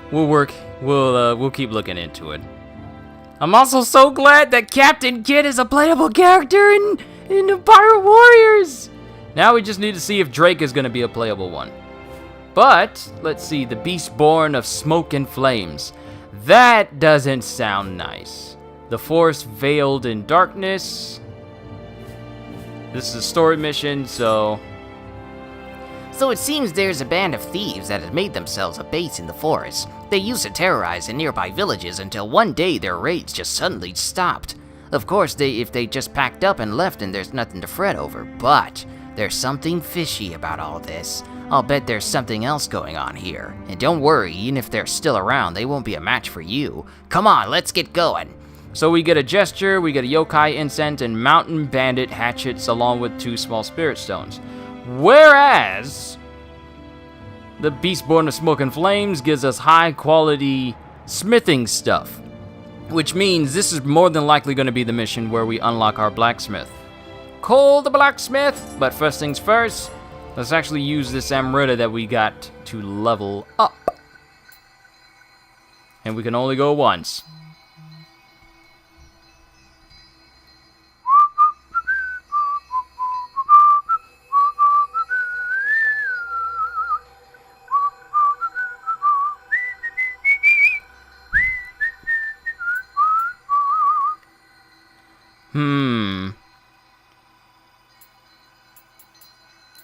we'll keep looking into it. I'm also so glad that Captain Kidd is a playable character in the Pirate Warriors. Now we just need to see if Drake is going to be a playable one. But let's see, the Beast Born of Smoke and Flames. That doesn't sound nice. The Forest Veiled in Darkness. This is a story mission, so it seems there's a band of thieves that have made themselves a base in the forest. They used to terrorize the nearby villages until one day their raids just suddenly stopped. Of course, if they just packed up and left and there's nothing to fret over, but there's something fishy about all this. I'll bet there's something else going on here. And don't worry, even if they're still around, they won't be a match for you. Come on, let's get going. So we get a gesture, we get a yokai incense, and mountain bandit hatchets along with 2 small spirit stones. Whereas the Beastborn of Smoke and Flames gives us high quality smithing stuff, which means this is more than likely going to be the mission where we unlock our blacksmith. Call the blacksmith, but first things first, let's actually use this Amrita that we got to level up. And we can only go once.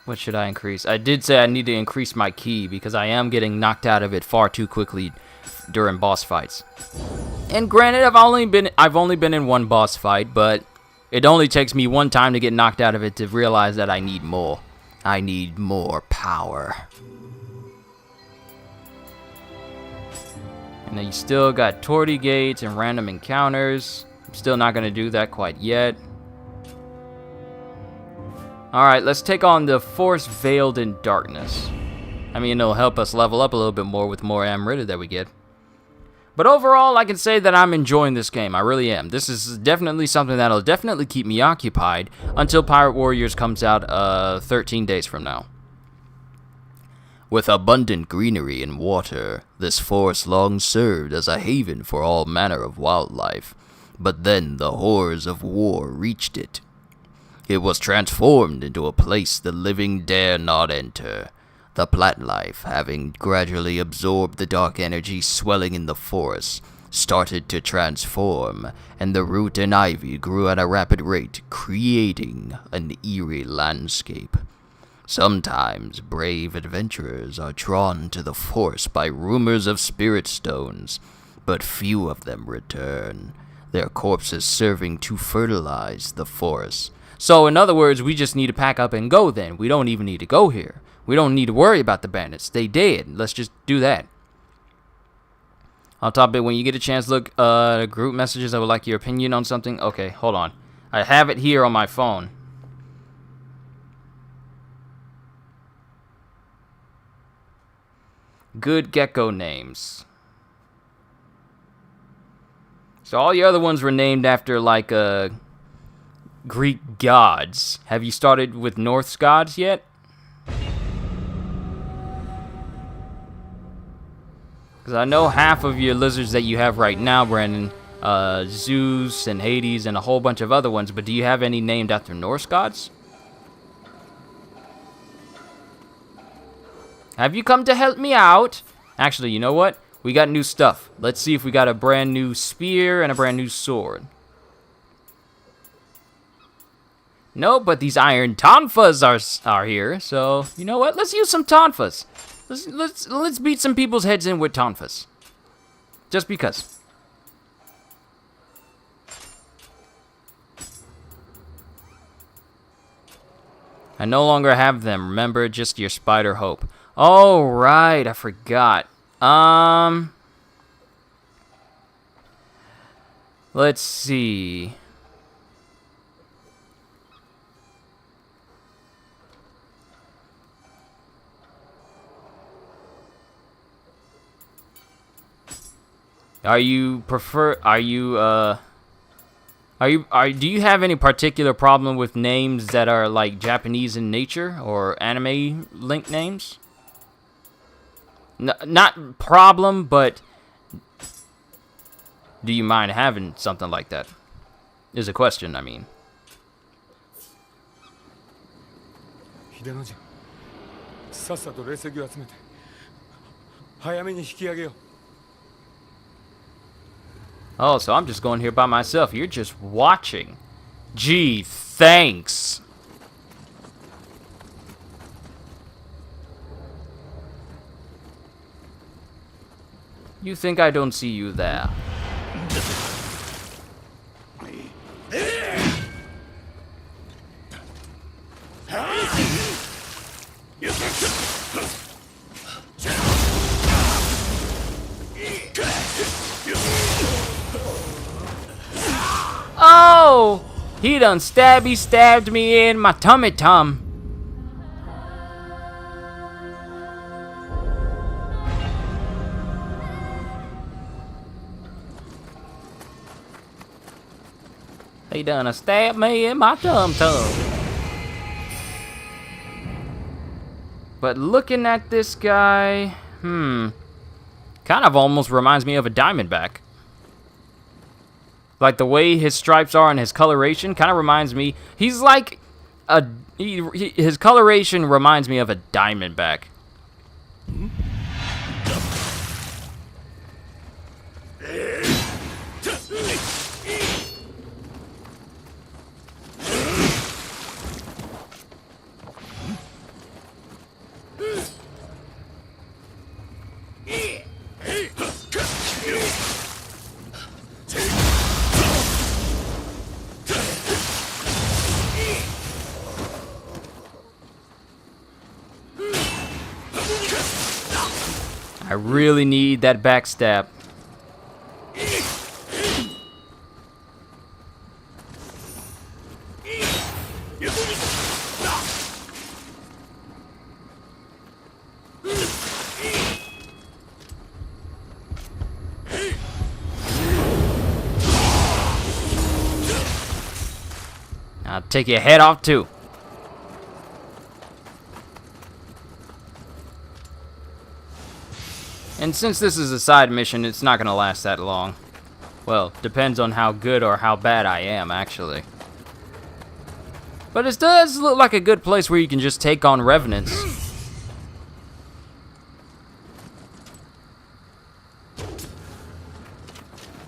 What should I increase? I did say I need to increase my ki because I am getting knocked out of it far too quickly during boss fights. And granted, I've only been in one boss fight, but it only takes me one time to get knocked out of it to realize that I need more. I need more power. And then you still got torty gates and random encounters. I'm still not going to do that quite yet. Alright, let's take on the Forest Veiled in Darkness. I mean, it'll help us level up a little bit more with more Amrita that we get. But overall, I can say that I'm enjoying this game. I really am. This is definitely something that'll definitely keep me occupied until Pirate Warriors comes out 13 days from now. With abundant greenery and water, this forest long served as a haven for all manner of wildlife. But then the horrors of war reached it. It was transformed into a place the living dare not enter. The plant life, having gradually absorbed the dark energy swelling in the forest, started to transform, and the root and ivy grew at a rapid rate, creating an eerie landscape. Sometimes brave adventurers are drawn to the forest by rumors of spirit stones, but few of them return, their corpses serving to fertilize the forest. So, in other words, we just need to pack up and go then. We don't even need to go here. We don't need to worry about the bandits. They dead. Let's just do that. On top of it, when you get a chance, look, group messages. I would like your opinion on something. Okay, hold on. I have it here on my phone. Good gecko names. So all the other ones were named after, like, Greek gods. Have you started with Norse gods yet? Because I know half of your lizards that you have right now, Brandon, Zeus and Hades and a whole bunch of other ones, but do you have any named after Norse gods? Have you come to help me out? Actually, you know what? We got new stuff. Let's see if we got a brand new spear and a brand new sword. No, but these iron tonfas are here, so you know what? Let's use some tonfas. Let's beat some people's heads in with tonfas. Just because. I no longer have them. Remember, just your spider hope. Oh, right. I forgot. Let's see. Do you have any particular problem with names that are like Japanese in nature or anime linked names? Not problem, but do you mind having something like that? Is a question, I mean. 秀之丞、さっさと霊石を集めて早めに引き上げよう。 Oh, so I'm just going here by myself. You're just watching. Gee, thanks. You think I don't see you there? Oh! He done stabbed me in my tummy tum. He done stabbed me in my tum tum. But looking at this guy, kind of almost reminds me of a Diamondback. Like the way his stripes are and his coloration kind of reminds me. He's like his coloration reminds me of a Diamondback. I really need that backstab. I'll take your head off too. And since this is a side mission, it's not gonna last that long. Well, depends on how good or how bad I am, actually. But it does look like a good place where you can just take on revenants.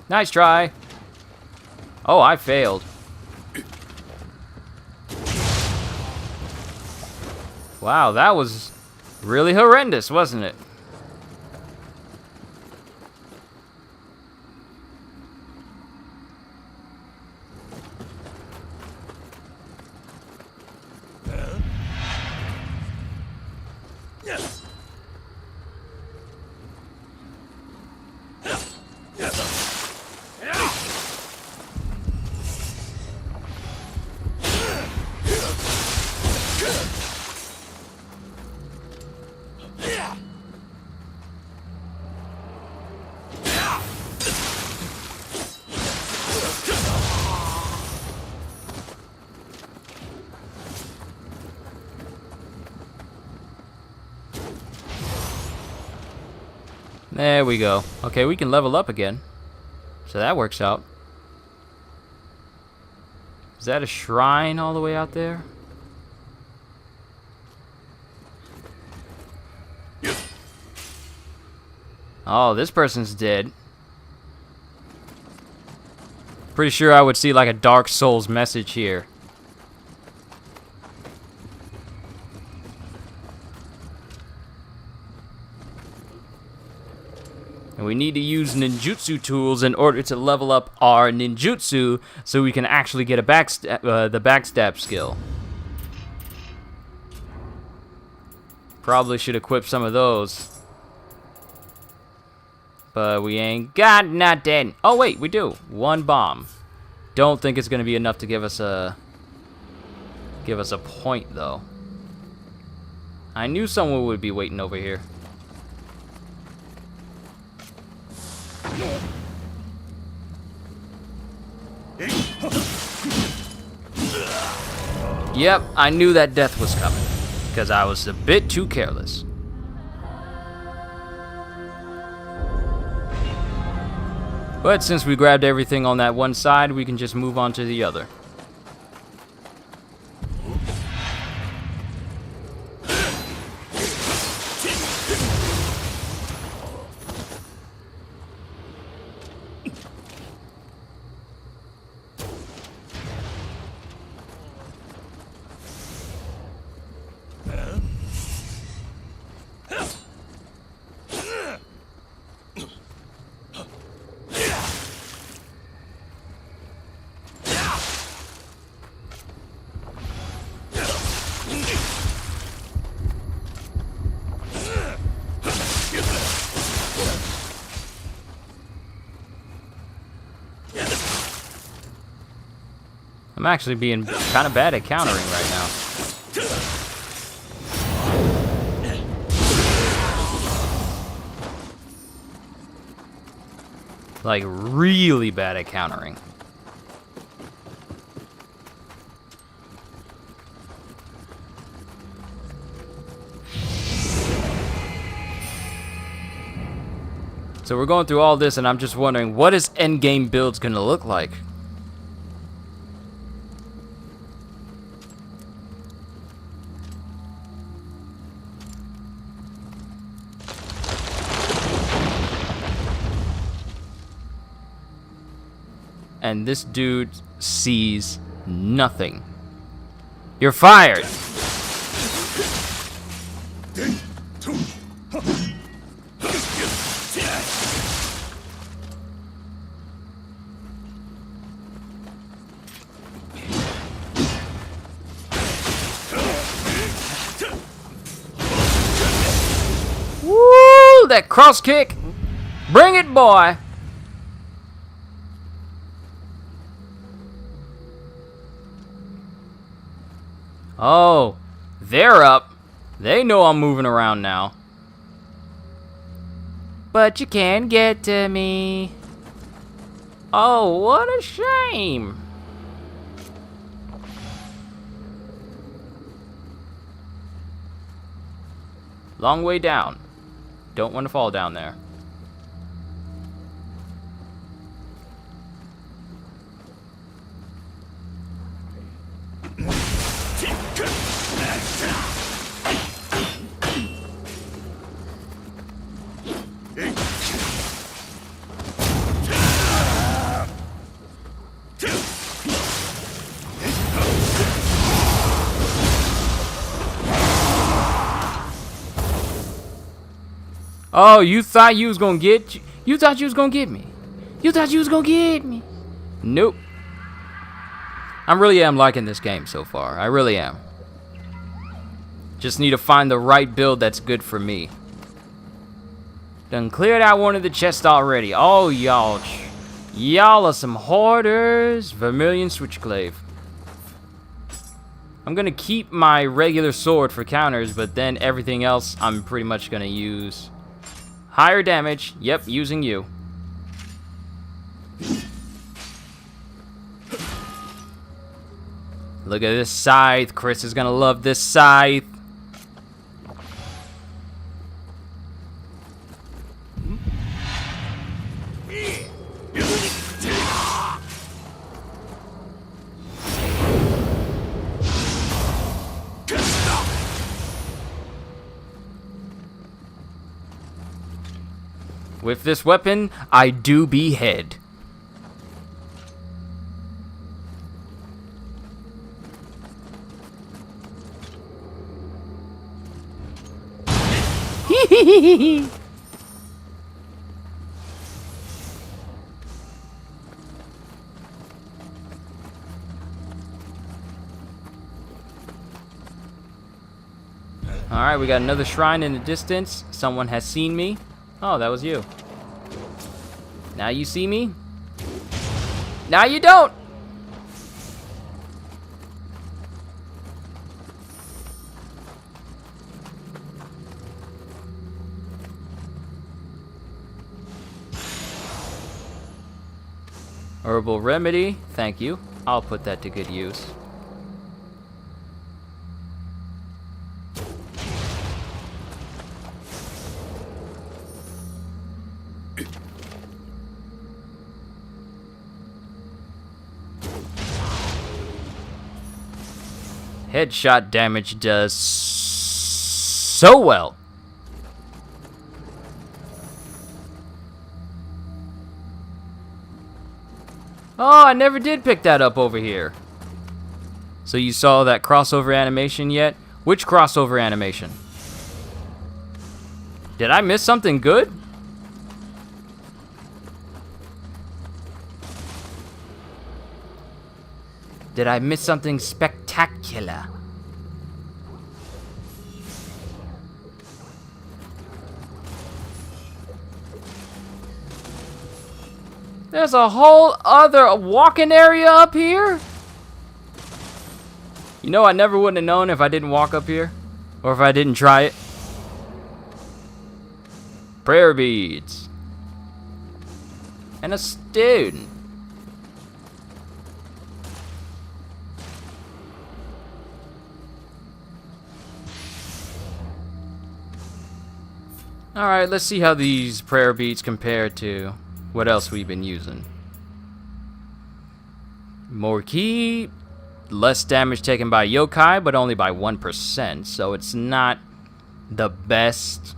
Nice try. Oh, I failed. Wow, that was really horrendous, wasn't it? There we go. Okay, we can level up again. So that works out. Is that a shrine all the way out there? Oh, this person's dead. Pretty sure I would see like a Dark Souls message here. And we need to use ninjutsu tools in order to level up our ninjutsu so we can actually get a the backstab skill. Probably should equip some of those. But we ain't got nothing. Oh wait, we do. 1 bomb. Don't think it's gonna be enough to give us a point though. I knew someone would be waiting over here. Yep, I knew that death was coming, because I was a bit too careless. But since we grabbed everything on that one side, we can just move on to the other. I'm actually being kind of bad at countering right now. Like, really bad at countering. So we're going through all this, and I'm just wondering, what is endgame builds gonna look like? And this dude sees nothing. You're fired! Woo! That cross kick! Bring it, boy! Oh, they're up. They know I'm moving around now. But you can't get to me. Oh, what a shame. Long way down. Don't want to fall down there. Oh, you thought you was gonna get you thought you was gonna get me. You thought you was gonna get me. Nope. I really am liking this game so far. I really am. Just need to find the right build that's good for me. Done cleared out one of the chests already. Oh, y'all are some hoarders. Vermilion Switchclave. I'm gonna keep my regular sword for counters, but then everything else I'm pretty much gonna use. Higher damage. Yep, using you. Look at this scythe. Chris is gonna love this scythe. With this weapon, I do behead. Alright, we got another shrine in the distance. Someone has seen me. Oh, that was you. Now you see me? Now you don't! Herbal remedy, thank you. I'll put that to good use. Headshot damage does so well. Oh, I never did pick that up over here. So you saw that crossover animation yet? Which crossover animation? Did I miss something good? Did I miss something spectacular? There's a whole other walking area up here? You know, I never would have known if I didn't walk up here. Or if I didn't try it. Prayer beads. And a student. Alright, let's see how these prayer beads compare to what else we've been using. More ki, less damage taken by yokai, but only by 1%, so it's not the best.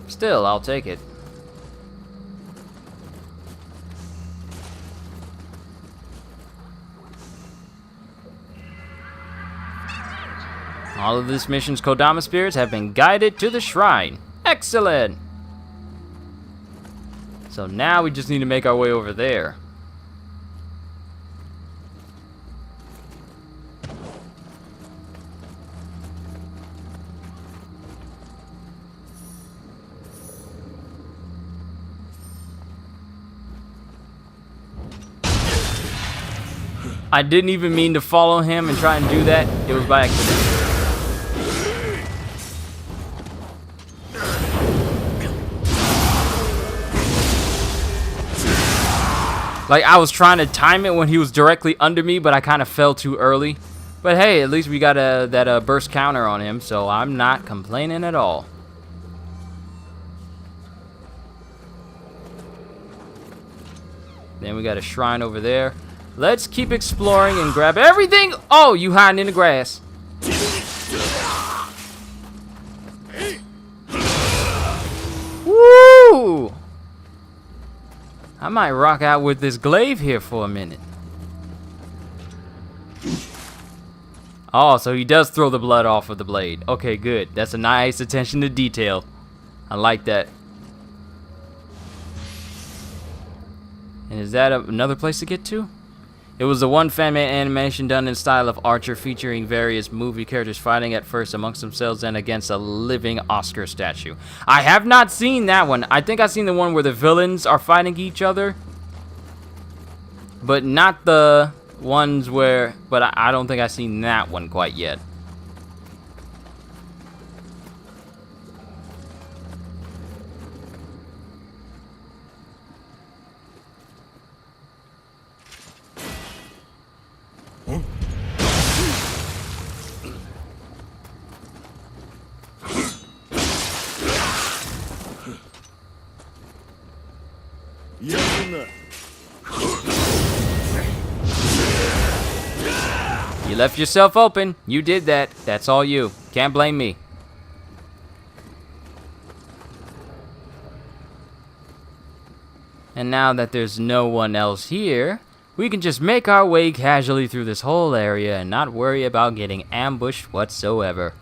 Still, I'll take it. All of this mission's Kodama spirits have been guided to the shrine. Excellent! So now we just need to make our way over there. I didn't even mean to follow him and try and do that. It was by accident. Like, I was trying to time it when he was directly under me, but I kind of fell too early. But hey, at least we got that burst counter on him, so I'm not complaining at all. Then we got a shrine over there. Let's keep exploring and grab everything. Oh, you hiding in the grass. Woo! I might rock out with this glaive here for a minute. Oh, so he does throw the blood off of the blade. Okay, good. That's a nice attention to detail. I like that. And is that another place to get to? It was the one fan-made animation done in style of Archer, featuring various movie characters fighting at first amongst themselves and against a living Oscar statue. I have not seen that one. I think I've seen the one where the villains are fighting each other, but not the ones where, but I don't think I've seen that one quite yet. You left yourself open. You did that. That's all you. Can't blame me. And now that there's no one else here, we can just make our way casually through this whole area and not worry about getting ambushed whatsoever.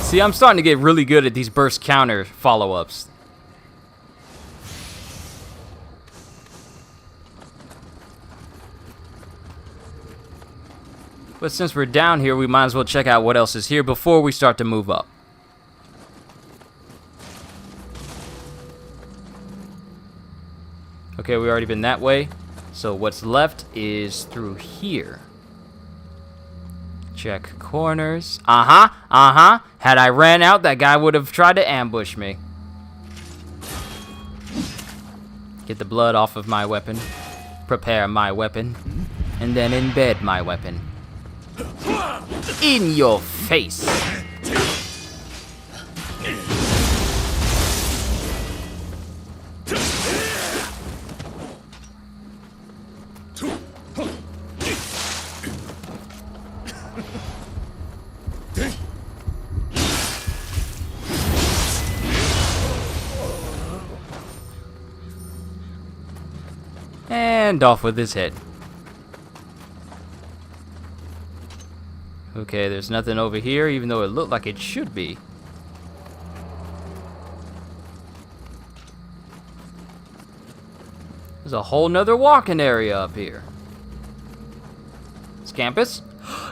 See, I'm starting to get really good at these burst counter follow-ups. But since we're down here, we might as well check out what else is here before we start to move up. Okay, we already been that way. So what's left is through here. Check corners. Had I ran out, that guy would have tried to ambush me. Get the blood off of my weapon. Prepare my weapon. And then embed my weapon. In your face. And off with his head. Okay, there's nothing over here, even though it looked like it should be. There's a whole nother walking area up here. Scampus?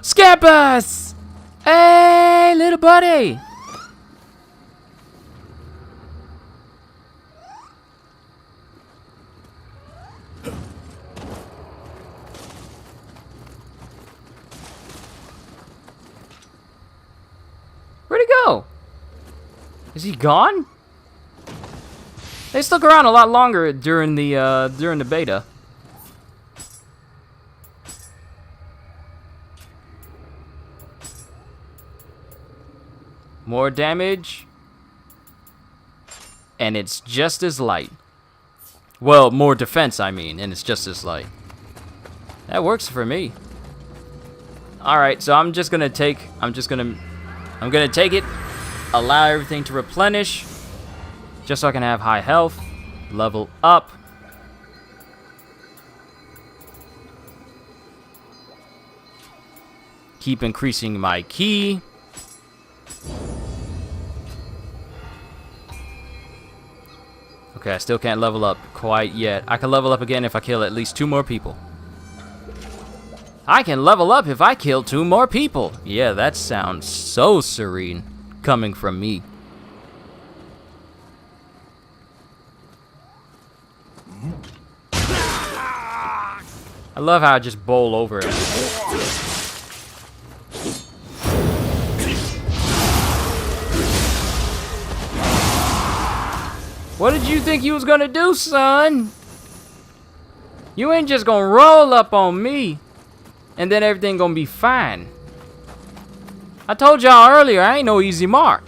Scampus! Hey, little buddy! Where'd he go? Is he gone? They stuck around a lot longer during the beta. More damage. And it's just as light. Well, more defense, I mean, and it's just as light. That works for me. Alright, so I'm gonna take it, allow everything to replenish, just so I can have high health, level up. Keep increasing my ki. Okay, I still can't level up quite yet. I can level up again if I kill at least 2 more people. I can level up if I kill 2 more people. Yeah, that sounds so serene coming from me. I love how I just bowl over him. What did you think you was gonna do, son? You ain't just gonna roll up on me and then everything gonna be fine. I told y'all earlier, I ain't no easy mark.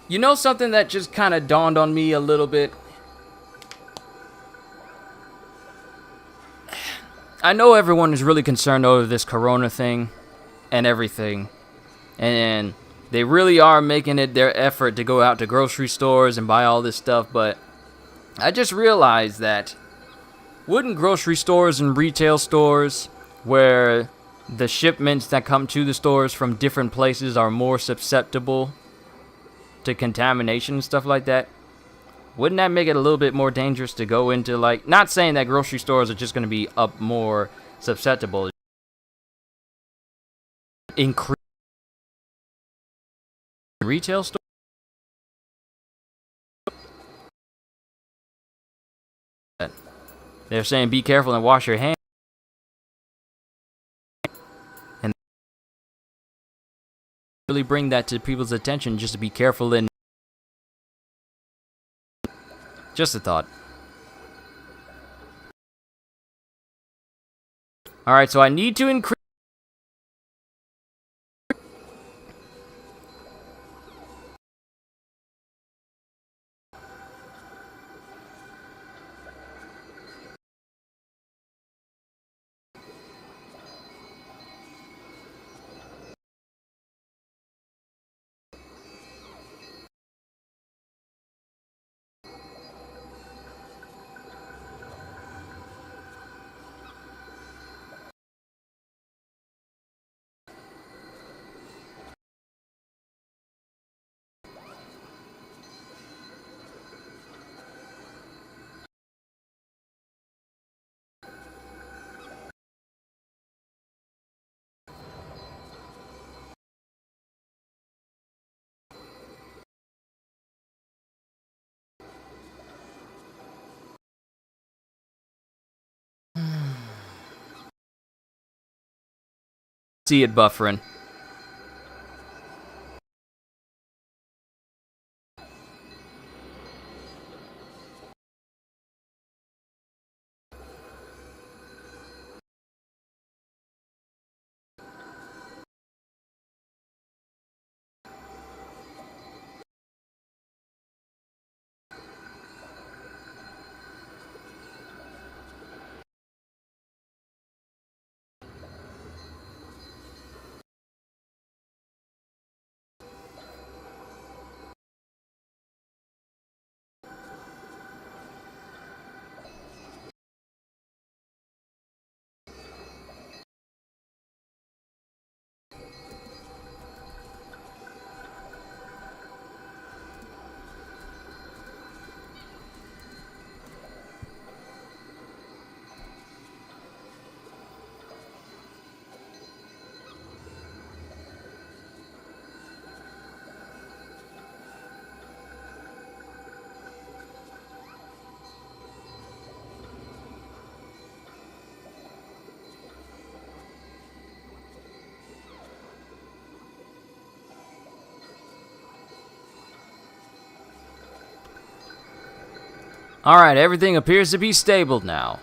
You know something that just kind of dawned on me a little bit? I know everyone is really concerned over this corona thing and everything. And they really are making it their effort to go out to grocery stores and buy all this stuff. But I just realized that wouldn't grocery stores and retail stores where the shipments that come to the stores from different places are more susceptible to contamination and stuff like that, wouldn't that make it a little bit more dangerous to go into, like, not saying that grocery stores are just going to be up more susceptible, increase retail store? They're saying be careful and wash your hands. And really bring that to people's attention, just to be careful. And just a thought. Alright, so I need to increase. see it buffering. Alright, everything appears to be stable now.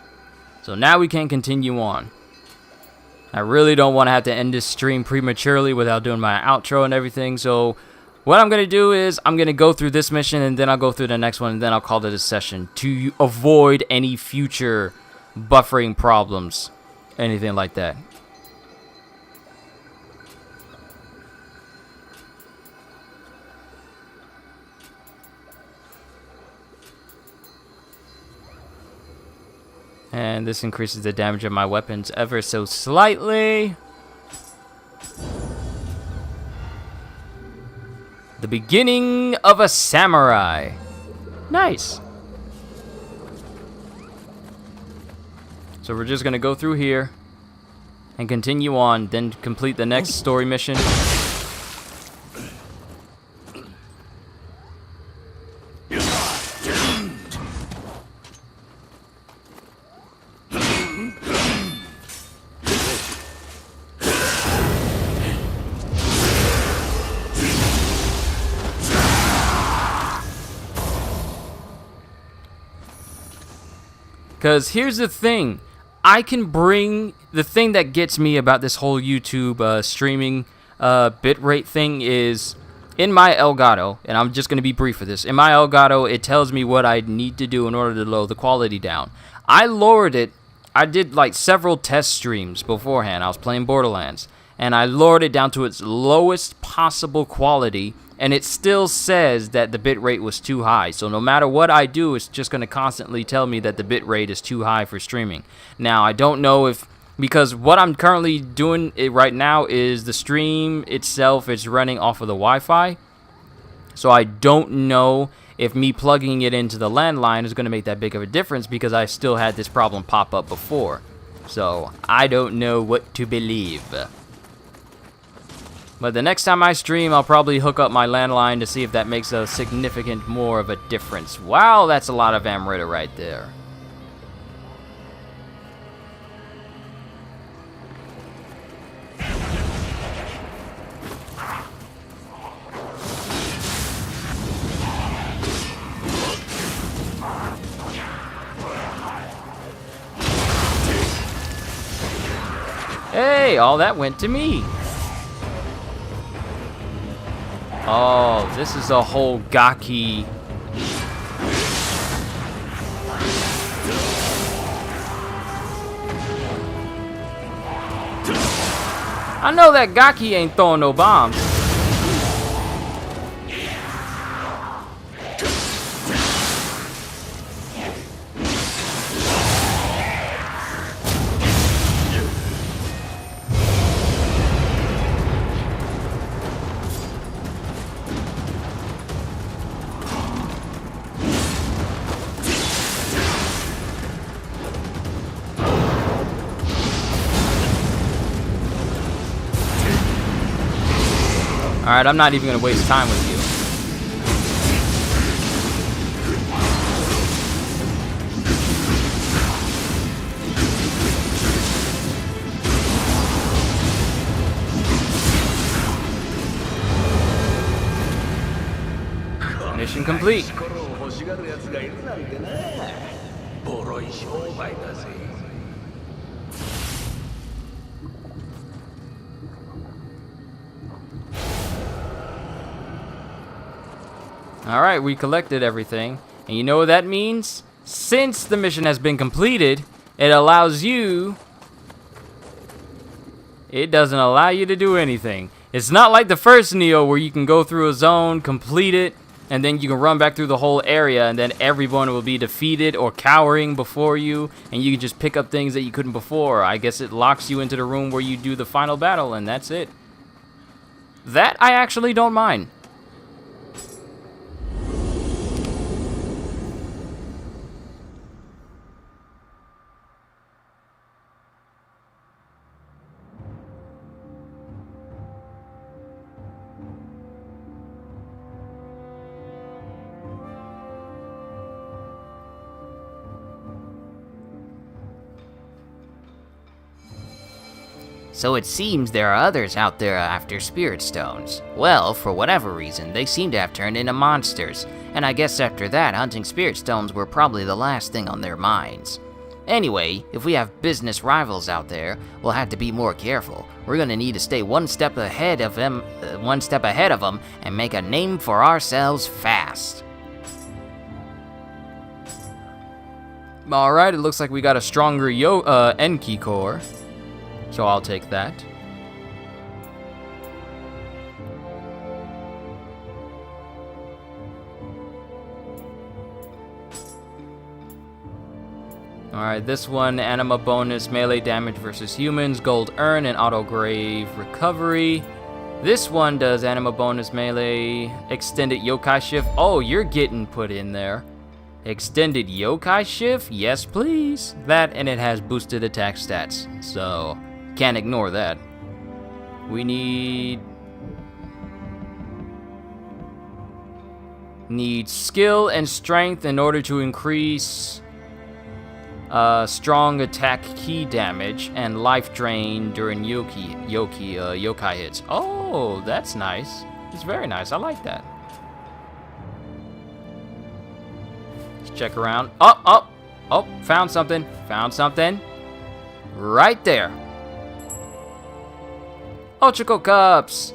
So now we can continue on. I really don't want to have to end this stream prematurely without doing my outro and everything. So what I'm going to do is I'm going to go through this mission and then I'll go through the next one and then I'll call it a session to avoid any future buffering problems, anything like that. And this increases the damage of my weapons ever so slightly. The beginning of a samurai. Nice. So we're just gonna go through here and continue on, then complete the next story mission. Because here's the thing, I can bring, the thing that gets me about this whole YouTube streaming bitrate thing is, in my Elgato, and I'm just going to be brief with this, in my Elgato it tells me what I need to do in order to lower the quality down. I lowered it, I did like several test streams beforehand, I was playing Borderlands, and I lowered it down to its lowest possible quality, and it still says that the bitrate was too high. So no matter what I do, it's just going to constantly tell me that the bitrate is too high for streaming. Now, I don't know if, because what I'm currently doing right now is the stream itself is running off of the Wi-Fi. So I don't know if me plugging it into the landline is going to make that big of a difference, because I still had this problem pop up before. So I don't know what to believe. But the next time I stream, I'll probably hook up my landline to see if that makes a significant more of a difference. Wow, that's a lot of Amrita right there. Hey, all that went to me. Oh, this is a whole gaki. I know that gaki ain't throwing no bombs. Alright, I'm not even going to waste time with you. Mission complete. 力を欲しがる奴がいるなんてな。ボロい商売だぜ。Alright, we collected everything. And you know what that means? Since the mission has been completed, it allows you... It doesn't allow you to do anything. It's not like the first Nioh where you can go through a zone, complete it, and then you can run back through the whole area, and then everyone will be defeated or cowering before you, and you can just pick up things that you couldn't before. I guess it locks you into the room where you do the final battle, and that's it. That I actually don't mind. So it seems there are others out there after spirit stones. Well, for whatever reason, they seem to have turned into monsters, and I guess after that, hunting spirit stones were probably the last thing on their minds. Anyway, if we have business rivals out there, we'll have to be more careful. We're gonna need to stay one step ahead of them, and make a name for ourselves fast. Alright, it looks like we got a stronger Enki core. So I'll take that. Alright, this one, anima bonus, melee damage versus humans, gold urn, and auto grave recovery. This one does anima bonus, melee, extended yokai shift. Oh, you're getting put in there. Extended yokai shift? Yes, please. That, and it has boosted attack stats. So... can't ignore that. We need skill and strength in order to increase strong attack key damage and life drain during yokai hits. Oh, that's nice. It's very nice. I like that. Let's check around. Oh, found something. Found something. Right there. Ochiko cups.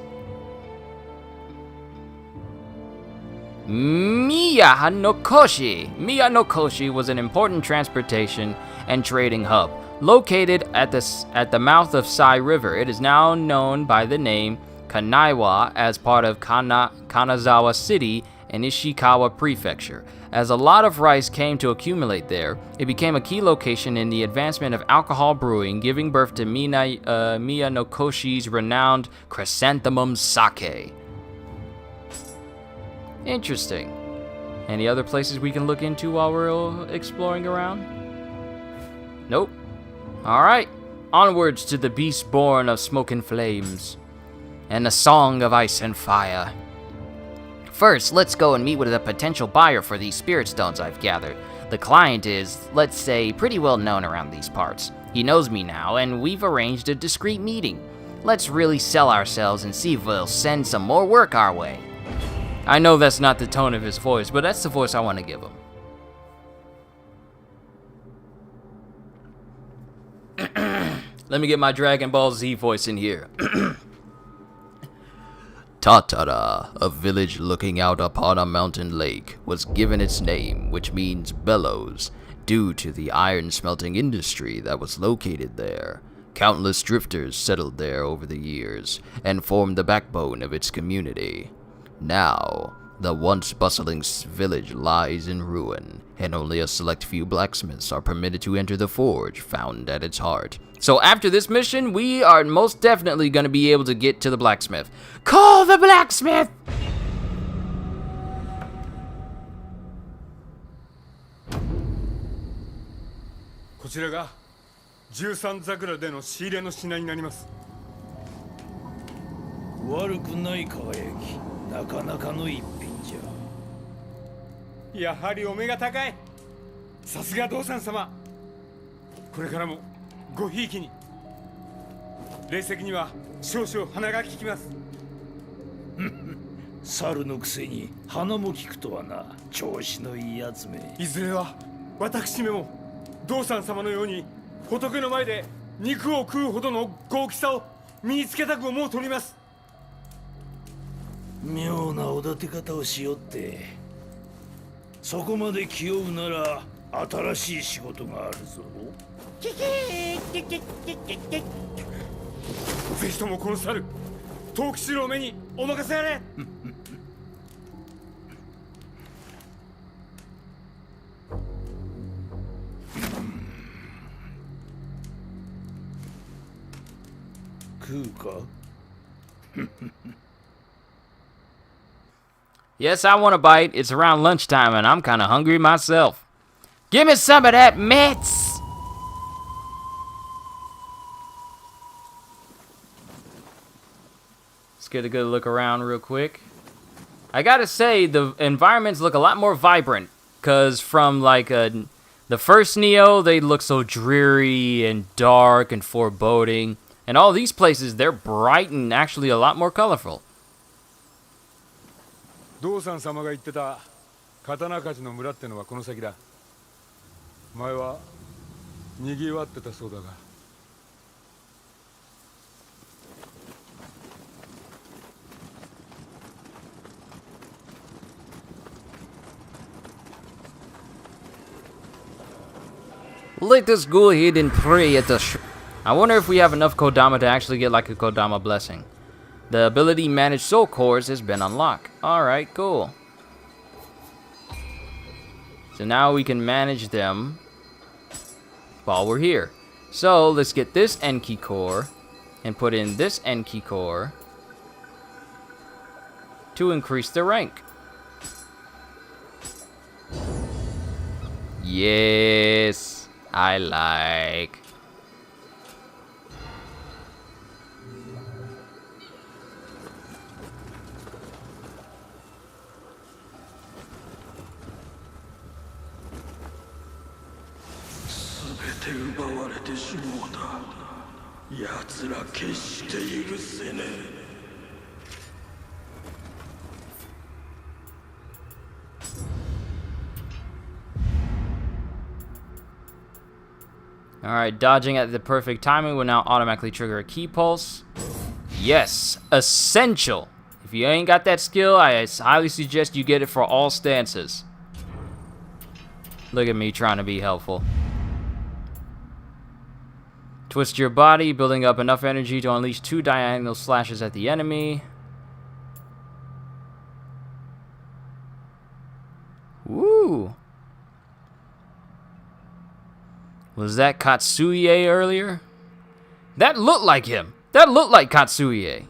Miya no Koshi. Miya no Koshi was an important transportation and trading hub located at the mouth of Sai River. It is now known by the name Kanaiwa as part of Kanazawa City in Ishikawa Prefecture. As a lot of rice came to accumulate there, it became a key location in the advancement of alcohol brewing, giving birth to Miya no Koshi's renowned chrysanthemum sake. Interesting. Any other places we can look into while we're exploring around? Nope. Alright, onwards to the beast born of smoke and flames, and a song of ice and fire. First, let's go and meet with a potential buyer for these spirit stones I've gathered. The client is, let's say, pretty well known around these parts. He knows me now, and we've arranged a discreet meeting. Let's really sell ourselves and see if we'll send some more work our way. I know that's not the tone of his voice, but that's the voice I want to give him. Let me get my Dragon Ball Z voice in here. Tatara, a village looking out upon a mountain lake, was given its name, which means bellows, due to the iron smelting industry that was located there. Countless drifters settled there over the years, and formed the backbone of its community. Now, the once bustling village lies in ruin, and only a select few blacksmiths are permitted to enter the forge found at its heart. So after this mission, we are most definitely going to be able to get to the blacksmith. Call the blacksmith! This is 13桜での仕入れの品になります。悪くない輝き、なかなかの一品じゃ。やはりお目が高い。さすが道産様。これからもごひいきに。霊石には少々鼻が利きます。猿のくせに鼻も利くとはな。調子のいいやつめ。いずれは私めも道山様のように仏の前で肉を食うほどの豪気さを身につけたく思うとります。妙なおだて方をしよって。そこまで気負うなら新しい仕事があるぞ。ぜひともこの猿藤吉郎めにお任せあれ。食うか。Yes, I want a bite. It's around lunchtime and I'm kind of hungry myself. Give me some of that mitts! Let's get a good look around real quick. I gotta say, the environments look a lot more vibrant. Because from like the first Nioh, they look so dreary and dark and foreboding. And all these places, they're bright and actually a lot more colorful. 道山様が言ってた刀鍛冶の村ってのはこの先だ。前はにぎわってたそうだが。Let us go ahead and pray at the I wonder if we have enough Kodama to actually get like a Kodama blessing. The ability manage soul cores has been unlocked. Alright, cool. So now we can manage them while we're here. So let's get this Enki core and put in this Enki core to increase the rank. Yes, I like. Alright, dodging at the perfect timing will now automatically trigger a key pulse. Yes, essential. If you ain't got that skill, I highly suggest you get it for all stances. Look at me trying to be helpful. Twist your body, building up enough energy to unleash 2 diagonal slashes at the enemy. Woo! Was that Katsuie earlier? That looked like him. That looked like Katsuie.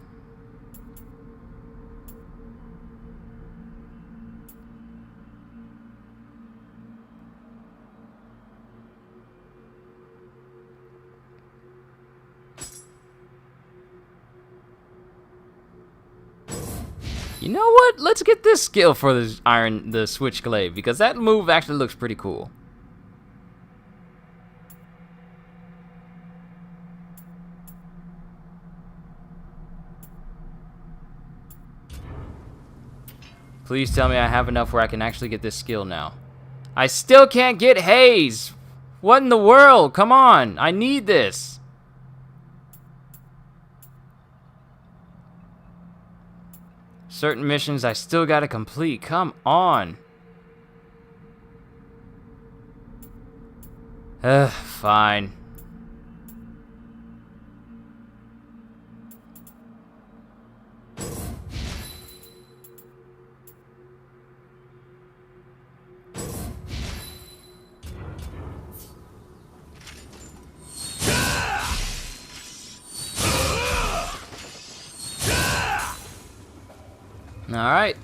You know what? Let's get this skill for the Switchglaive, because that move actually looks pretty cool. Please tell me I have enough where I can actually get this skill now. I still can't get Haze! What in the world? Come on! I need this! Certain missions I still gotta complete. Come on! Fine. All right.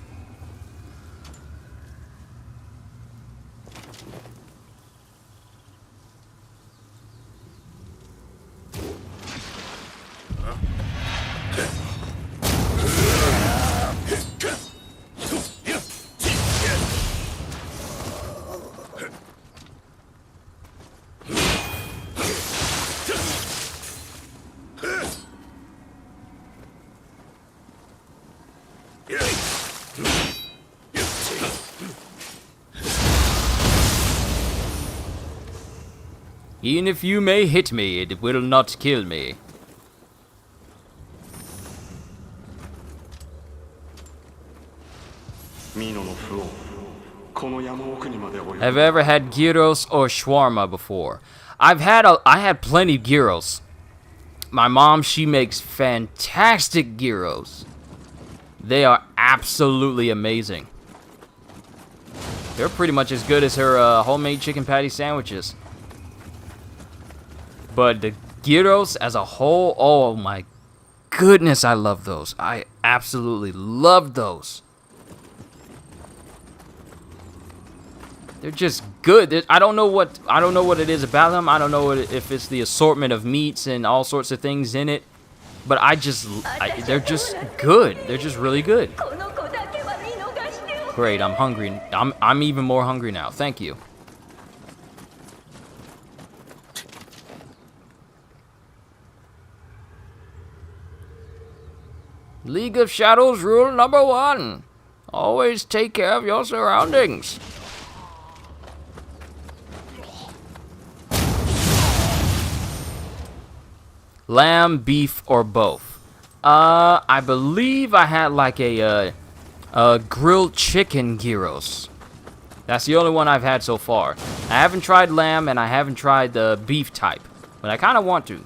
Even if you may hit me, it will not kill me. Have you ever had gyros or shawarma before? I had plenty of gyros. My mom, she makes fantastic gyros. They are absolutely amazing. They're pretty much as good as her homemade chicken patty sandwiches. But the gyros as a whole, oh my goodness, I love those. I absolutely love those. They're just good. I don't know what it is about them. I don't know if it's the assortment of meats and all sorts of things in it, but they're just good. They're just really good. Great, I'm hungry. I'm even more hungry now. Thank you. League of Shadows rule number 1. Always take care of your surroundings. Lamb, beef, or both? I believe I had like a grilled chicken gyros. That's the only one I've had so far. I haven't tried lamb and I haven't tried the beef type, but I kind of want to,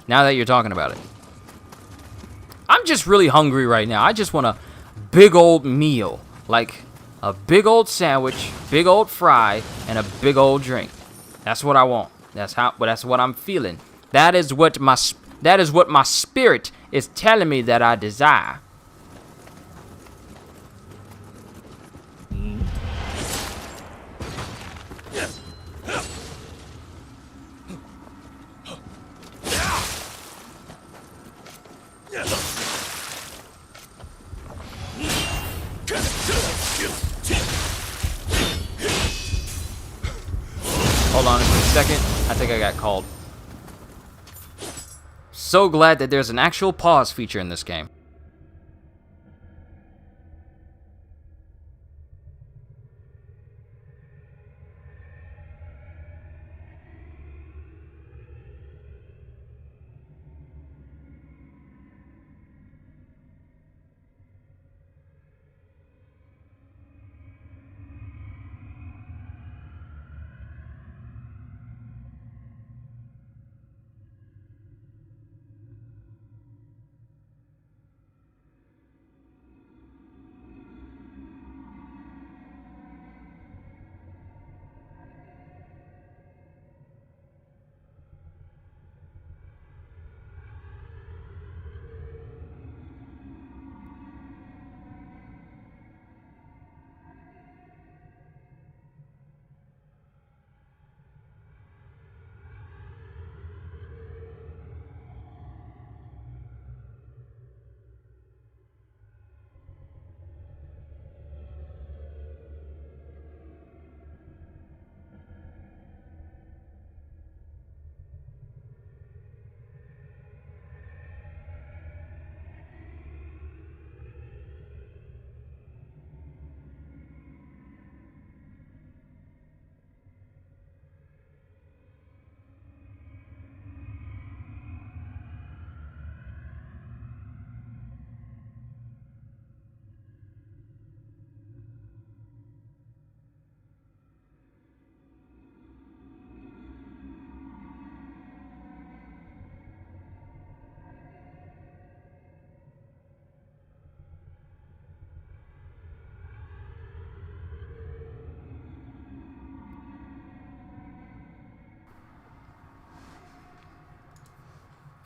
now that you're talking about it. I'm just really hungry right now. I just want a big old meal, like a big old sandwich, big old fry, and a big old drink. That's what I want. That's what I'm feeling. That is what my spirit is telling me that I desire. Hold on a second. I think I got called. So glad that there's an actual pause feature in this game.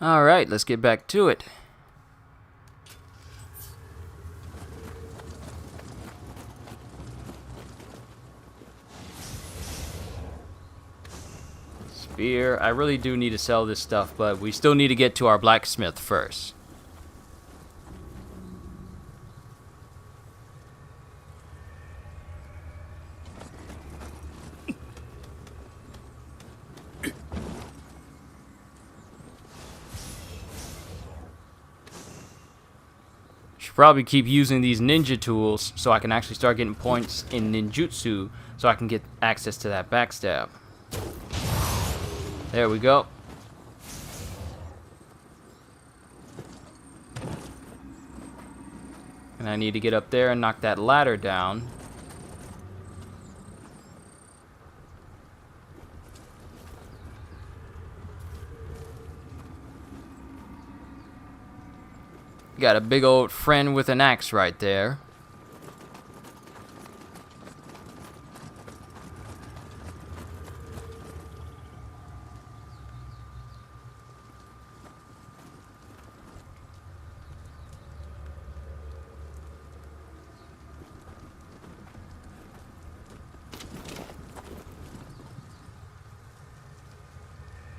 Alright, let's get back to it. Spear. I really do need to sell this stuff, but we still need to get to our blacksmith first. Probably keep using these ninja tools so I can actually start getting points in ninjutsu so I can get access to that backstab. There we go. And I need to get up there and knock that ladder down. Got a big old friend with an axe right there.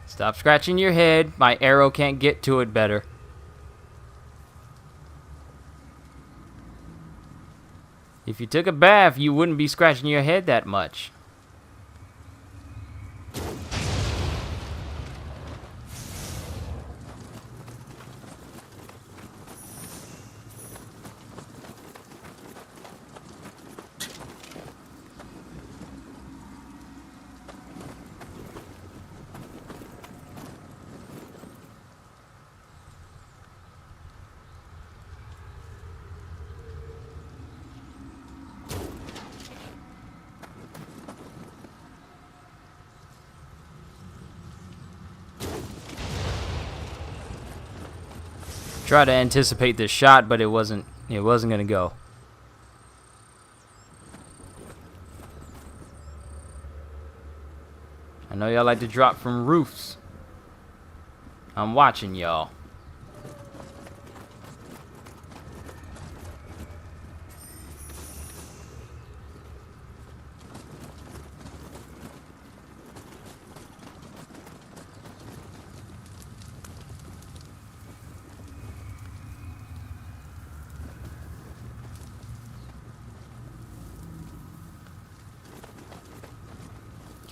Stop scratching your head. My arrow can't get to it better. If you took a bath, you wouldn't be scratching your head that much. Try to anticipate this shot, but it wasn't gonna go. I know y'all like to drop from roofs. I'm watching y'all.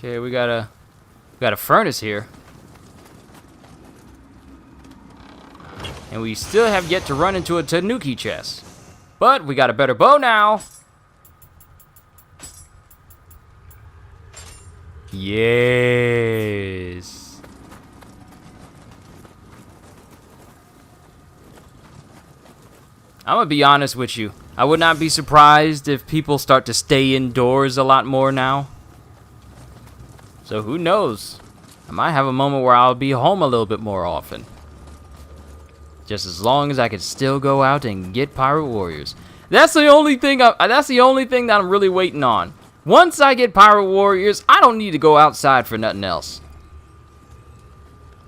Okay, we got a furnace here. And we still have yet to run into a Tanuki chest. But we got a better bow now. Yes. I'm gonna be honest with you. I would not be surprised if people start to stay indoors a lot more now. So who knows? I might have a moment where I'll be home a little bit more often. Just as long as I can still go out and get Pirate Warriors. That's the only thing that I'm really waiting on. Once I get Pirate Warriors, I don't need to go outside for nothing else.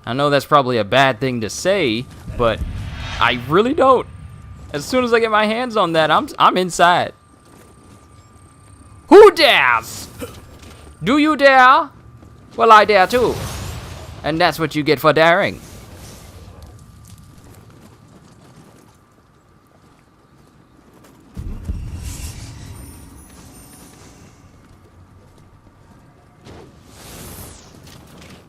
I know that's probably a bad thing to say, but I really don't. As soon as I get my hands on that, I'm inside. Who dares? Do you dare? Well, I dare too. And that's what you get for daring.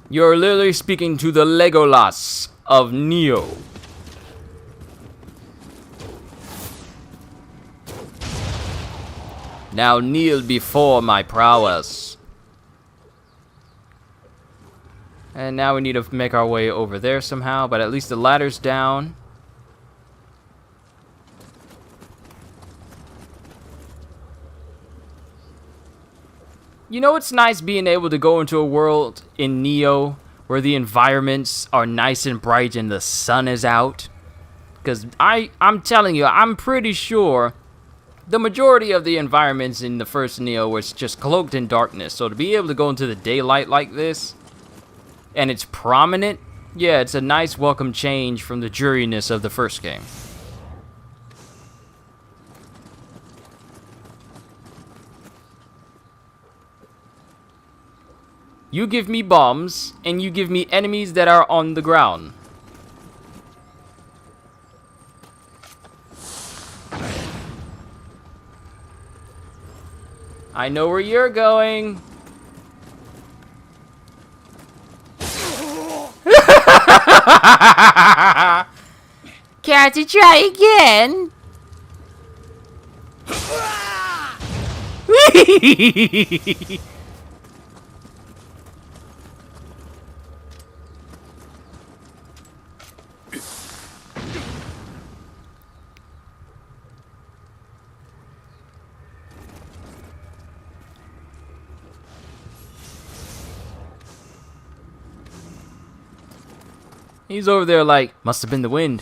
You're literally speaking to the Legolas of Nioh. Now kneel before my prowess. And now we need to make our way over there somehow, but at least the ladder's down. You know, it's nice being able to go into a world in Nioh where the environments are nice and bright and the sun is out. Because I'm telling you, I'm pretty sure the majority of the environments in the first Nioh was just cloaked in darkness. So to be able to go into the daylight like this, and it's prominent, yeah, it's a nice welcome change from the dreariness of the first game. You give me bombs, and you give me enemies that are on the ground. I know where you're going. Can't you try again? He's over there like, must have been the wind.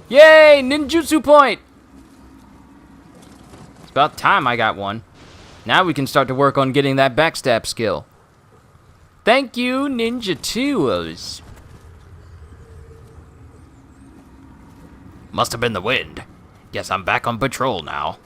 Yay! Ninjutsu point! It's about time I got one. Now we can start to work on getting that backstab skill. Thank you, Ninja Tuos. Must have been the wind. Guess I'm back on patrol now.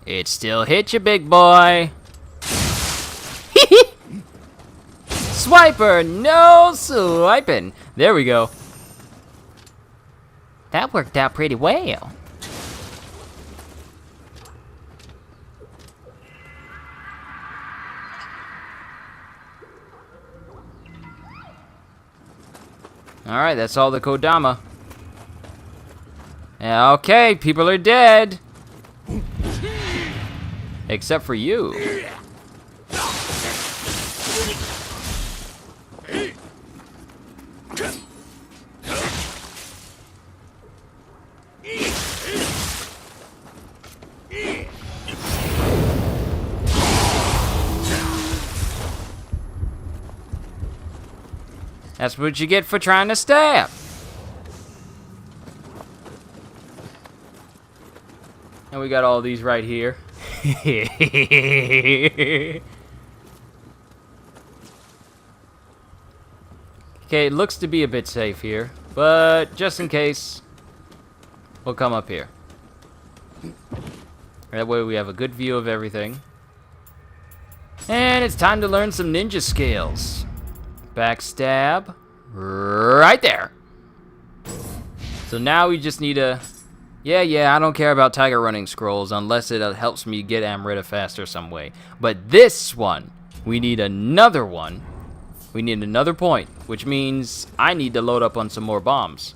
It still hit you, big boy. Swiper, no swiping. There we go. That worked out pretty well. Alright, that's all the Kodama. Yeah, okay, people are dead. Except for you. That's what you get for trying to stab. And we got all these right here. Okay, it looks to be a bit safe here, but just in case, we'll come up here. That way we have a good view of everything. And it's time to learn some ninja skills. Backstab. Right there. So now we just need a... Yeah, I don't care about Tiger Running Scrolls unless it helps me get Amrita faster some way. But this one, we need another one. We need another point, which means I need to load up on some more bombs.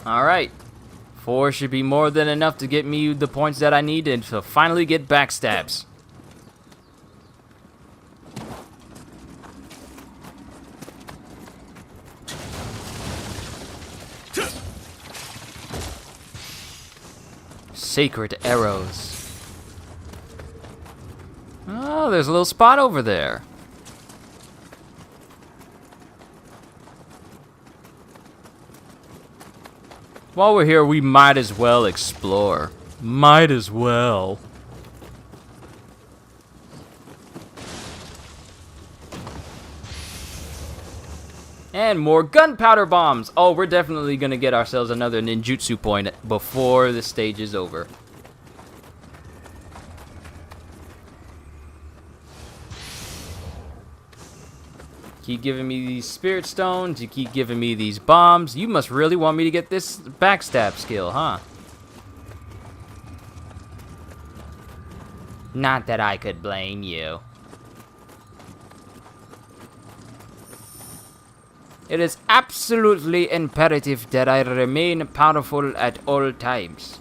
Alright. 4 should be more than enough to get me the points that I need and to finally get backstabs. Sacred arrows. Oh, there's a little spot over there. While we're here, we might as well explore. Might as well. And more gunpowder bombs. Oh, we're definitely gonna get ourselves another ninjutsu point before the stage is over. Keep giving me these spirit stones, you keep giving me these bombs. You must really want me to get this backstab skill, huh? Not that I could blame you. It is absolutely imperative that I remain powerful at all times.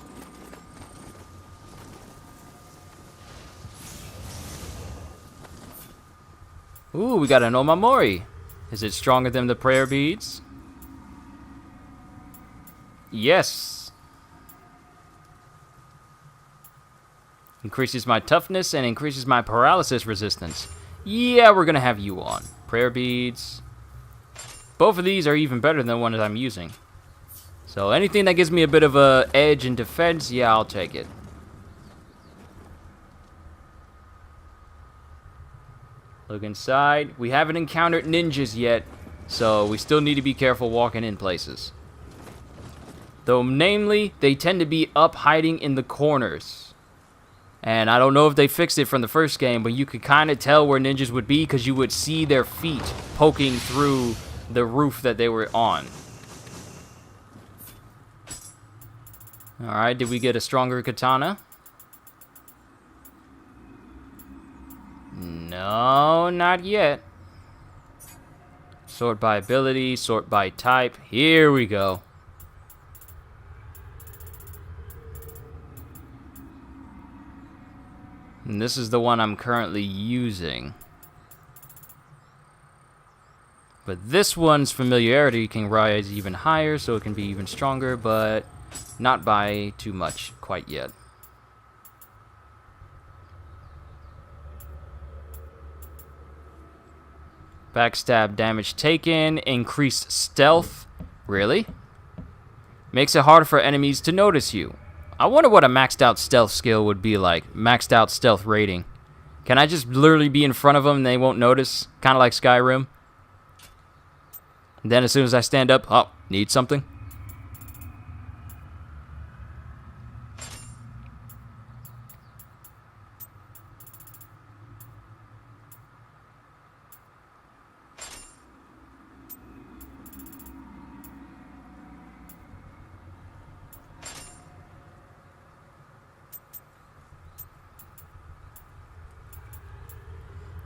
Ooh, we got an Omamori. Is it stronger than the prayer beads? Yes. Increases my toughness and increases my paralysis resistance. Yeah, we're gonna have you on. Prayer beads. Both of these are even better than the ones I'm using. So anything that gives me a bit of a edge in defense, yeah, I'll take it. Look inside. We haven't encountered ninjas yet, so we still need to be careful walking in places. Though, namely, they tend to be up hiding in the corners. And I don't know if they fixed it from the first game, but you could kind of tell where ninjas would be because you would see their feet poking through the roof that they were on. Alright, did we get a stronger katana? No, not yet. Sort by ability, sort by type. Here we go. And this is the one I'm currently using. But this one's familiarity can rise even higher, so it can be even stronger, but not by too much quite yet. Backstab damage taken, increased stealth. Really? Makes it harder for enemies to notice you. I wonder what a maxed out stealth skill would be like. Maxed out stealth rating. Can I just literally be in front of them and they won't notice? Kind of like Skyrim. And then as soon as I stand up, oh, need something?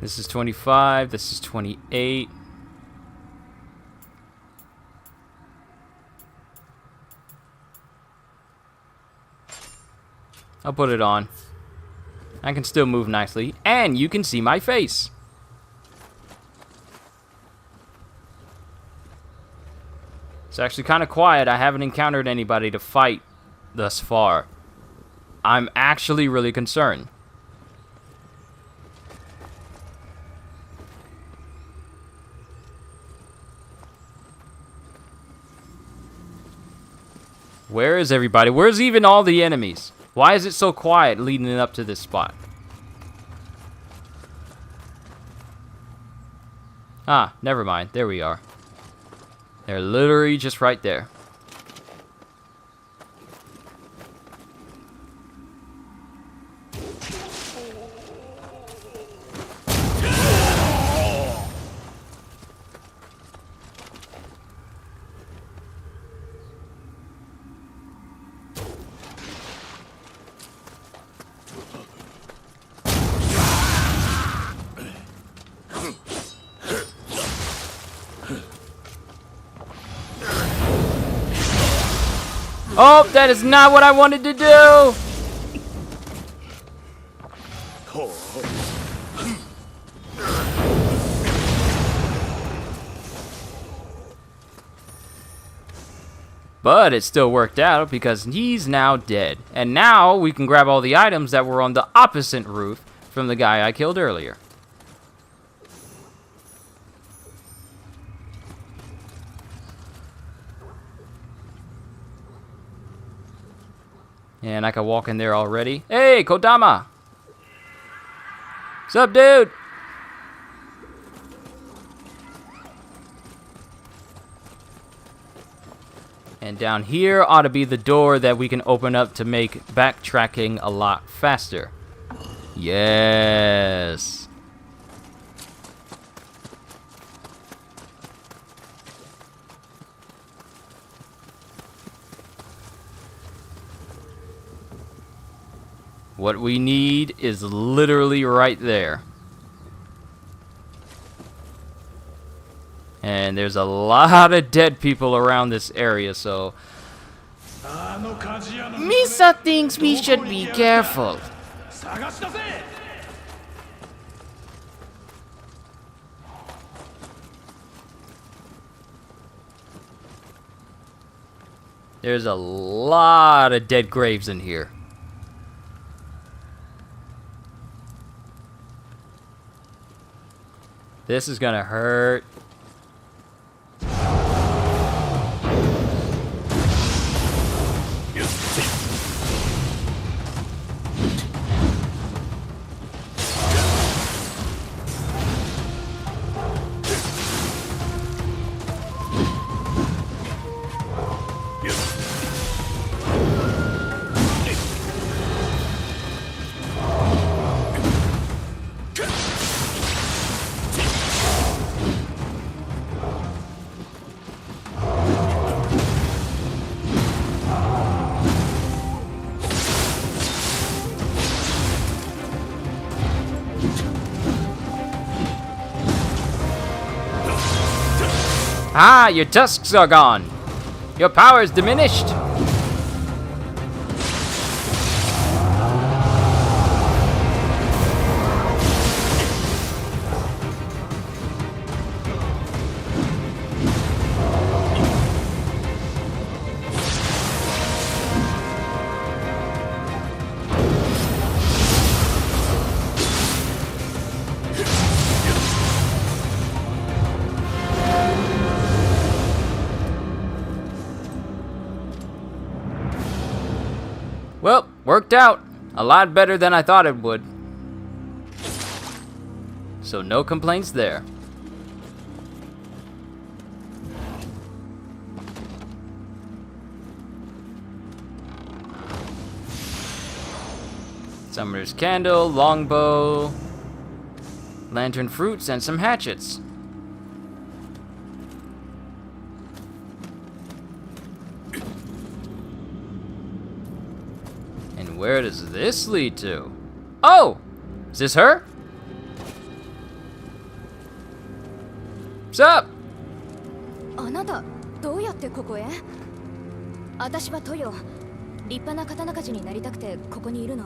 This is 25, this is 28. I'll put it on. I can still move nicely, and you can see my face. It's actually kind of quiet. I haven't encountered anybody to fight thus far. I'm actually really concerned. Where is everybody? Where's even all the enemies? Why is it so quiet leading up to this spot? Ah, never mind. There we are. They're literally just right there. Oh, that is not what I wanted to do! But it still worked out because he's now dead. And now we can grab all the items that were on the opposite roof from the guy I killed earlier. And I can walk in there already. Hey, Kodama! What's up, dude? And down here ought to be the door that we can open up to make backtracking a lot faster. Yes. What we need is literally right there. And there's a lot of dead people around this area, so Misa thinks we should be careful. There's a lot of dead graves in here. This is gonna hurt. Ah, your tusks are gone. Your power is diminished. Well, worked out. A lot better than I thought it would. So no complaints there. Summer's candle, longbow, lantern fruits, and some hatchets. And where does this lead to? Oh! Is this her? What's up? あなたどうやってここへ？私はトヨ。立派な刀鍛冶になりたくてここにいるの。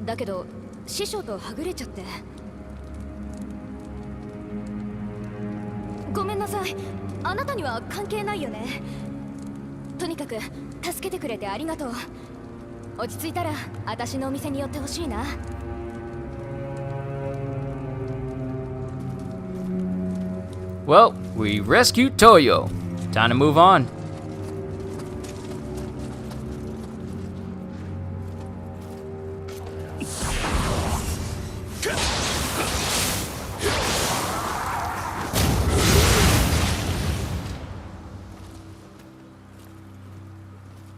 だけど師匠とはぐれちゃって。ごめんなさい。あなたには関係ないよね。とにかく助けてくれてありがとう。落ち着いたら私のお店に寄ってほしいな。Well, we rescued Toyo. Time to move on.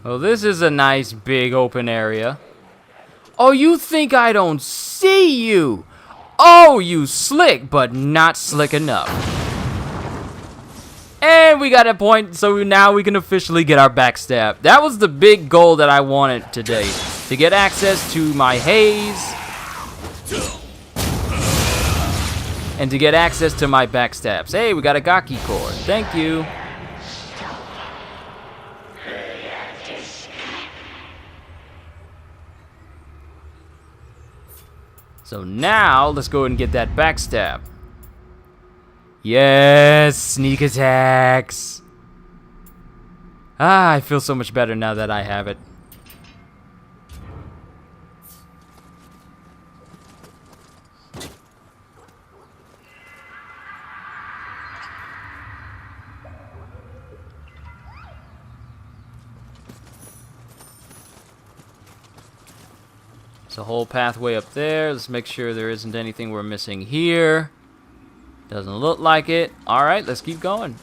Well, this is a nice big open area. Oh, you think I don't see you? Oh, you slick, but not slick enough. And we got a point, so now we can officially get our backstab. That was the big goal that I wanted today. To get access to my haze. And to get access to my backstabs. Hey, we got a Gaki cord. Thank you. So now, let's go ahead and get that backstab. Yes, sneak attacks. Ah, I feel so much better now that I have it. There's a whole pathway up there. Let's make sure there isn't anything we're missing here. Doesn't look like it. Alright, let's keep going.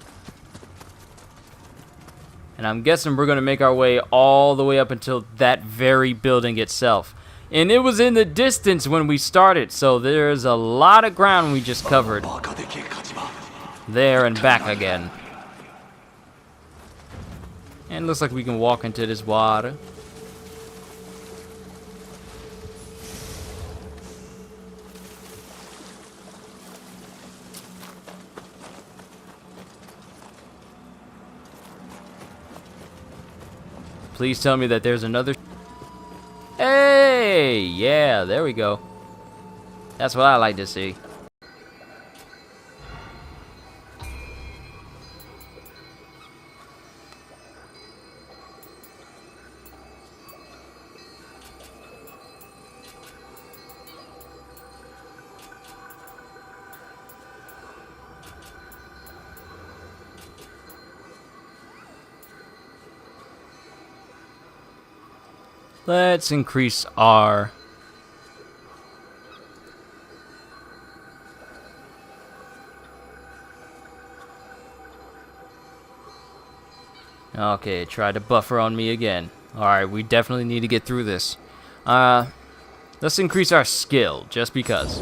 And I'm guessing we're going to make our way all the way up until that very building itself. And it was in the distance when we started, so there's a lot of ground we just covered. There and back again. And looks like we can walk into this water. Please tell me that there's another... Hey! Yeah, there we go. That's what I like to see. Let's increase our... Okay, tried to buffer on me again. Alright, we definitely need to get through this. Let's increase our skill, just because.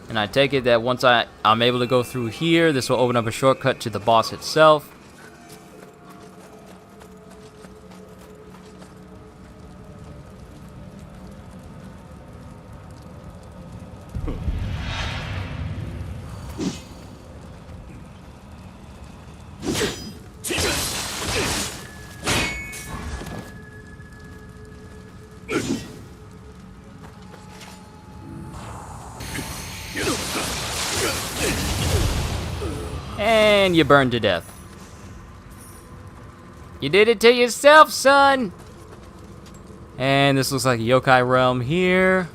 And I take it that once I'm able to go through here, this will open up a shortcut to the boss itself. And you burned to death. You did it to yourself, son! And this looks like a yokai realm here.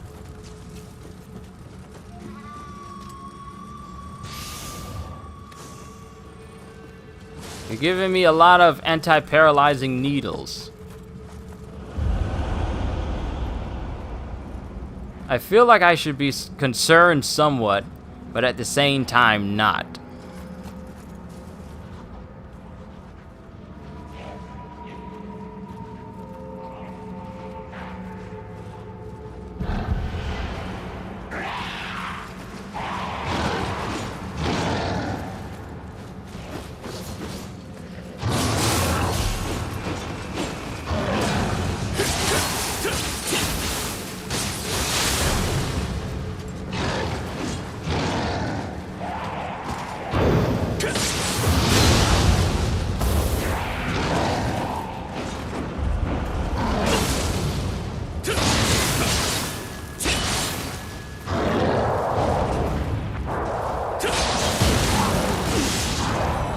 You're giving me a lot of anti-paralyzing needles. I feel like I should be concerned somewhat, but at the same time not.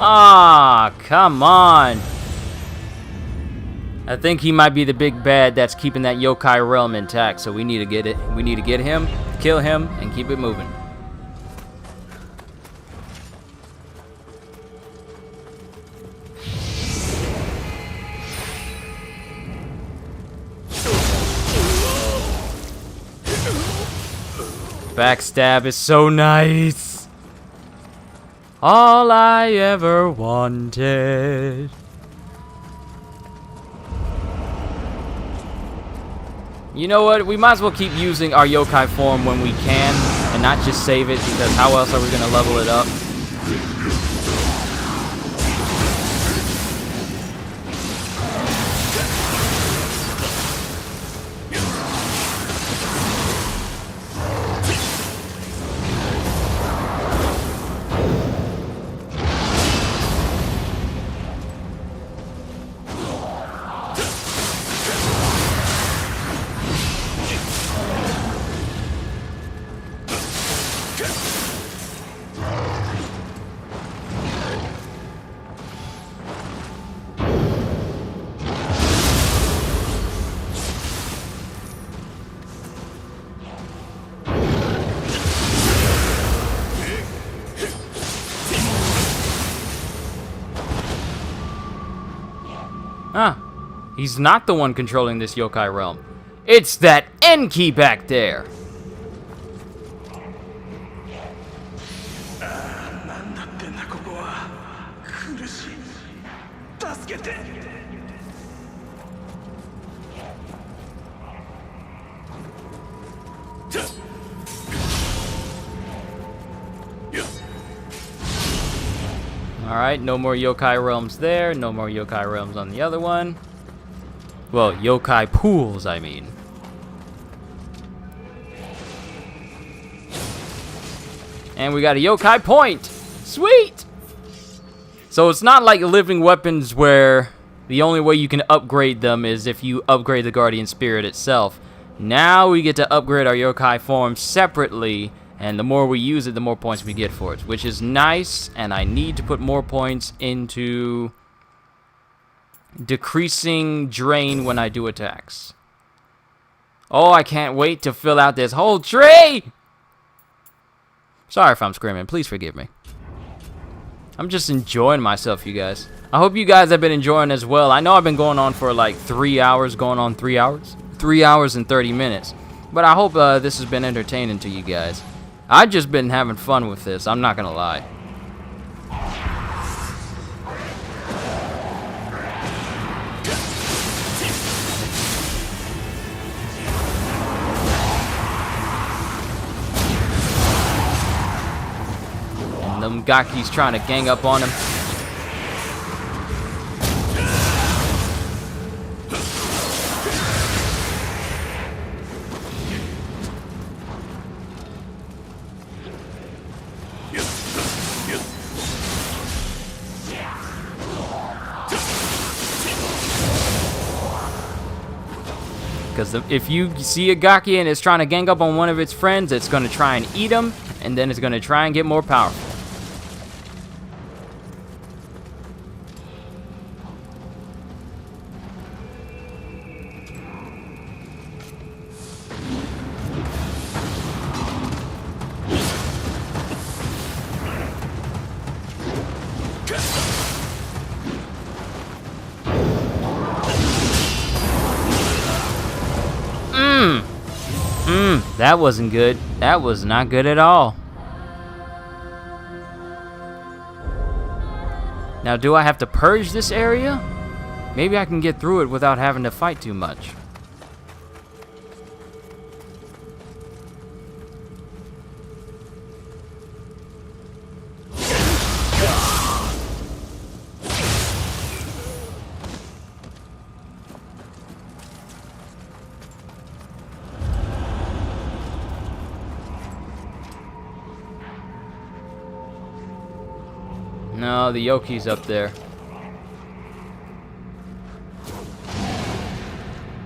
Ah, come on. I think he might be the big bad that's keeping that yokai realm intact, so we need to get it. We need to get him, kill him, and keep it moving. Backstab is so nice. All I ever wanted. You know what? We might as well keep using our yokai form when we can and not just save it, because how else are we going to level it up? Huh. He's not the one controlling this yokai realm. It's that Enki back there. Alright, no more yokai realms there. No more yokai realms on the other one. Well, yokai pools, I mean. And we got a yokai point. Sweet! So it's not like living weapons where the only way you can upgrade them is if you upgrade the Guardian Spirit itself. Now we get to upgrade our yokai form separately, and the more we use it, the more points we get for it, which is nice, and I need to put more points into decreasing drain when I do attacks. Oh, I can't wait to fill out this whole tree! Sorry if I'm screaming, please forgive me. I'm just enjoying myself, you guys. I hope you guys have been enjoying as well. I know I've been going on for like 3 hours, going on 3 hours. 3 hours and 30 minutes. But I hope this has been entertaining to you guys. I've just been having fun with this, I'm not gonna lie. And them Gaki's trying to gang up on him. Because if you see a Gaki and it's trying to gang up on one of its friends, it's going to try and eat him, and then it's going to try and get more powerful. That wasn't good. That was not good at all. Now, do I have to purge this area? Maybe I can get through it without having to fight too much. No, the Yoki's up there.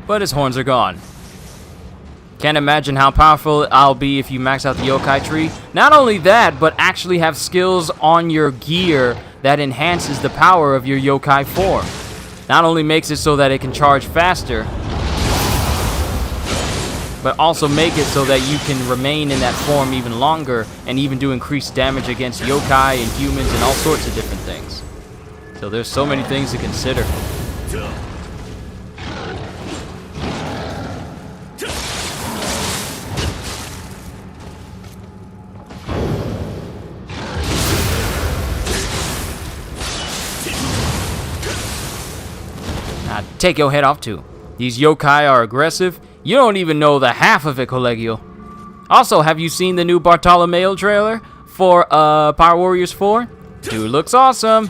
But his horns are gone. Can't imagine how powerful I'll be if you max out the yokai tree. Not only that, but actually have skills on your gear that enhances the power of your yokai form. Not only makes it so that it can charge faster, but also make it so that you can remain in that form even longer and even do increased damage against yokai and humans and all sorts of different things. So there's so many things to consider. Now take your head off too. These yokai are aggressive. You don't even know the half of it, Collegio. Also, have you seen the new Bartolomeo trailer for Power Warriors 4? Dude looks awesome.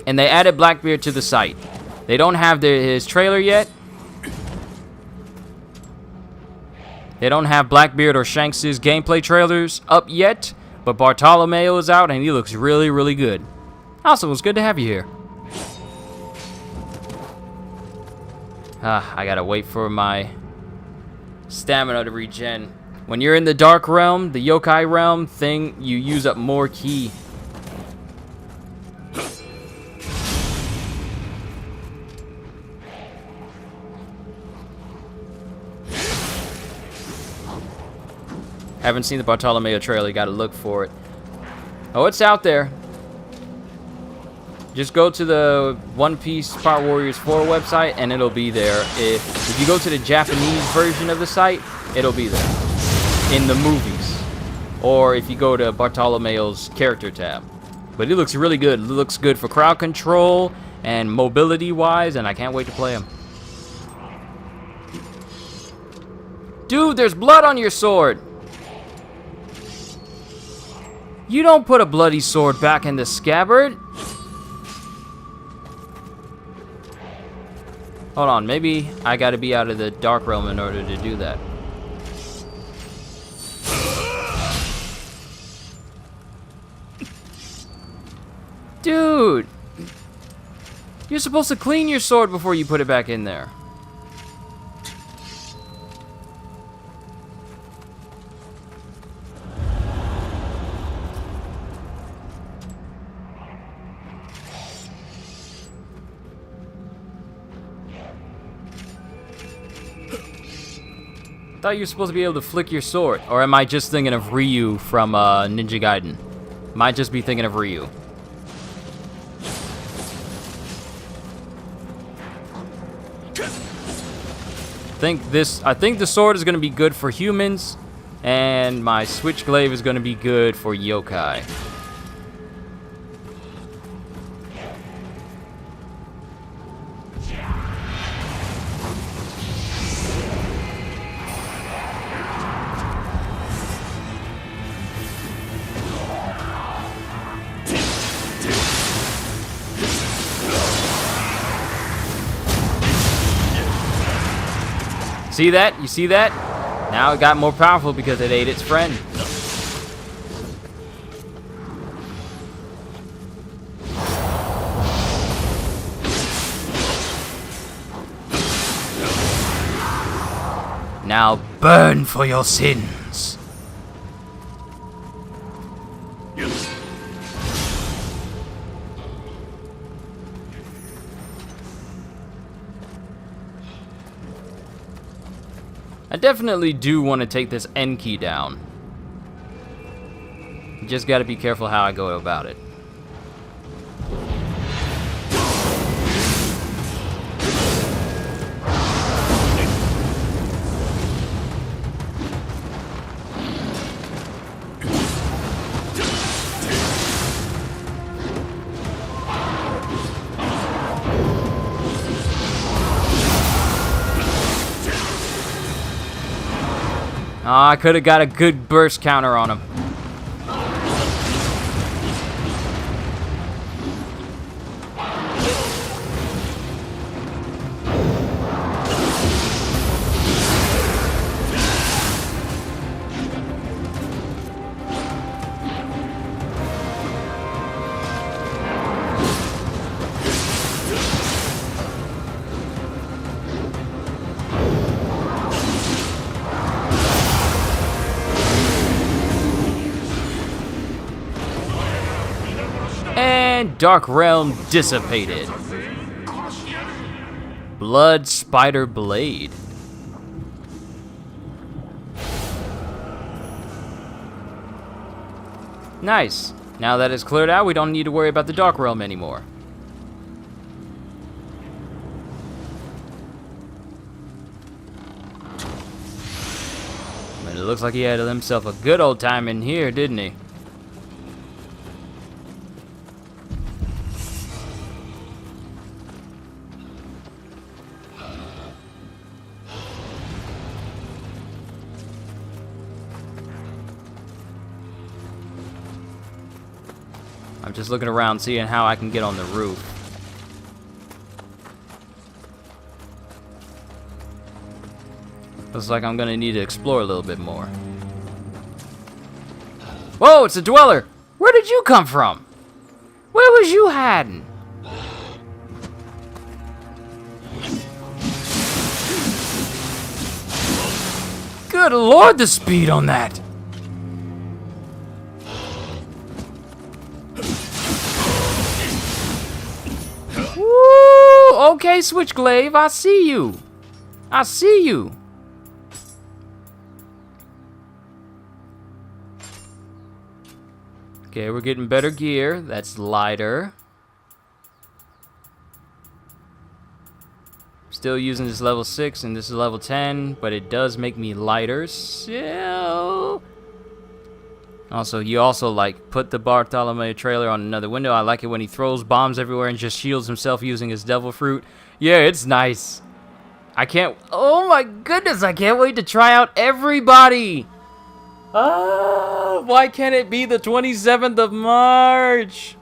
And they added Blackbeard to the site. They don't have his trailer yet. They don't have Blackbeard or Shanks' gameplay trailers up yet. But Bartolomeo is out and he looks really, really good. Also, it's good to have you here. I gotta wait for my stamina to regen. When you're in the dark realm, the yokai realm thing, you use up more ki. Haven't seen the Bartolomeo trailer, you gotta look for it. Oh, it's out there. Just go to the One Piece Power Warriors 4 website and it'll be there. If you go to the Japanese version of the site, it'll be there in the movies. Or if you go to Bartolomeo's character tab. But it looks really good. It looks good for crowd control and mobility wise, and I can't wait to play him. Dude, there's blood on your sword. You don't put a bloody sword back in the scabbard. Hold on, maybe I gotta be out of the dark realm in order to do that. Dude! You're supposed to clean your sword before you put it back in there. I thought you were supposed to be able to flick your sword. Or am I just thinking of Ryu from Ninja Gaiden? Might just be thinking of Ryu. I think the sword is going to be good for humans, and my switchglaive is going to be good for yokai. See that? You see that? Now it got more powerful because it ate its friend. Now burn for your sins. I definitely do want to take this N key down. Just gotta be careful how I go about it. Oh, I could have got a good burst counter on him. And Dark Realm dissipated. Blood Spider Blade. Nice. Now that it's cleared out, we don't need to worry about the Dark Realm anymore. But it looks like he had himself a good old time in here, didn't he? I'm just looking around, seeing how I can get on the roof. Looks like I'm gonna need to explore a little bit more. Whoa, it's a dweller! Where did you come from? Where was you hiding? Good lord, the speed on that! Woo! Okay, Switchglaive, I see you. I see you. Okay, we're getting better gear. That's lighter. Still using this level 6 and this is level 10, but it does make me lighter. So... Also, you also, like, put the Bartholomew trailer on another window. I like it when he throws bombs everywhere and just shields himself using his devil fruit. Yeah, it's nice. I can't... Oh my goodness, I can't wait to try out everybody! Why can't it be the 27th of March?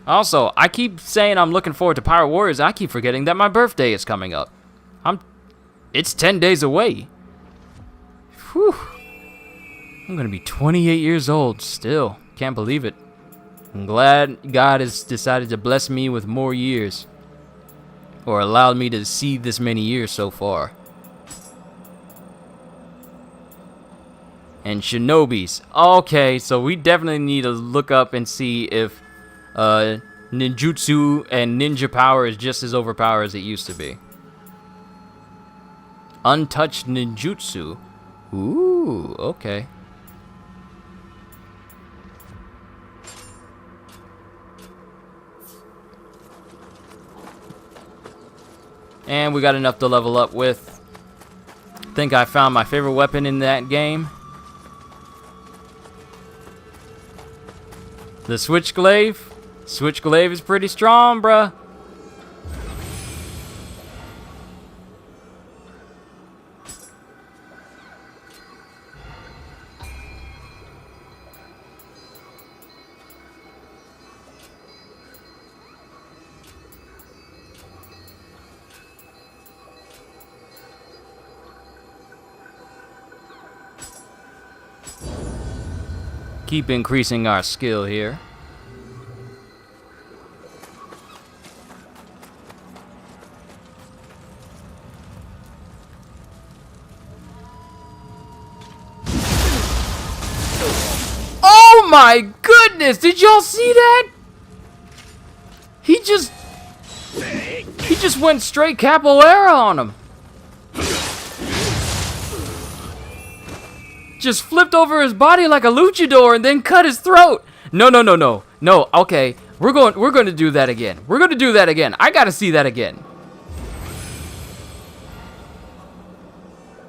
Also, I keep saying I'm looking forward to Pirate Warriors. I keep forgetting that my birthday is coming up. It's 10 days away. Whew. I'm gonna be 28 years old still. Can't believe it. I'm glad God has decided to bless me with more years. Or allowed me to see this many years so far. And Shinobis. Okay, so we definitely need to look up and see if ninjutsu and ninja power is just as overpowered as it used to be. Untouched ninjutsu. Ooh, okay. And we got enough to level up with. Think I found my favorite weapon in that game. The Switchglaive. Switchglaive is pretty strong, bruh. Keep increasing our skill here. my goodness! Did y'all see that? He just went straight capoeira on him. Just flipped over his body like a luchador and then cut his throat. No. No, okay. We're going to do that again. We're going to do that again. I got to see that again.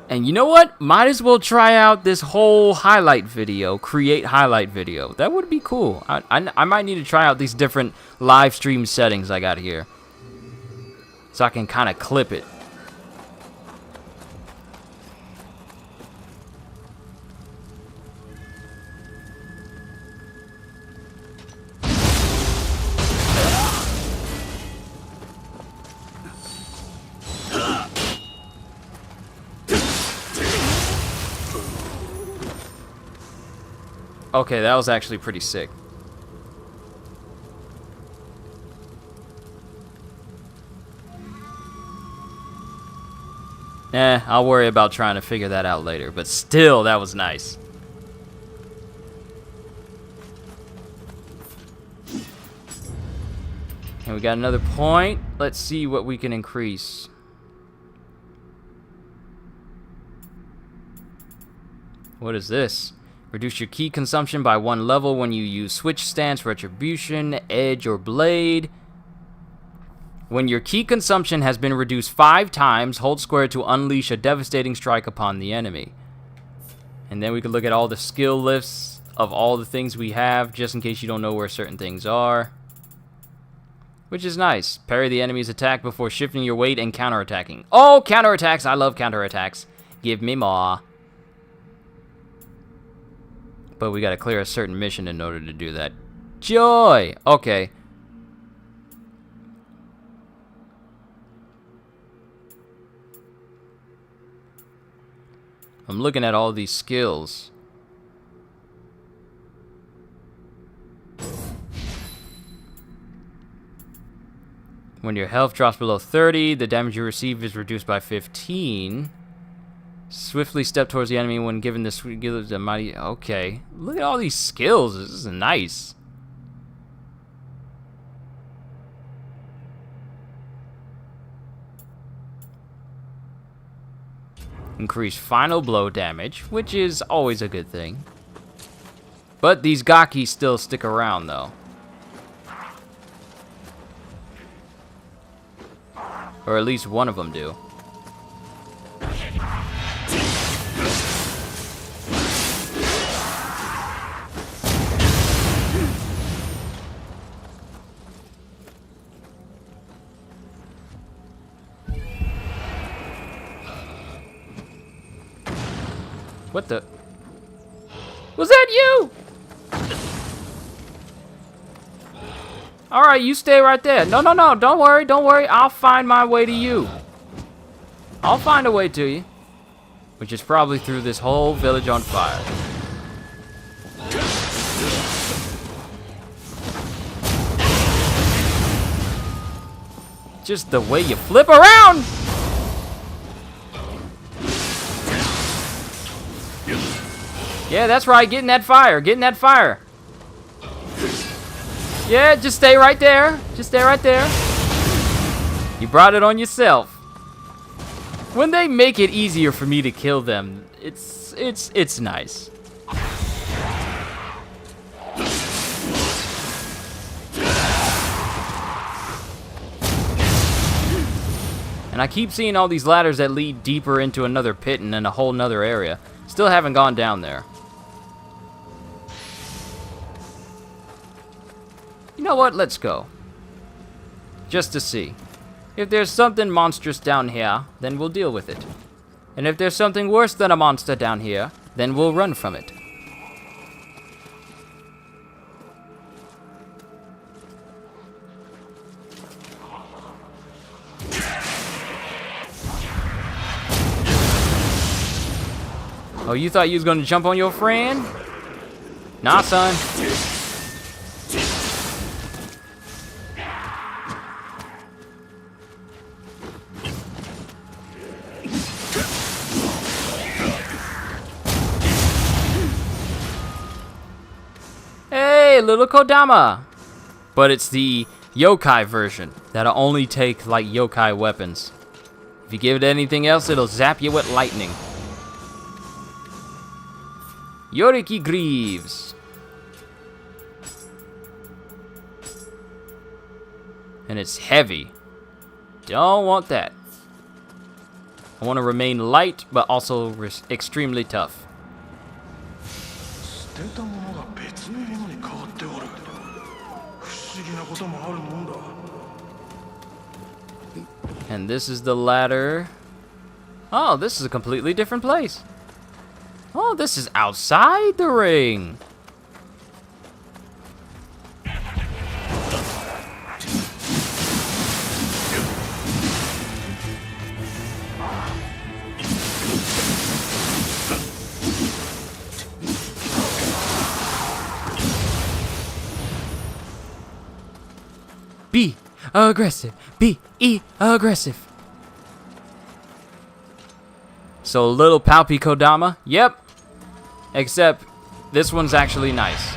And you know what? Might as well try out this whole highlight video, create highlight video. That would be cool. I might need to try out these different live stream settings I got here, so I can kind of clip it. Okay, that was actually pretty sick. I'll worry about trying to figure that out later, but still, that was nice. And we got another point. Let's see what we can increase. What is this? Reduce your key consumption by 1 level when you use switch stance, retribution, edge, or blade. When your key consumption has been reduced 5 times, hold square to unleash a devastating strike upon the enemy. And then we can look at all the skill lists of all the things we have, just in case you don't know where certain things are. Which is nice. Parry the enemy's attack before shifting your weight and counterattacking. Oh, counterattacks! I love counterattacks. Give me more. But we gotta clear a certain mission in order to do that. Joy! Okay. I'm looking at all these skills. When your health drops below 30, the damage you receive is reduced by 15. Swiftly step towards the enemy when given the mighty. Okay, look at all these skills. This is nice. Increase final blow damage, which is always a good thing. But these Gaki still stick around, though. Or at least one of them do. What the? Was that you? Alright, you stay right there. No, don't worry. I'll find my way to you. I'll find a way to you. Which is probably through this whole village on fire. Just the way you flip around! Yeah, that's right. Get in that fire. Get in that fire. Yeah, just stay right there. Just stay right there. You brought it on yourself. When they make it easier for me to kill them, it's nice. And I keep seeing all these ladders that lead deeper into another pit and in a whole nother area. Still haven't gone down there. You know what? Let's go. Just to see. If there's something monstrous down here, then we'll deal with it. And if there's something worse than a monster down here, then we'll run from it. Oh, you thought you was gonna jump on your friend? Nah, son. little Kodama. But it's the yokai version that'll only take like yokai weapons. If you give it anything else, it'll zap you with lightning. Yoriki Greaves. And it's heavy. Don't want that. I want to remain light, but also extremely tough. And this is the ladder. Oh, this is a completely different place. Oh, this is outside the ring. Be aggressive. Be aggressive. So little Palpy Kodama. Yep. Except this one's actually nice.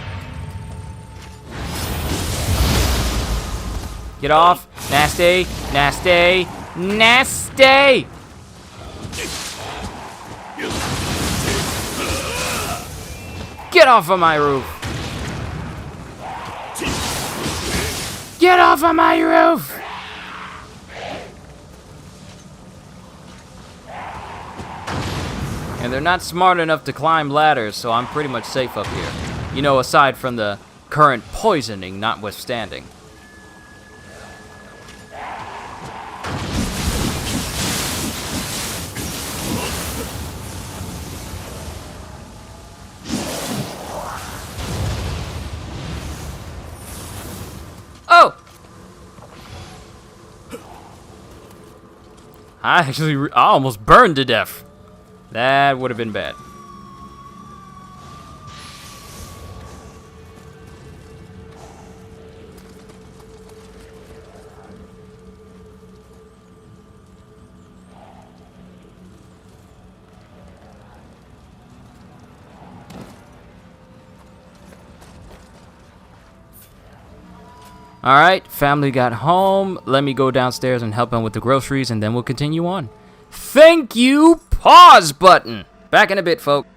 Get off. Nasty. Nasty. Nasty. Get off of my roof. Get off of my roof. And they're not smart enough to climb ladders, so I'm pretty much safe up here. You know, aside from the current poisoning notwithstanding. Oh! I almost burned to death. That would have been bad. Alright, family got home. Let me go downstairs and help them with the groceries, and then we'll continue on. Thank you, pause button. Back in a bit, folks.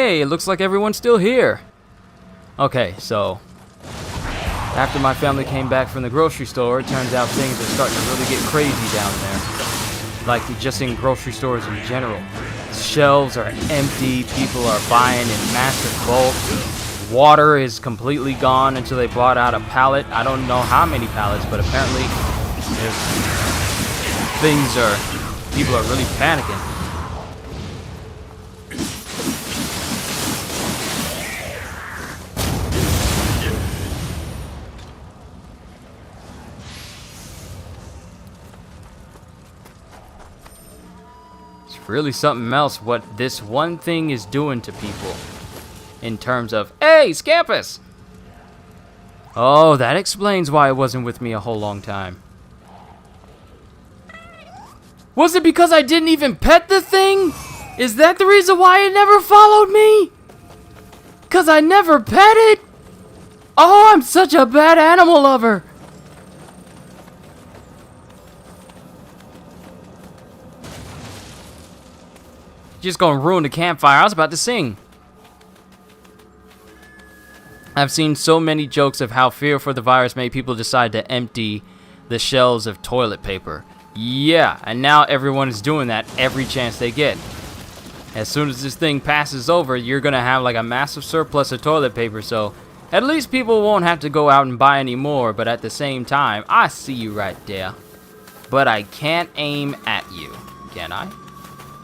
Hey, it looks like everyone's still here. Okay, so after my family came back from the grocery store, it turns out things are starting to really get crazy down there. Like just in grocery stores in general. Shelves are empty, people are buying in massive bulk. Water is completely gone until they brought out a pallet. I don't know how many pallets, but apparently people are really panicking. Really something else what this one thing is doing to people in terms of, hey, Scampus! Oh, that explains why it wasn't with me a whole long time. Was it because I didn't even pet the thing? Is that the reason why it never followed me? Because I never pet it? Oh, I'm such a bad animal lover. Just gonna ruin the campfire. I was about to sing. I've seen so many jokes of how fear for the virus made people decide to empty the shelves of toilet paper. Yeah, and now everyone is doing that every chance they get. As soon as this thing passes over, you're gonna have like a massive surplus of toilet paper, so at least people won't have to go out and buy any more, but at the same time, I see you right there. But I can't aim at you. Can I?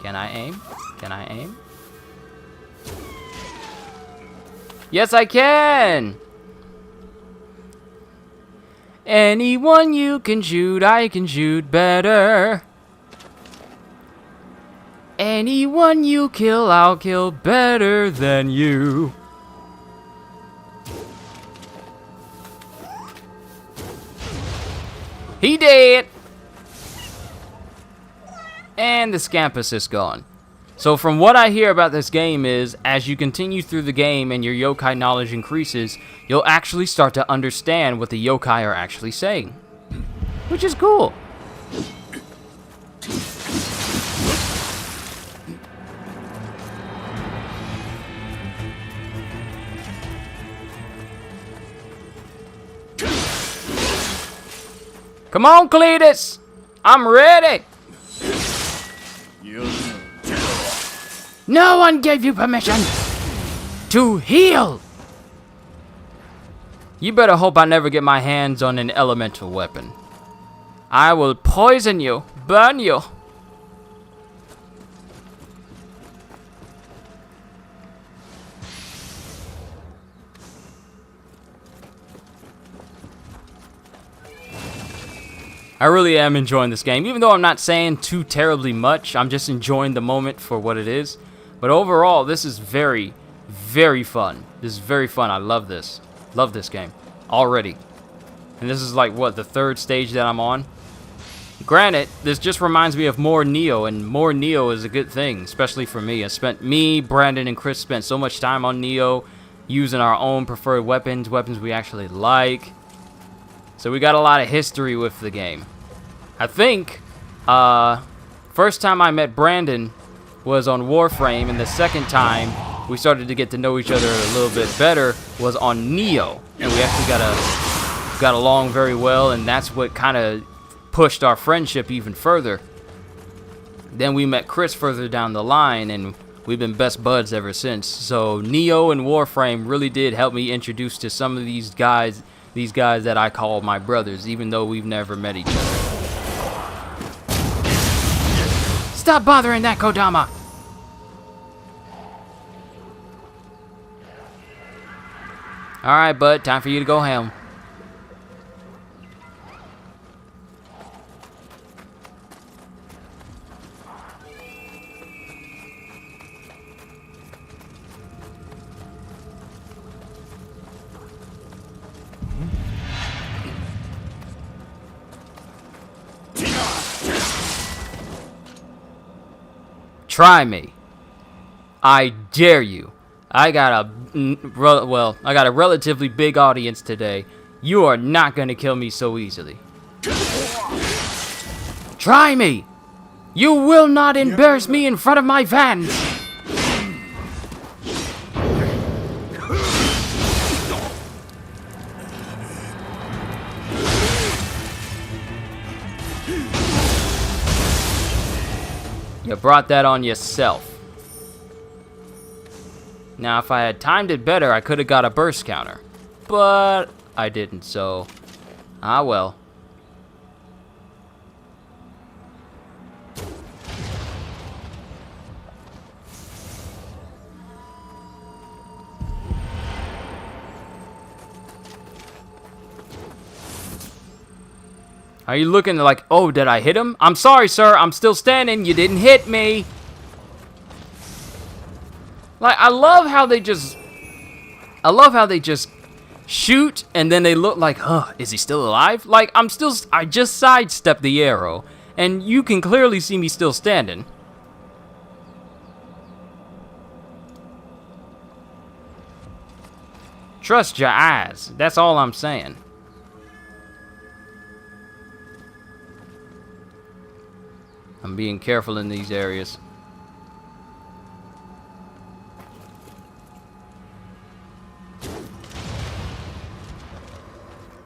Can I aim? Can I aim? Yes, I can! Anyone you can shoot, I can shoot better. Anyone you kill, I'll kill better than you. He dead! And the Scampus is gone. So from what I hear about this game is, as you continue through the game and your yokai knowledge increases, you'll actually start to understand what the yokai are actually saying. Which is cool. Come on, Cletus! I'm ready! No one gave you permission to heal! You better hope I never get my hands on an elemental weapon. I will poison you, burn you. I really am enjoying this game, even though I'm not saying too terribly much. I'm just enjoying the moment for what it is. But overall, this is very, very fun. This is very fun. I love this. Love this game already. And this is like, what, the third stage that I'm on? Granted, this just reminds me of more Nioh, and more Nioh is a good thing, especially for me. Me, Brandon, and Chris spent so much time on Nioh, using our own preferred weapons we actually like. So we got a lot of history with the game. I think, first time I met Brandon was on Warframe, and the second time we started to get to know each other a little bit better was on Nioh, and we actually got along very well, and that's what kind of pushed our friendship even further. Then we met Chris further down the line, and we've been best buds ever since. So Nioh and Warframe really did help me introduce to some of these guys that I call my brothers, even though we've never met each other. Stop bothering that Kodama! Alright, bud, time for you to go home. Try me. I dare you. I got a relatively big audience today. You are not gonna kill me so easily. Try me. You will not embarrass me in front of my fans. You brought that on yourself. Now, if I had timed it better, I could have got a burst counter. But I didn't, so... ah, well. Are you looking like, oh, did I hit him? I'm sorry, sir. I'm still standing. You didn't hit me. Like, I love how they just shoot and then they look like, huh, is he still alive? Like, I just sidestepped the arrow and you can clearly see me still standing. Trust your eyes. That's all I'm saying. I'm being careful in these areas.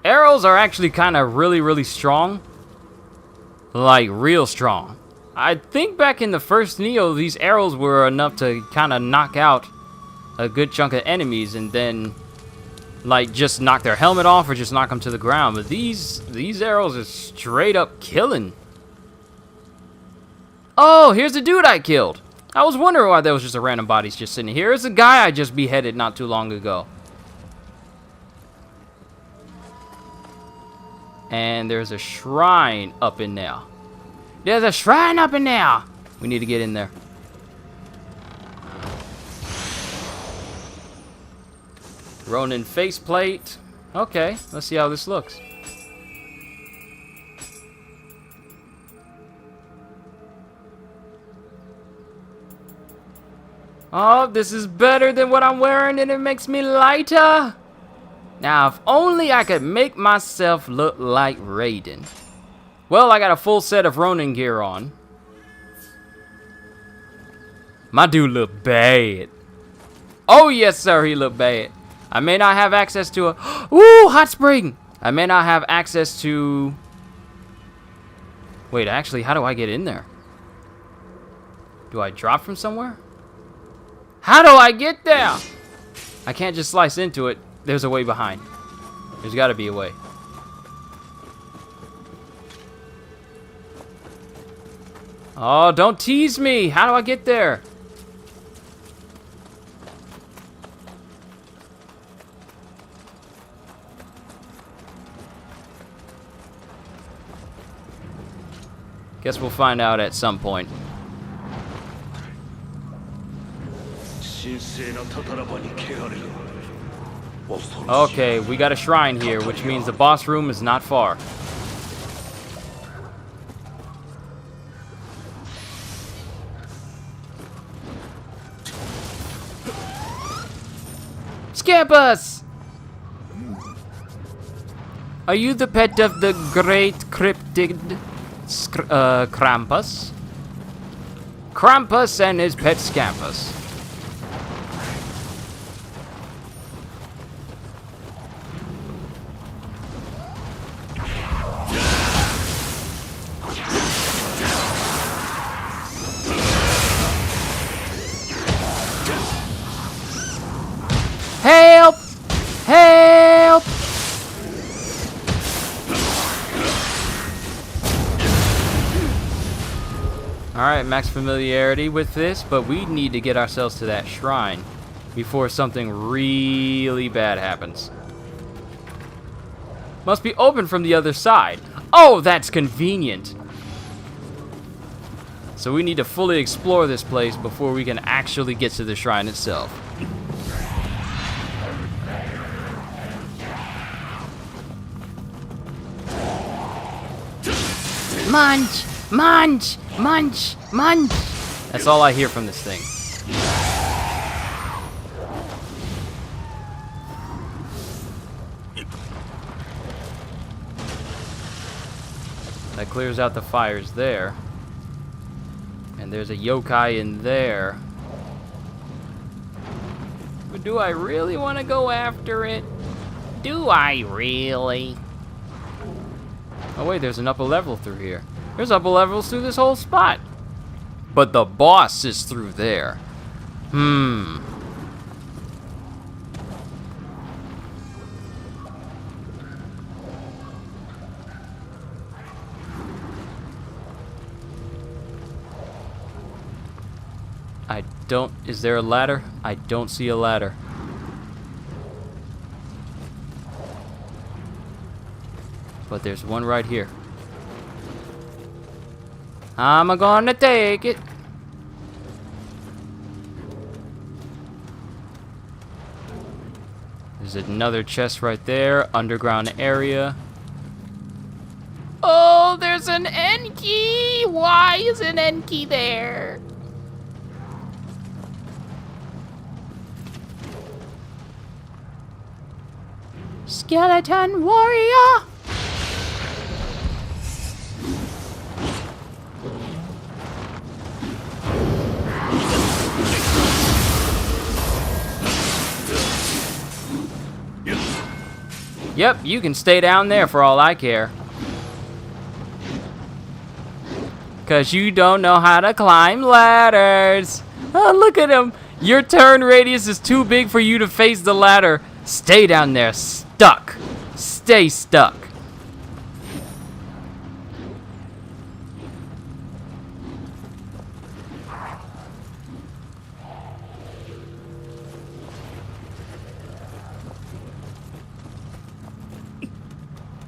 Arrows are actually kind of really strong. Like, real strong. I think back in the first Nioh, these arrows were enough to kind of knock out a good chunk of enemies and then, like, just knock their helmet off or just knock them to the ground. But these arrows are straight up killing. Oh, here's the dude I killed. I was wondering why there was just a random body just sitting here. It's a guy I just beheaded not too long ago. And there's a shrine up in there. There's a shrine up in there. We need to get in there. Ronin faceplate. Okay, let's see how this looks. Oh, this is better than what I'm wearing and it makes me lighter. Now, if only I could make myself look like Raiden. Well, I got a full set of Ronin gear on. My dude look bad. Oh, yes, sir, he look bad. I may not have access to a... Ooh, hot spring! I may not have access to... Wait, actually, how do I get in there? Do I drop from somewhere? How do I get there? I can't just slice into it. There's a way behind. There's got to be a way. Oh, don't tease me. How do I get there? Guess we'll find out at some point. Okay, we got a shrine here, which means the boss room is not far. Scampus! Are you the pet of the great cryptid Krampus? Krampus and his pet Scampus. Help! Help! Alright, max familiarity with this, but we need to get ourselves to that shrine before something really bad happens. Must be open from the other side. Oh, that's convenient. So we need to fully explore this place before we can actually get to the shrine itself. Munch! Munch! Munch! Munch! That's all I hear from this thing. That clears out the fires there. And there's a yokai in there. But do I really want to go after it? Do I really? Oh wait, there's an upper level through here. There's upper levels through this whole spot. but the boss is through there. Is there a ladder? I don't see a ladder. But there's one right here. I'm gonna take it. There's another chest right there, underground area. Oh, there's an N key! Why is an N key there? Skeleton warrior! Yep, you can stay down there for all I care. 'Cause you don't know how to climb ladders. Oh, look at him. Your turn radius is too big for you to face the ladder. Stay down there, stuck. Stay stuck.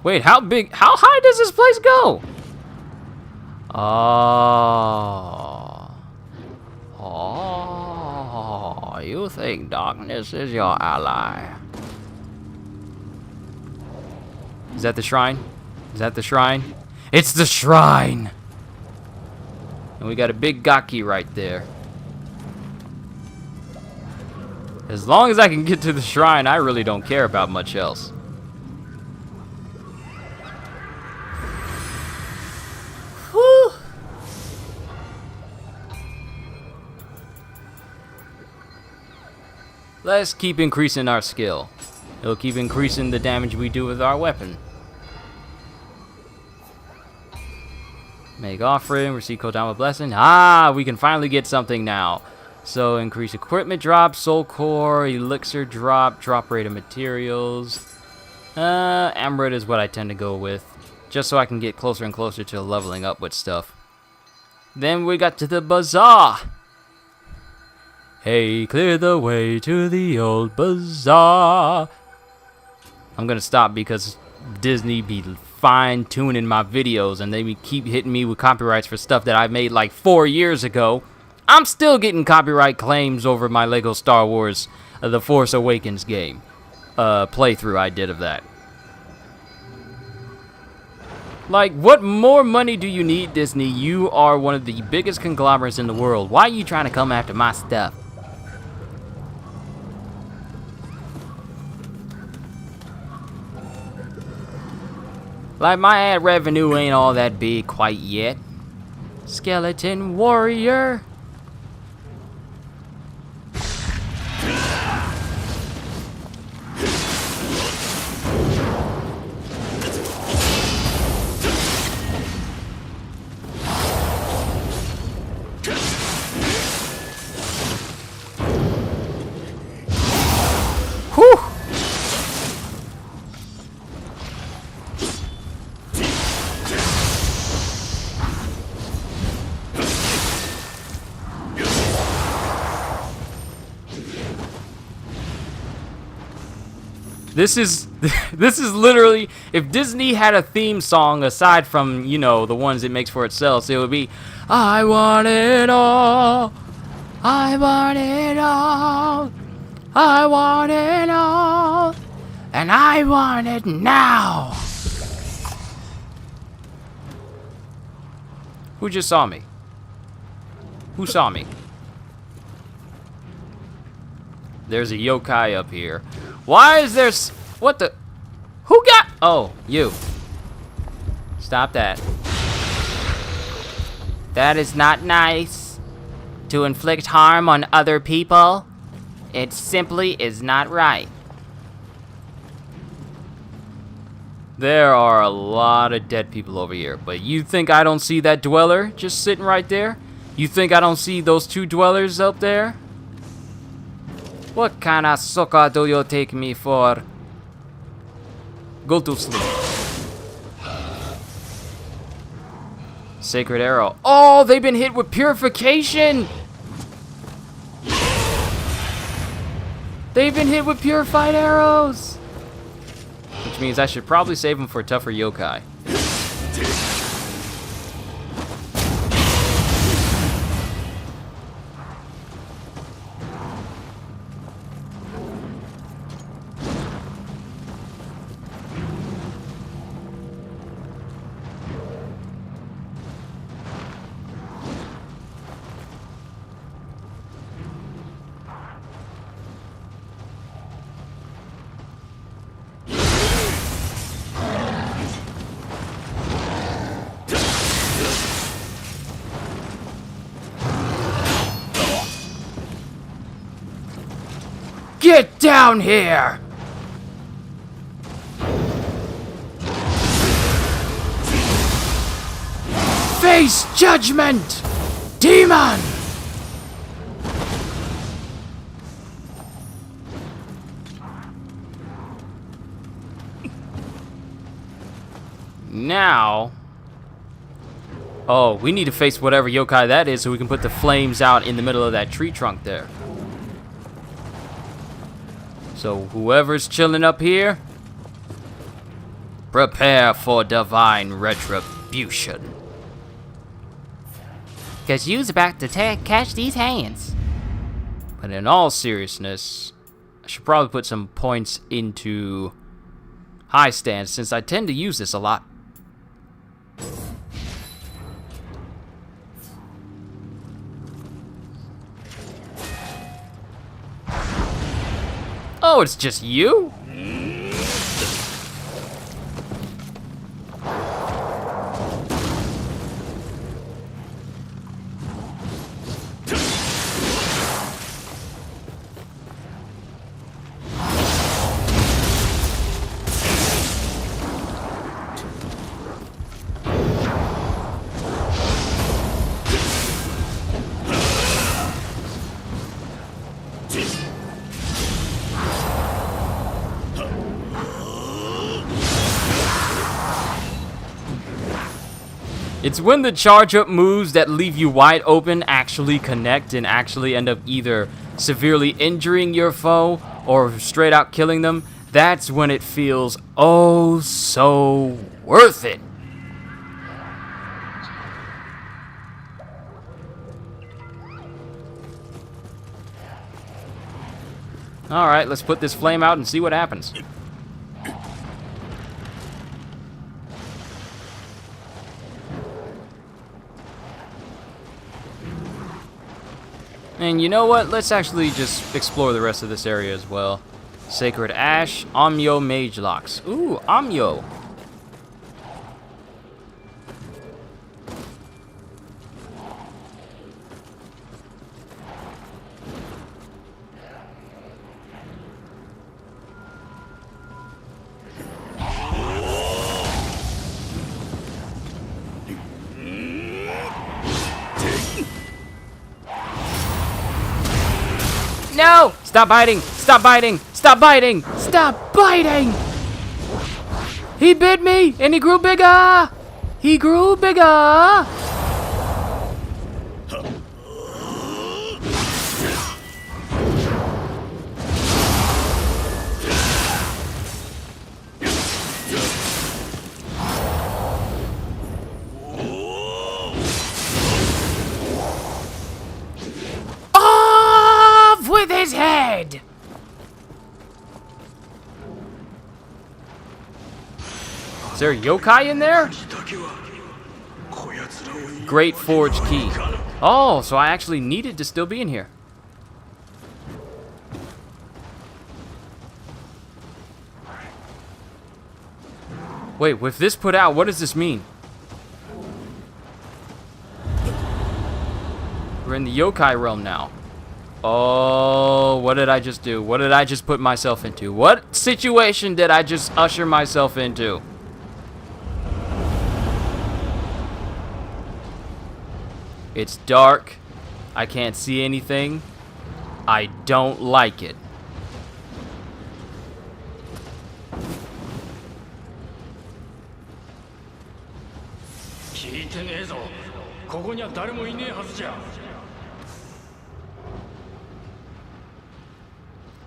Wait, how high does this place go? Oh, you think darkness is your ally? Is that the shrine? Is that the shrine? It's the shrine! And we got a big Gaki right there. As long as I can get to the shrine, I really don't care about much else. Whew. Let's keep increasing our skill. It'll keep increasing the damage we do with our weapon. Make offering, receive Kodama blessing. Ah, we can finally get something now. So increase equipment drop, soul core, elixir drop, drop rate of materials. Emerald is what I tend to go with, just so I can get closer and closer to leveling up with stuff. Then we got to the bazaar. Hey, clear the way to the old bazaar. I'm gonna stop because Disney be fine-tuning my videos and they keep hitting me with copyrights for stuff that I made like 4 years ago. I'm still getting copyright claims over my Lego Star Wars The Force Awakens game playthrough I did of that. Like, what more money do you need, Disney? You are one of the biggest conglomerates in the world. Why are you trying to come after my stuff? Like, my ad revenue ain't all that big quite yet. Skeleton warrior. Whew. This is literally, if Disney had a theme song aside from, you know, the ones it makes for itself, it would be, I want it all, I want it all, I want it all, and I want it now. Who just saw me? Who saw me? There's a yokai up here. Why is there what the? Who got? Oh, you. Stop that. That is not nice. To inflict harm on other people. It simply is not right. There are a lot of dead people over here, but you think I don't see that dweller just sitting right there? You think I don't see those two dwellers up there? What kind of sucker do you take me for? Go to sleep. Sacred arrow. Oh, they've been hit with purification! They've been hit with purified arrows! Which means I should probably save them for tougher yokai. Get down here! Face judgment, demon! Now... Oh, we need to face whatever yokai that is so we can put the flames out in the middle of that tree trunk there. So whoever's chilling up here, prepare for divine retribution. Cause you's about to catch these hands. But in all seriousness, I should probably put some points into high stance since I tend to use this a lot. Oh, it's just you? It's when the charge up moves that leave you wide open actually connect and actually end up either severely injuring your foe or straight out killing them. That's when it feels oh so worth it. Alright, let's put this flame out and see what happens. And you know what? Let's actually just explore the rest of this area as well. Sacred Ash, Amyo Mage Locks. Ooh, Amyo. No! Stop biting! Stop biting! Stop biting! Stop biting! He bit me and he grew bigger! He grew bigger! With his head! Is there a yokai in there? Great Forge Key. Oh, so I actually needed to still be in here. Wait, with this put out, what does this mean? We're in the yokai realm now. Oh, what did I just do? What did I just put myself into? What situation did I just usher myself into? It's dark. I can't see anything. I don't like it.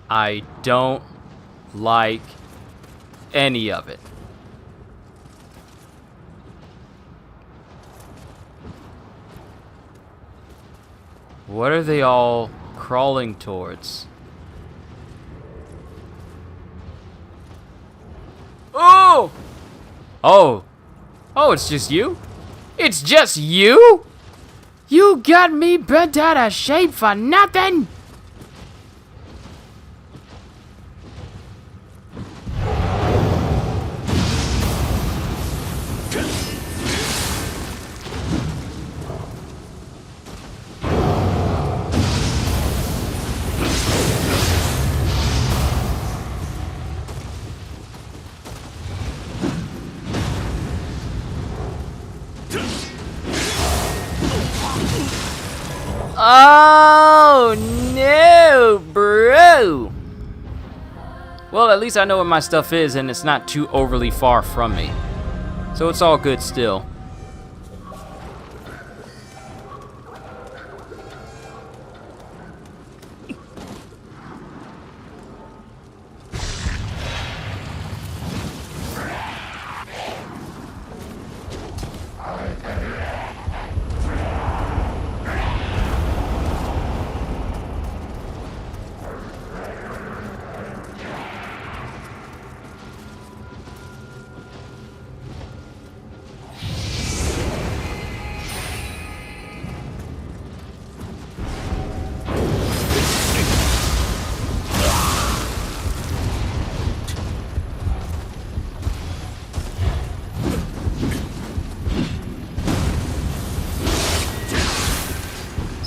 I don't like any of it. What are they all crawling towards? Oh! Oh! Oh, it's just you? It's just you? You got me bent out of shape for nothing? Oh no, bro. Well, at least I know where my stuff is and it's not too overly far from me. So it's all good still.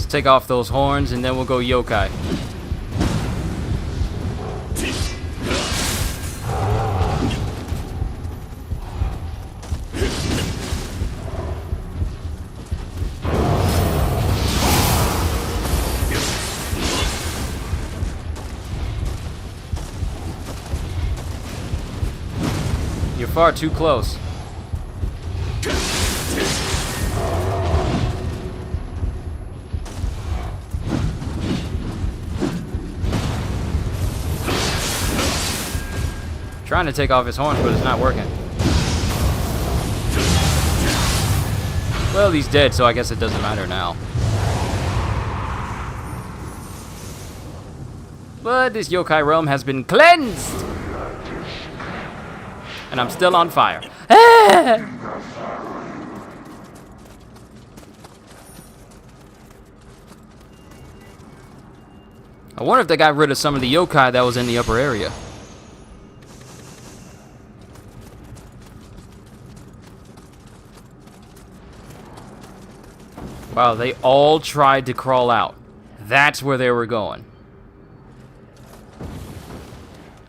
Take off those horns and then we'll go yokai. You're far too close. Trying to take off his horns, but it's not working. Well, he's dead, so I guess it doesn't matter now. But this yokai realm has been cleansed! And I'm still on fire. Ah! I wonder if they got rid of some of the yokai that was in the upper area. Wow, they all tried to crawl out. That's where they were going.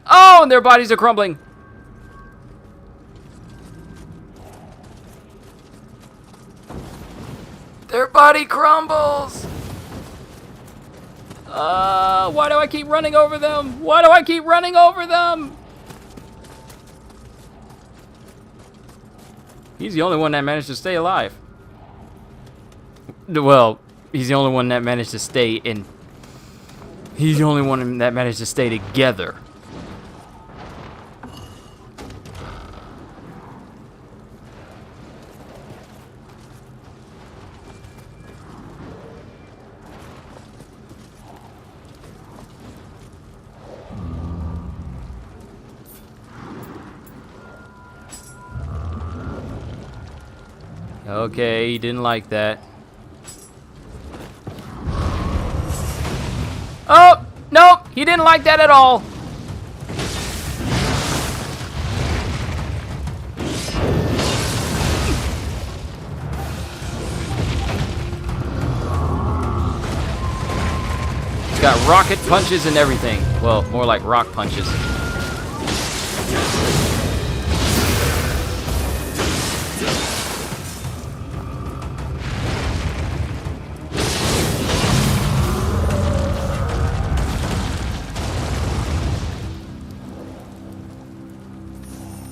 Oh, and their bodies are crumbling. Their body crumbles. Why do I keep running over them? Why do I keep running over them? He's the only one that managed to stay alive. Well, he's the only one that managed to stay in. He's the only one that managed to stay together. Okay, he didn't like that. Oh, nope, he didn't like that at all. He's got rocket punches and everything. Well, more like rock punches.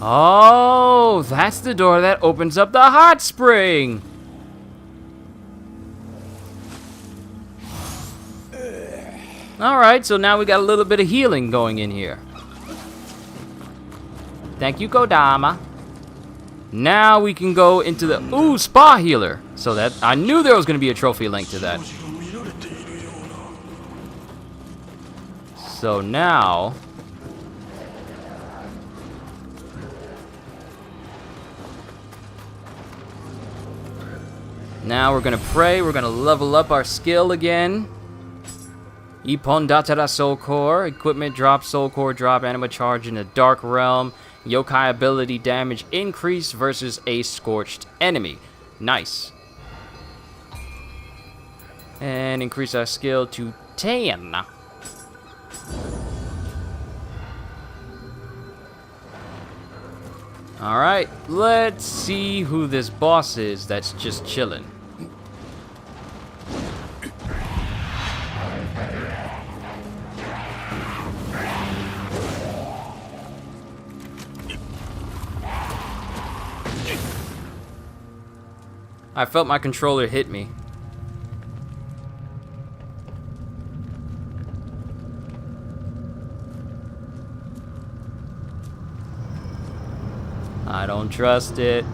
Oh, that's the door that opens up the hot spring. Alright, so now we got a little bit of healing going in here. Thank you, Kodama. Now we can go into the... Ooh, spa healer. So that... I knew there was going to be a trophy linked to that. So now... Now we're going to pray. We're going to level up our skill again. Ippon Datara Soul Core. Equipment drop, Soul Core drop, Anima Charge in the Dark Realm. Yokai ability damage increase versus a scorched enemy. Nice. And increase our skill to 10. Alright, let's see who this boss is that's just chilling. I felt my controller hit me. I don't trust it.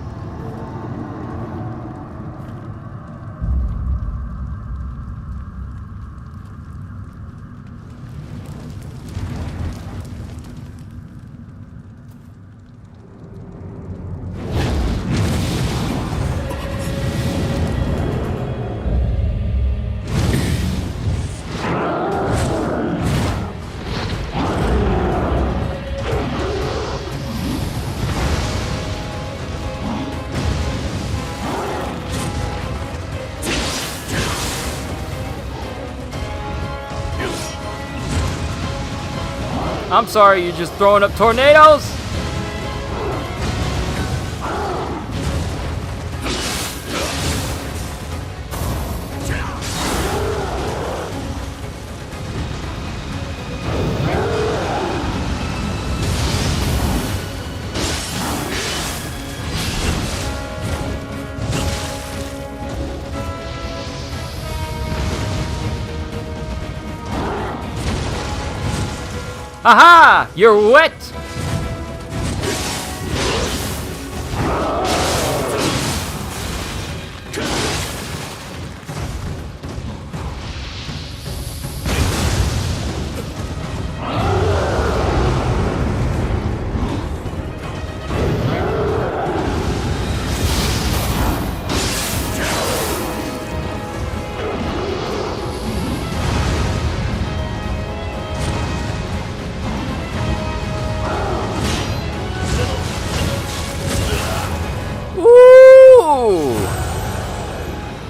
I'm sorry, you're just throwing up tornadoes? Aha! You're wet!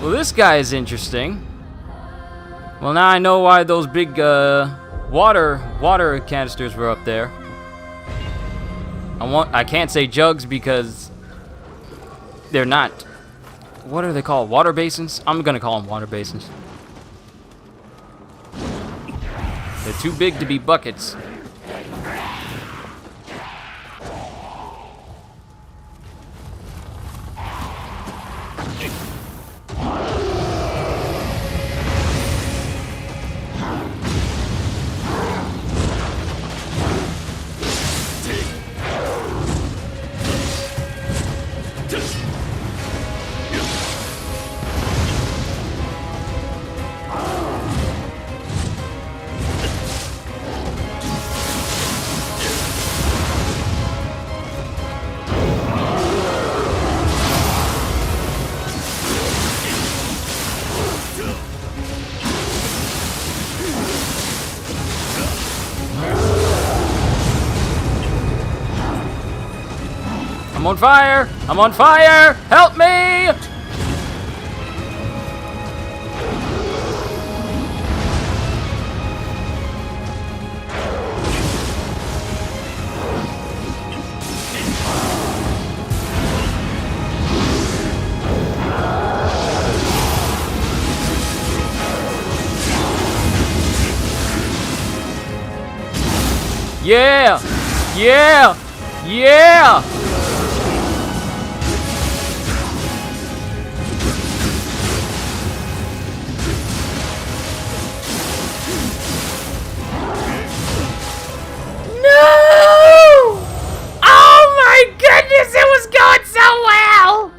Well, this guy is interesting. Well, now I know why those big water canisters were up there. I can't say jugs because they're not. What are they called? Water basins? I'm gonna call them water basins. They're too big to be buckets. I'm on fire! I'm on fire! Help me! Yeah! Yeah! Yeah! No! Oh my goodness, it was going so well!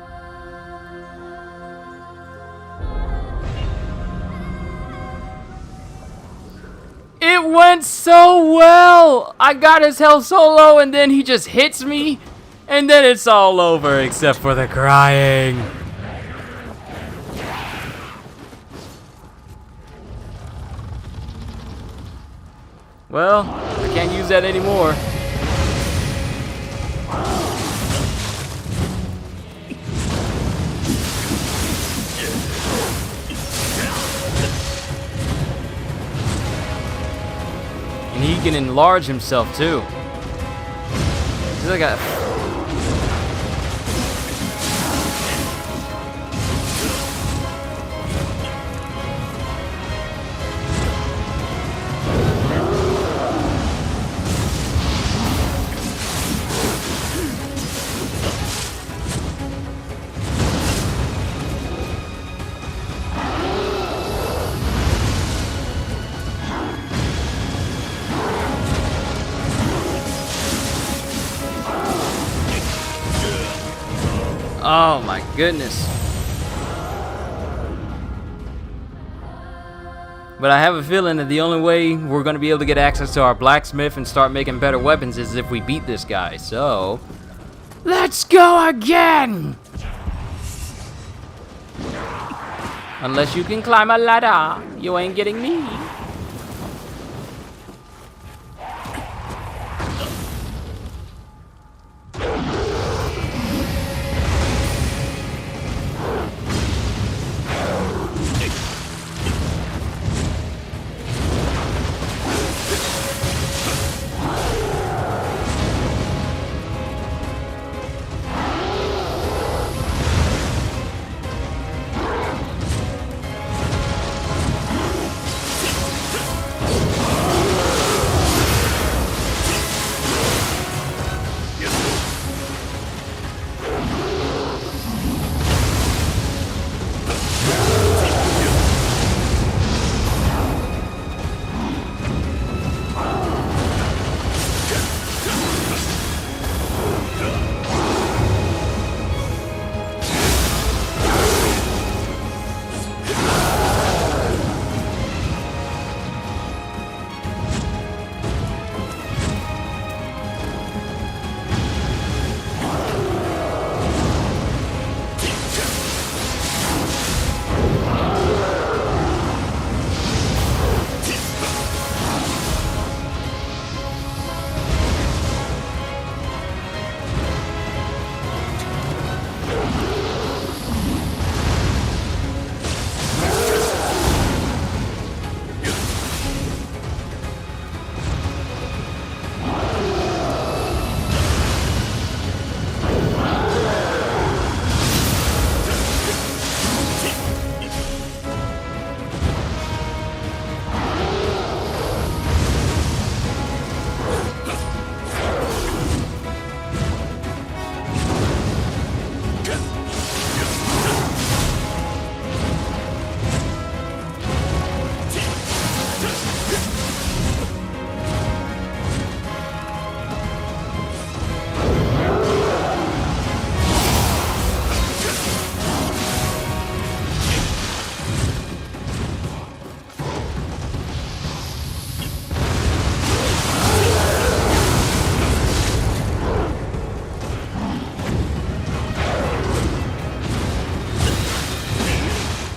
It went so well! I got his health so low and then he just hits me and then it's all over except for the crying. Well, I can't use that anymore. And he can enlarge himself too. He's like a... Oh my goodness. But I have a feeling that the only way we're going to be able to get access to our blacksmith and start making better weapons is if we beat this guy. So, let's go again! Unless you can climb a ladder, you ain't getting me.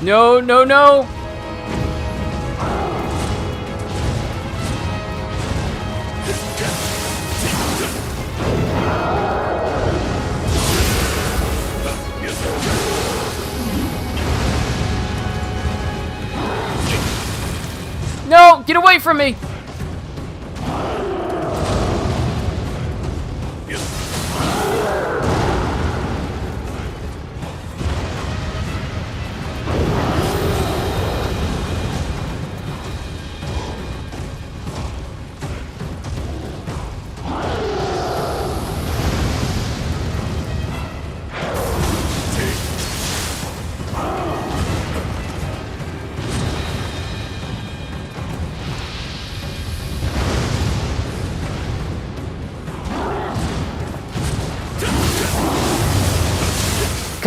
No, no, no! No! Get away from me!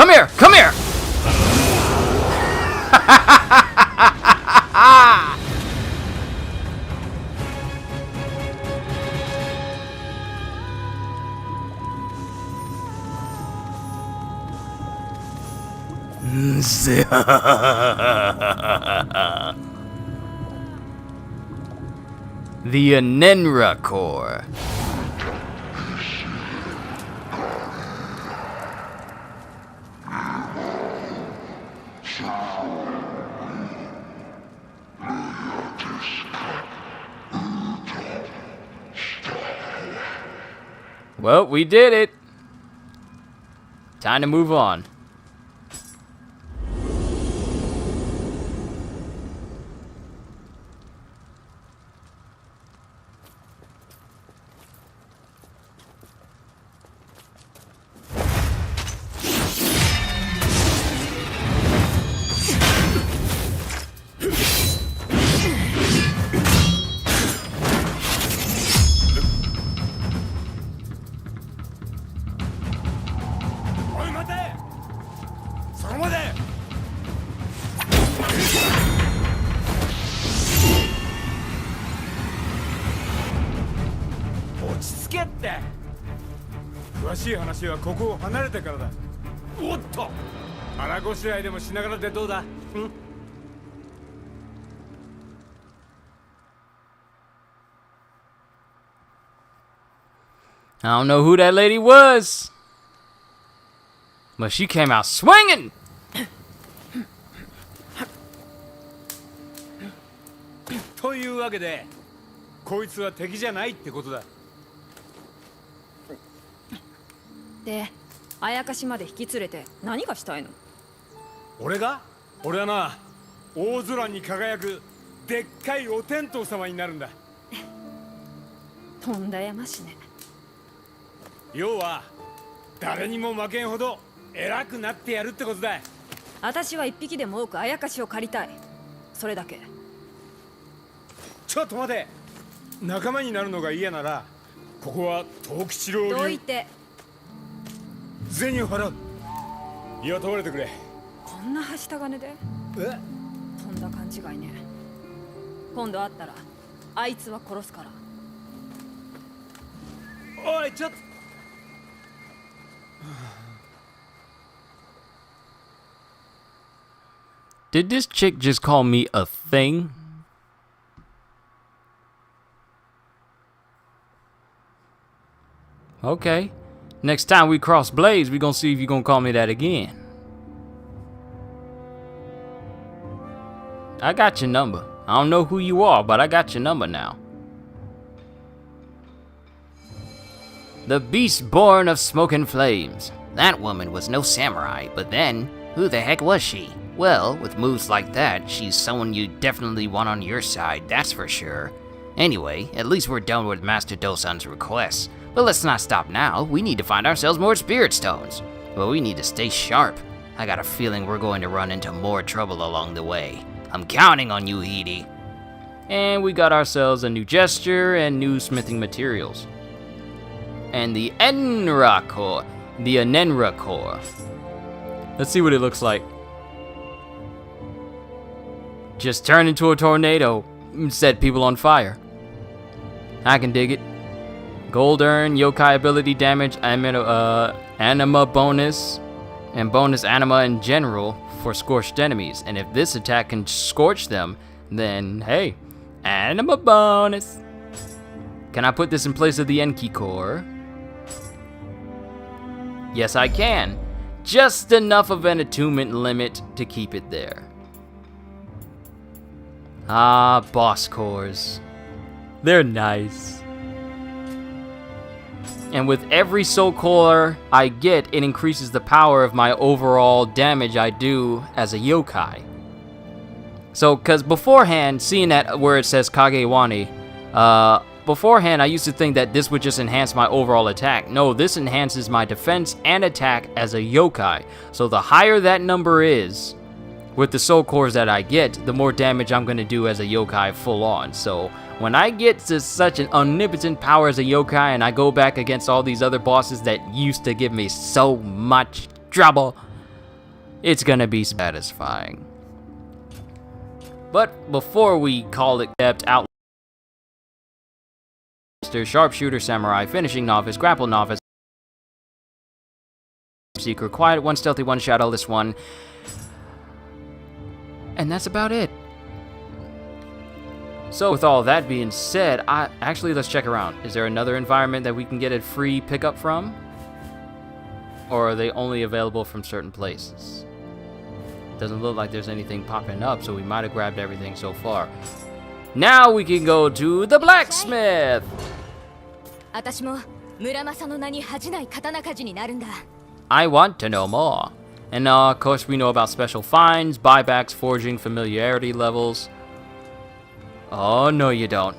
Come here! Come here! The Anenra Core. Well, we did it. Time to move on. I don't know who that lady was, but she came out swinging. というわけで、こいつは敵じゃないってことだ。で、あやかしまで引き連れて何がしたいの？俺はな、大空に輝くでっかいお天道様になるんだ。とんだやましね。要は誰にも負けんほど偉くなってやるってことだ。私は一匹でも多くあやかしを借りたい。それだけ。ちょっと待て。仲間になるのが嫌なら、ここは藤吉郎流。どいて。銭を払う。雇われてくれ。こんなはした金で？とんだ勘違いね。今度会ったらあいつは殺すから。おい、ちょっと。Did this chick just call me a thing? Okay. Next time we cross blades, we gonna see if you gonna call me that again. I got your number. I don't know who you are, but I got your number now. The beast born of smoke and flames. That woman was no samurai, but then, who the heck was she? Well, with moves like that, she's someone you definitely want on your side, that's for sure. Anyway, at least we're done with Master Dosan's requests. But let's not stop now. We need to find ourselves more spirit stones. But we need to stay sharp. I got a feeling we're going to run into more trouble along the way. I'm counting on you, Edie. And we got ourselves a new gesture and new smithing materials. And the Anenra Core. The Anenra Core. Let's see what it looks like. Just turn into a tornado and set people on fire. I can dig it. Gold earn, yokai ability damage, anima bonus, and bonus anima in general for scorched enemies. And if this attack can scorch them, then hey, anima bonus. Can I put this in place of the Enki core? Yes, I can. Just enough of an attunement limit to keep it there. Ah, boss cores. They're nice. And with every soul core I get, it increases the power of my overall damage I do as a yokai. So, cause beforehand, seeing that where it says Kagewani, beforehand I used to think that this would just enhance my overall attack. No, this enhances my defense and attack as a yokai. So the higher that number is, with the soul cores that I get, the more damage I'm gonna do as a yokai full on. So when I get to such an omnipotent power as a yokai and I go back against all these other bosses that used to give me so much trouble, it's gonna be satisfying. But before we call it depth, out sharpshooter, samurai, finishing novice, grapple novice, seeker, quiet one, stealthy one, shadowless one, and that's about it. So with all that being said, let's check around. Is there another environment that we can get a free pickup from? Or are they only available from certain places? Doesn't look like there's anything popping up, so we might have grabbed everything so far. Now we can go to the blacksmith! 私も村正の名に恥じない刀鍛冶になるんだ。 I want to know more. And of course we know about special finds, buybacks, forging, familiarity levels. Oh, no you don't.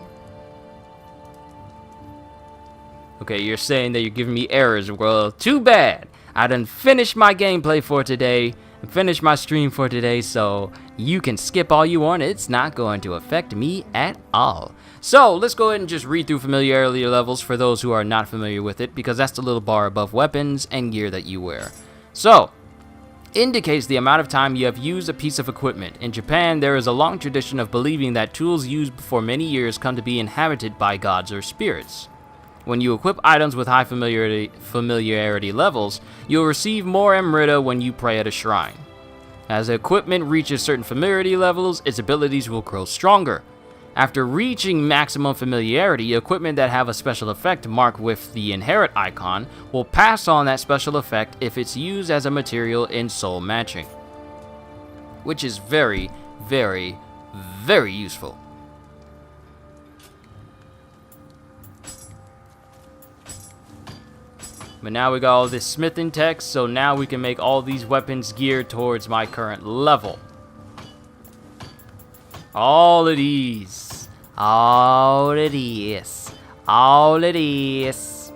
Okay, you're saying that you're giving me errors. Well, too bad. I done finished my gameplay for today. Finished my stream for today, so you can skip all you want. It's not going to affect me at all. So, let's go ahead and just read through familiarity levels for those who are not familiar with it, because that's the little bar above weapons and gear that you wear. So, indicates the amount of time you have used a piece of equipment. In Japan, there is a long tradition of believing that tools used for many years come to be inhabited by gods or spirits. When you equip items with high familiarity levels, you'll receive more Amrita when you pray at a shrine. As the equipment reaches certain familiarity levels, its abilities will grow stronger. After reaching maximum familiarity, equipment that have a special effect marked with the inherit icon will pass on that special effect if it's used as a material in soul matching. Which is very, very, very useful. But now we got all this smithing text, so now we can make all these weapons geared towards my current level. All of these. All of these. All of these.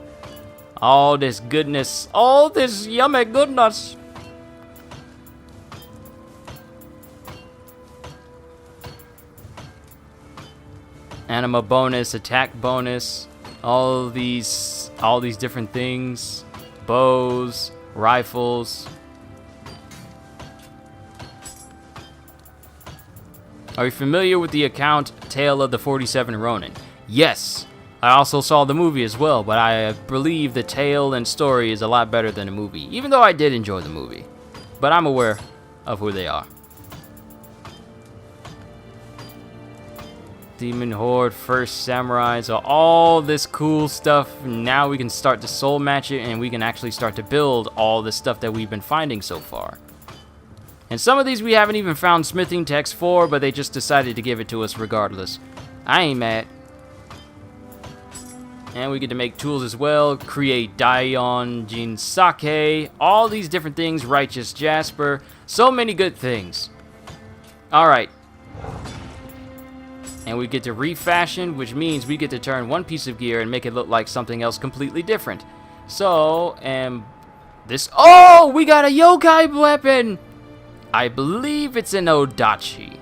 All this goodness. All this yummy goodness. Anima bonus, attack bonus. All these different things, bows, rifles. Are you familiar with the account Tale of the 47 Ronin? Yes. I also saw the movie as well, but I believe the tale and story is a lot better than the movie, even though I did enjoy the movie. But I'm aware of who they are. Demon Horde, First Samurai, so all this cool stuff. Now we can start to soul match it, and we can actually start to build all the stuff that we've been finding so far. And some of these we haven't even found smithing text for, but they just decided to give it to us regardless. I ain't mad. And we get to make tools as well, create Daion Jinsake, all these different things, Righteous Jasper, so many good things. Alright. And we get to refashion, which means we get to turn one piece of gear and make it look like something else completely different. So, and this, oh, we got a yokai weapon! I believe it's an Odachi.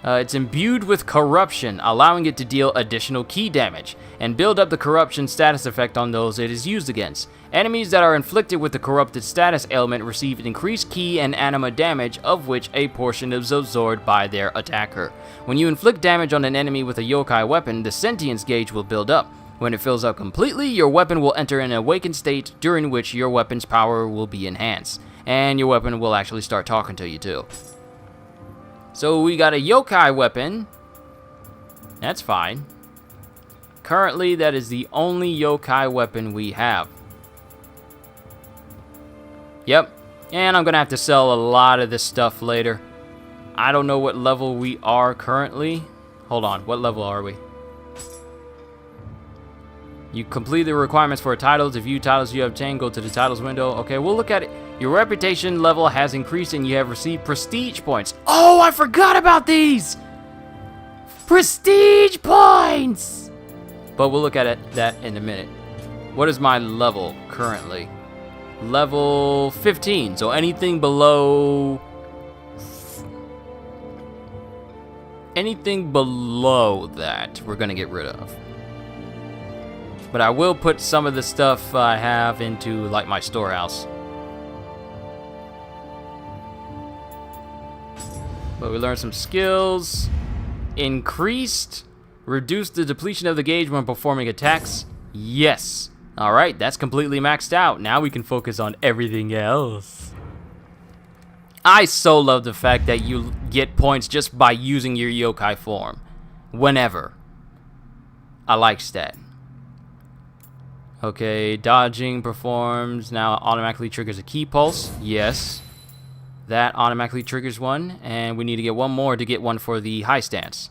It's imbued with corruption, allowing it to deal additional ki damage, and build up the corruption status effect on those it is used against. Enemies that are inflicted with the corrupted status ailment receive increased ki and anima damage, of which a portion is absorbed by their attacker. When you inflict damage on an enemy with a yokai weapon, the sentience gauge will build up. When it fills up completely, your weapon will enter an awakened state, during which your weapon's power will be enhanced. And your weapon will actually start talking to you too. So we got a yokai weapon. That's fine. Currently, that is the only yokai weapon we have. Yep. And I'm going to have to sell a lot of this stuff later. I don't know what level we are currently. Hold on. What level are we? You complete the requirements for a title. To view titles you have obtained, go to the titles window. Okay, we'll look at it. Your reputation level has increased and you have received prestige points. Oh, I forgot about these! Prestige points! But we'll look at that in a minute. What is my level currently? Level 15. So anything below... anything below that, we're going to get rid of. But I will put some of the stuff I have into, like, my storehouse. But we learned some skills. Increased. Reduced the depletion of the gauge when performing attacks. Yes. Alright, that's completely maxed out. Now we can focus on everything else. I so love the fact that you get points just by using your yokai form. Whenever. I like that. Okay, dodging performs. Now automatically triggers a key pulse. Yes. That automatically triggers one. And we need to get one more to get one for the high stance.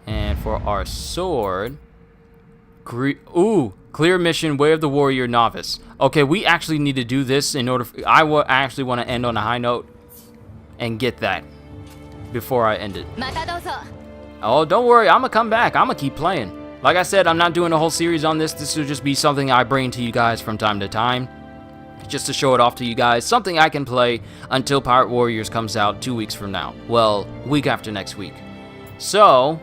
And for our sword, clear mission, Way of the Warrior Novice. Okay, we actually need to do this in order. I actually want to end on a high note and get that before I end it. Oh, don't worry, I'm gonna come back. I'm gonna keep playing. Like I said, I'm not doing a whole series on this. This will just be something I bring to you guys from time to time, just to show it off to you guys. Something I can play until Pirate Warriors comes out 2 weeks from now. Well, week after next week. So.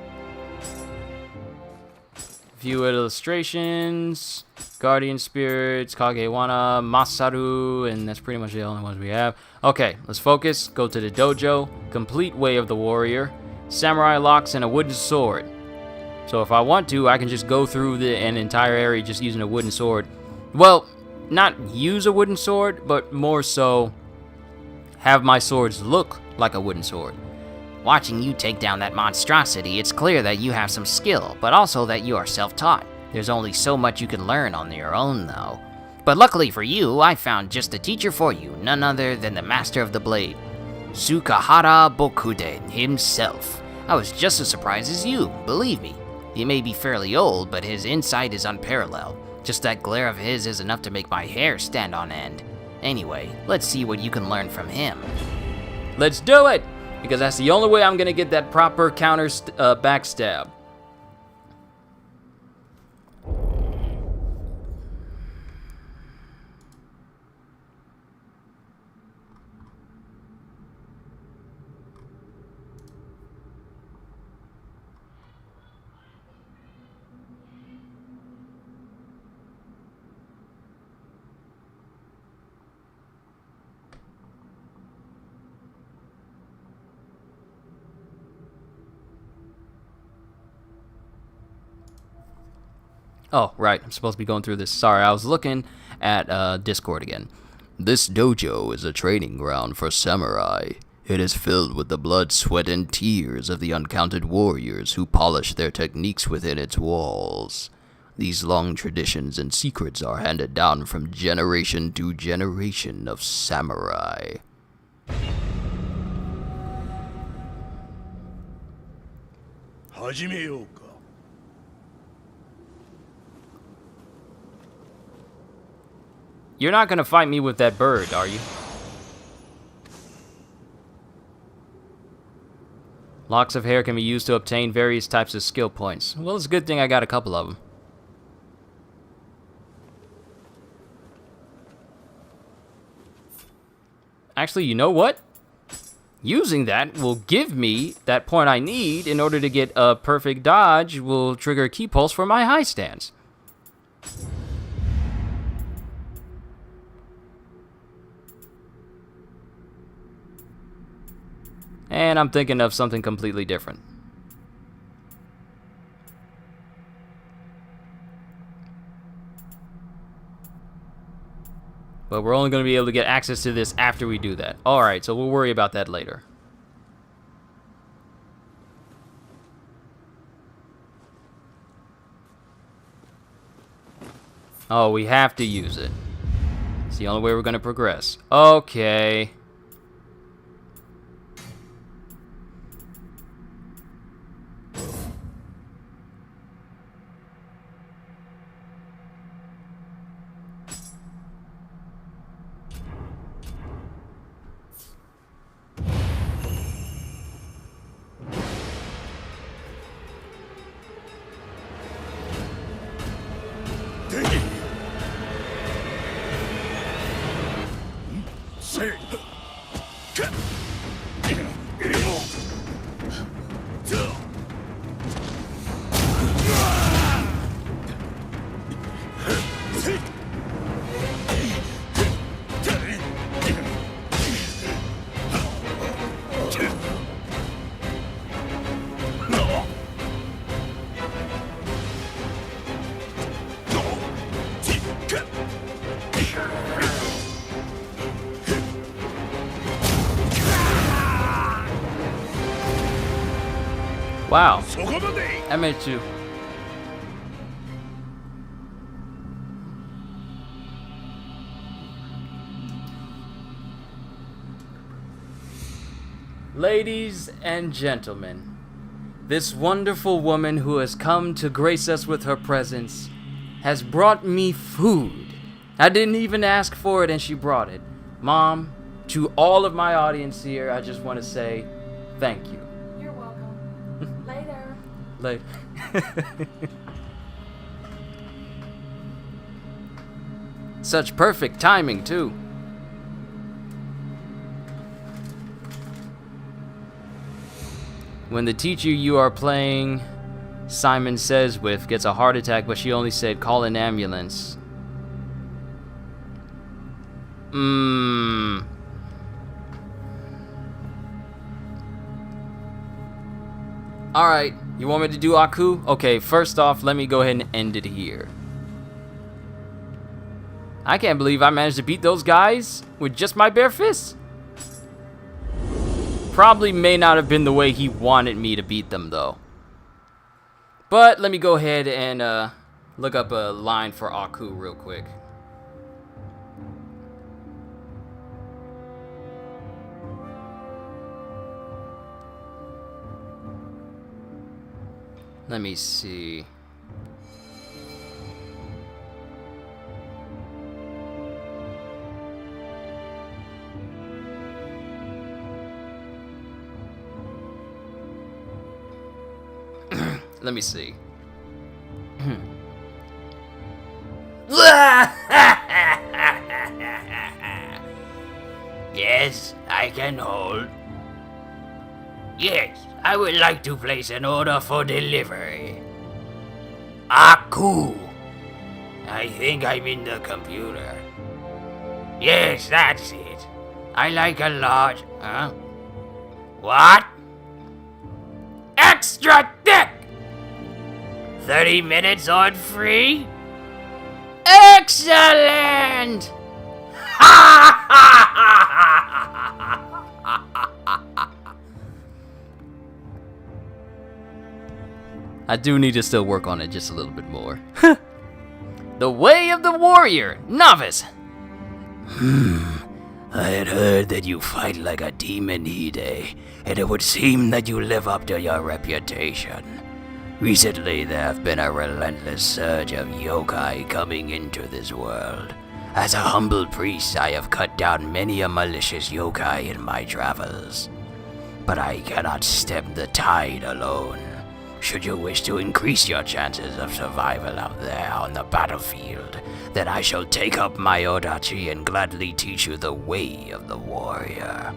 Few illustrations, Guardian Spirits, Kagewana, Masaru, and that's pretty much the only ones we have. Okay, let's focus. Go to the dojo. Complete Way of the Warrior. Samurai locks and a wooden sword. So if I want to, I can just go through an entire area just using a wooden sword. Well, not use a wooden sword, but more so have my swords look like a wooden sword. Watching you take down that monstrosity, it's clear that you have some skill, but also that you are self-taught. There's only so much you can learn on your own, though. But luckily for you, I found just a teacher for you, none other than the Master of the Blade, Sukahara Bokuden himself. I was just as surprised as you, believe me. He may be fairly old, but his insight is unparalleled. Just that glare of his is enough to make my hair stand on end. Anyway, let's see what you can learn from him. Let's do it! Because that's the only way I'm gonna get that proper counter backstab. Oh, right. I'm supposed to be going through this. Sorry, I was looking at Discord again. This dojo is a training ground for samurai. It is filled with the blood, sweat, and tears of the uncounted warriors who polish their techniques within its walls. These long traditions and secrets are handed down from generation to generation of samurai. You're not gonna fight me with that bird, are you? Locks of hair can be used to obtain various types of skill points. Well, it's a good thing I got a couple of them. Actually, you know what? Using that will give me that point I need in order to get a perfect dodge. Will trigger a key pulse for my high stance. And I'm thinking of something completely different. But we're only going to be able to get access to this after we do that. Alright, so we'll worry about that later. Oh, we have to use it. It's the only way we're going to progress. Okay. Wow. そこまで I met you. Ladies and gentlemen, this wonderful woman who has come to grace us with her presence has brought me food. I didn't even ask for it and she brought it. Mom, to all of my audience here, I just want to say thank you. You're welcome. Later. Later. Such perfect timing, too. When the teacher you are playing Simon Says with gets a heart attack, but she only said call an ambulance. Alright, you want me to do Aku? Okay, first off, let me go ahead and end it here. I can't believe I managed to beat those guys with just my bare fists. Probably may not have been the way he wanted me to beat them, though. But let me go ahead and look up a line for Aku real quick. Let me see. Let me see. Yes, I can hold. Yes, I would like to place an order for delivery. Aku. I think I'm in the computer. Yes, that's it. I like a large... Huh? What? Extra thick! 30 minutes on free? Excellent! I do need to still work on it just a little bit more. The Way of the Warrior, Novice. I had heard that you fight like a demon, Hide, and it would seem that you live up to your reputation. Recently, there have been a relentless surge of yokai coming into this world. As a humble priest, I have cut down many a malicious yokai in my travels. But I cannot stem the tide alone. Should you wish to increase your chances of survival out there on the battlefield, then I shall take up my odachi and gladly teach you the way of the warrior.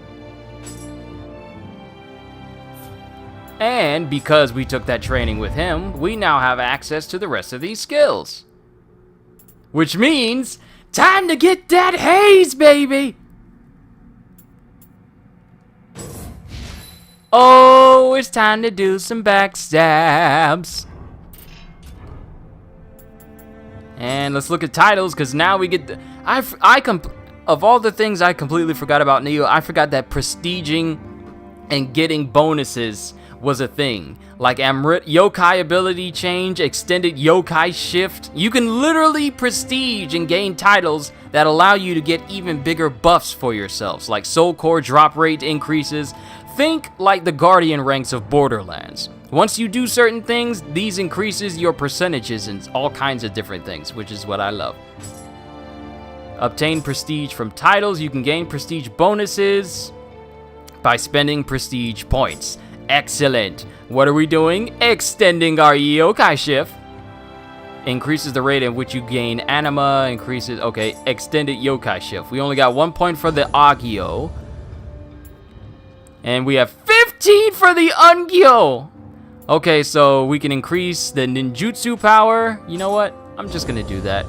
And because we took that training with him, we now have access to the rest of these skills. Which means, time to get that haze, baby! Oh, it's time to do some backstabs. And let's look at titles, because now we get the... of all the things I completely forgot about Nioh, I forgot that prestiging and getting bonuses was a thing. Like Amrit, yokai ability change, extended yokai shift. You can literally prestige and gain titles that allow you to get even bigger buffs for yourselves, like soul core drop rate increases. Think like the guardian ranks of Borderlands. Once you do certain things, these increases your percentages and all kinds of different things, which is what I love. Obtain prestige from titles. You can gain prestige bonuses by spending prestige points. Excellent. What are we doing? Extending our yokai shift. Increases the rate at which you gain anima. Increases... Okay, extended yokai shift. We only got 1 point for the Agyo. And we have 15 for the Ungyo. Okay, so we can increase the ninjutsu power. You know what? I'm just gonna do that.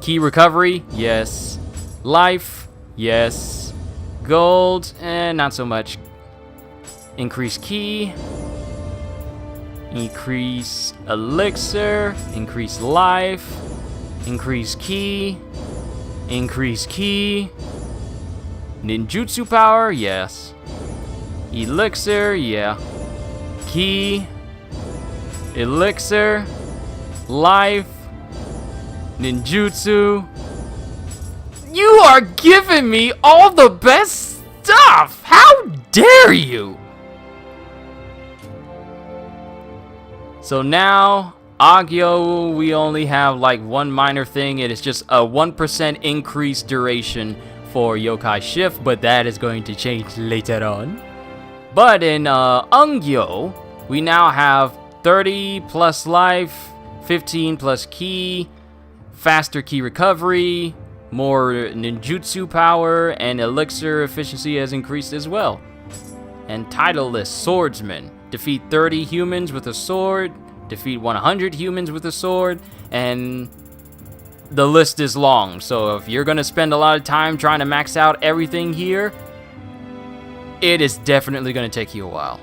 Key recovery, yes. Life, yes. Gold, not so much. Increase key. Increase elixir. Increase life. Increase key. Increase key. Ninjutsu power, yes. Elixir, yeah. Key, elixir, life, ninjutsu. You are giving me all the best stuff! How dare you! So now, Agyo, we only have like one minor thing. It is just a 1% increased duration for Yokai Shift, but that is going to change later on. But in Ungyo, we now have 30 plus life, 15 plus ki, faster ki recovery, more ninjutsu power, and elixir efficiency has increased as well. And titleless swordsman. Defeat 30 humans with a sword, defeat 100 humans with a sword, and the list is long. So if you're gonna spend a lot of time trying to max out everything here, it is definitely gonna take you a while.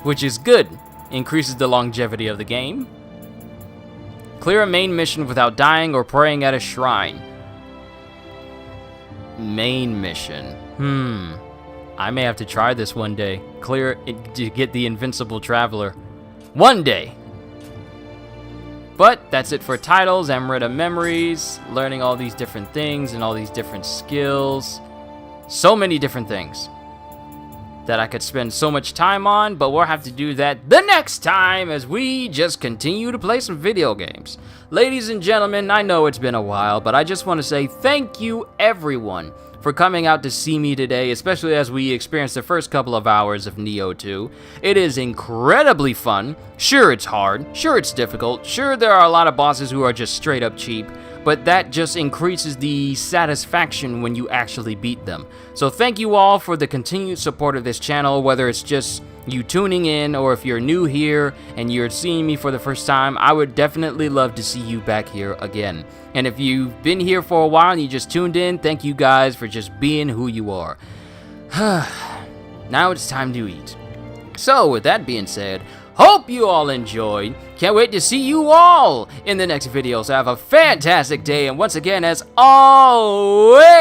Which is good. Increases the longevity of the game. Clear a main mission without dying or praying at a shrine. Main mission. I may have to try this one day. Clear it to get the Invincible Traveler. One day. But that's it for titles, Emerita Memories, learning all these different things and all these different skills. So many different things that I could spend so much time on, but we'll have to do that the next time as we just continue to play some video games. Ladies and gentlemen, I know it's been a while, but I just want to say thank you everyone for coming out to see me today, especially as we experienced the first couple of hours of Nioh 2. It is incredibly fun. Sure, it's hard. Sure, it's difficult. Sure, there are a lot of bosses who are just straight up cheap, but that just increases the satisfaction when you actually beat them. So thank you all for the continued support of this channel, whether it's just you tuning in or if you're new here and you're seeing me for the first time. I would definitely love to see you back here again. And if you've been here for a while and you just tuned in, thank you guys for just being who you are. Now it's time to eat. So with that being said, hope you all enjoyed. Can't wait to see you all in the next video. So have a fantastic day. And once again, as always,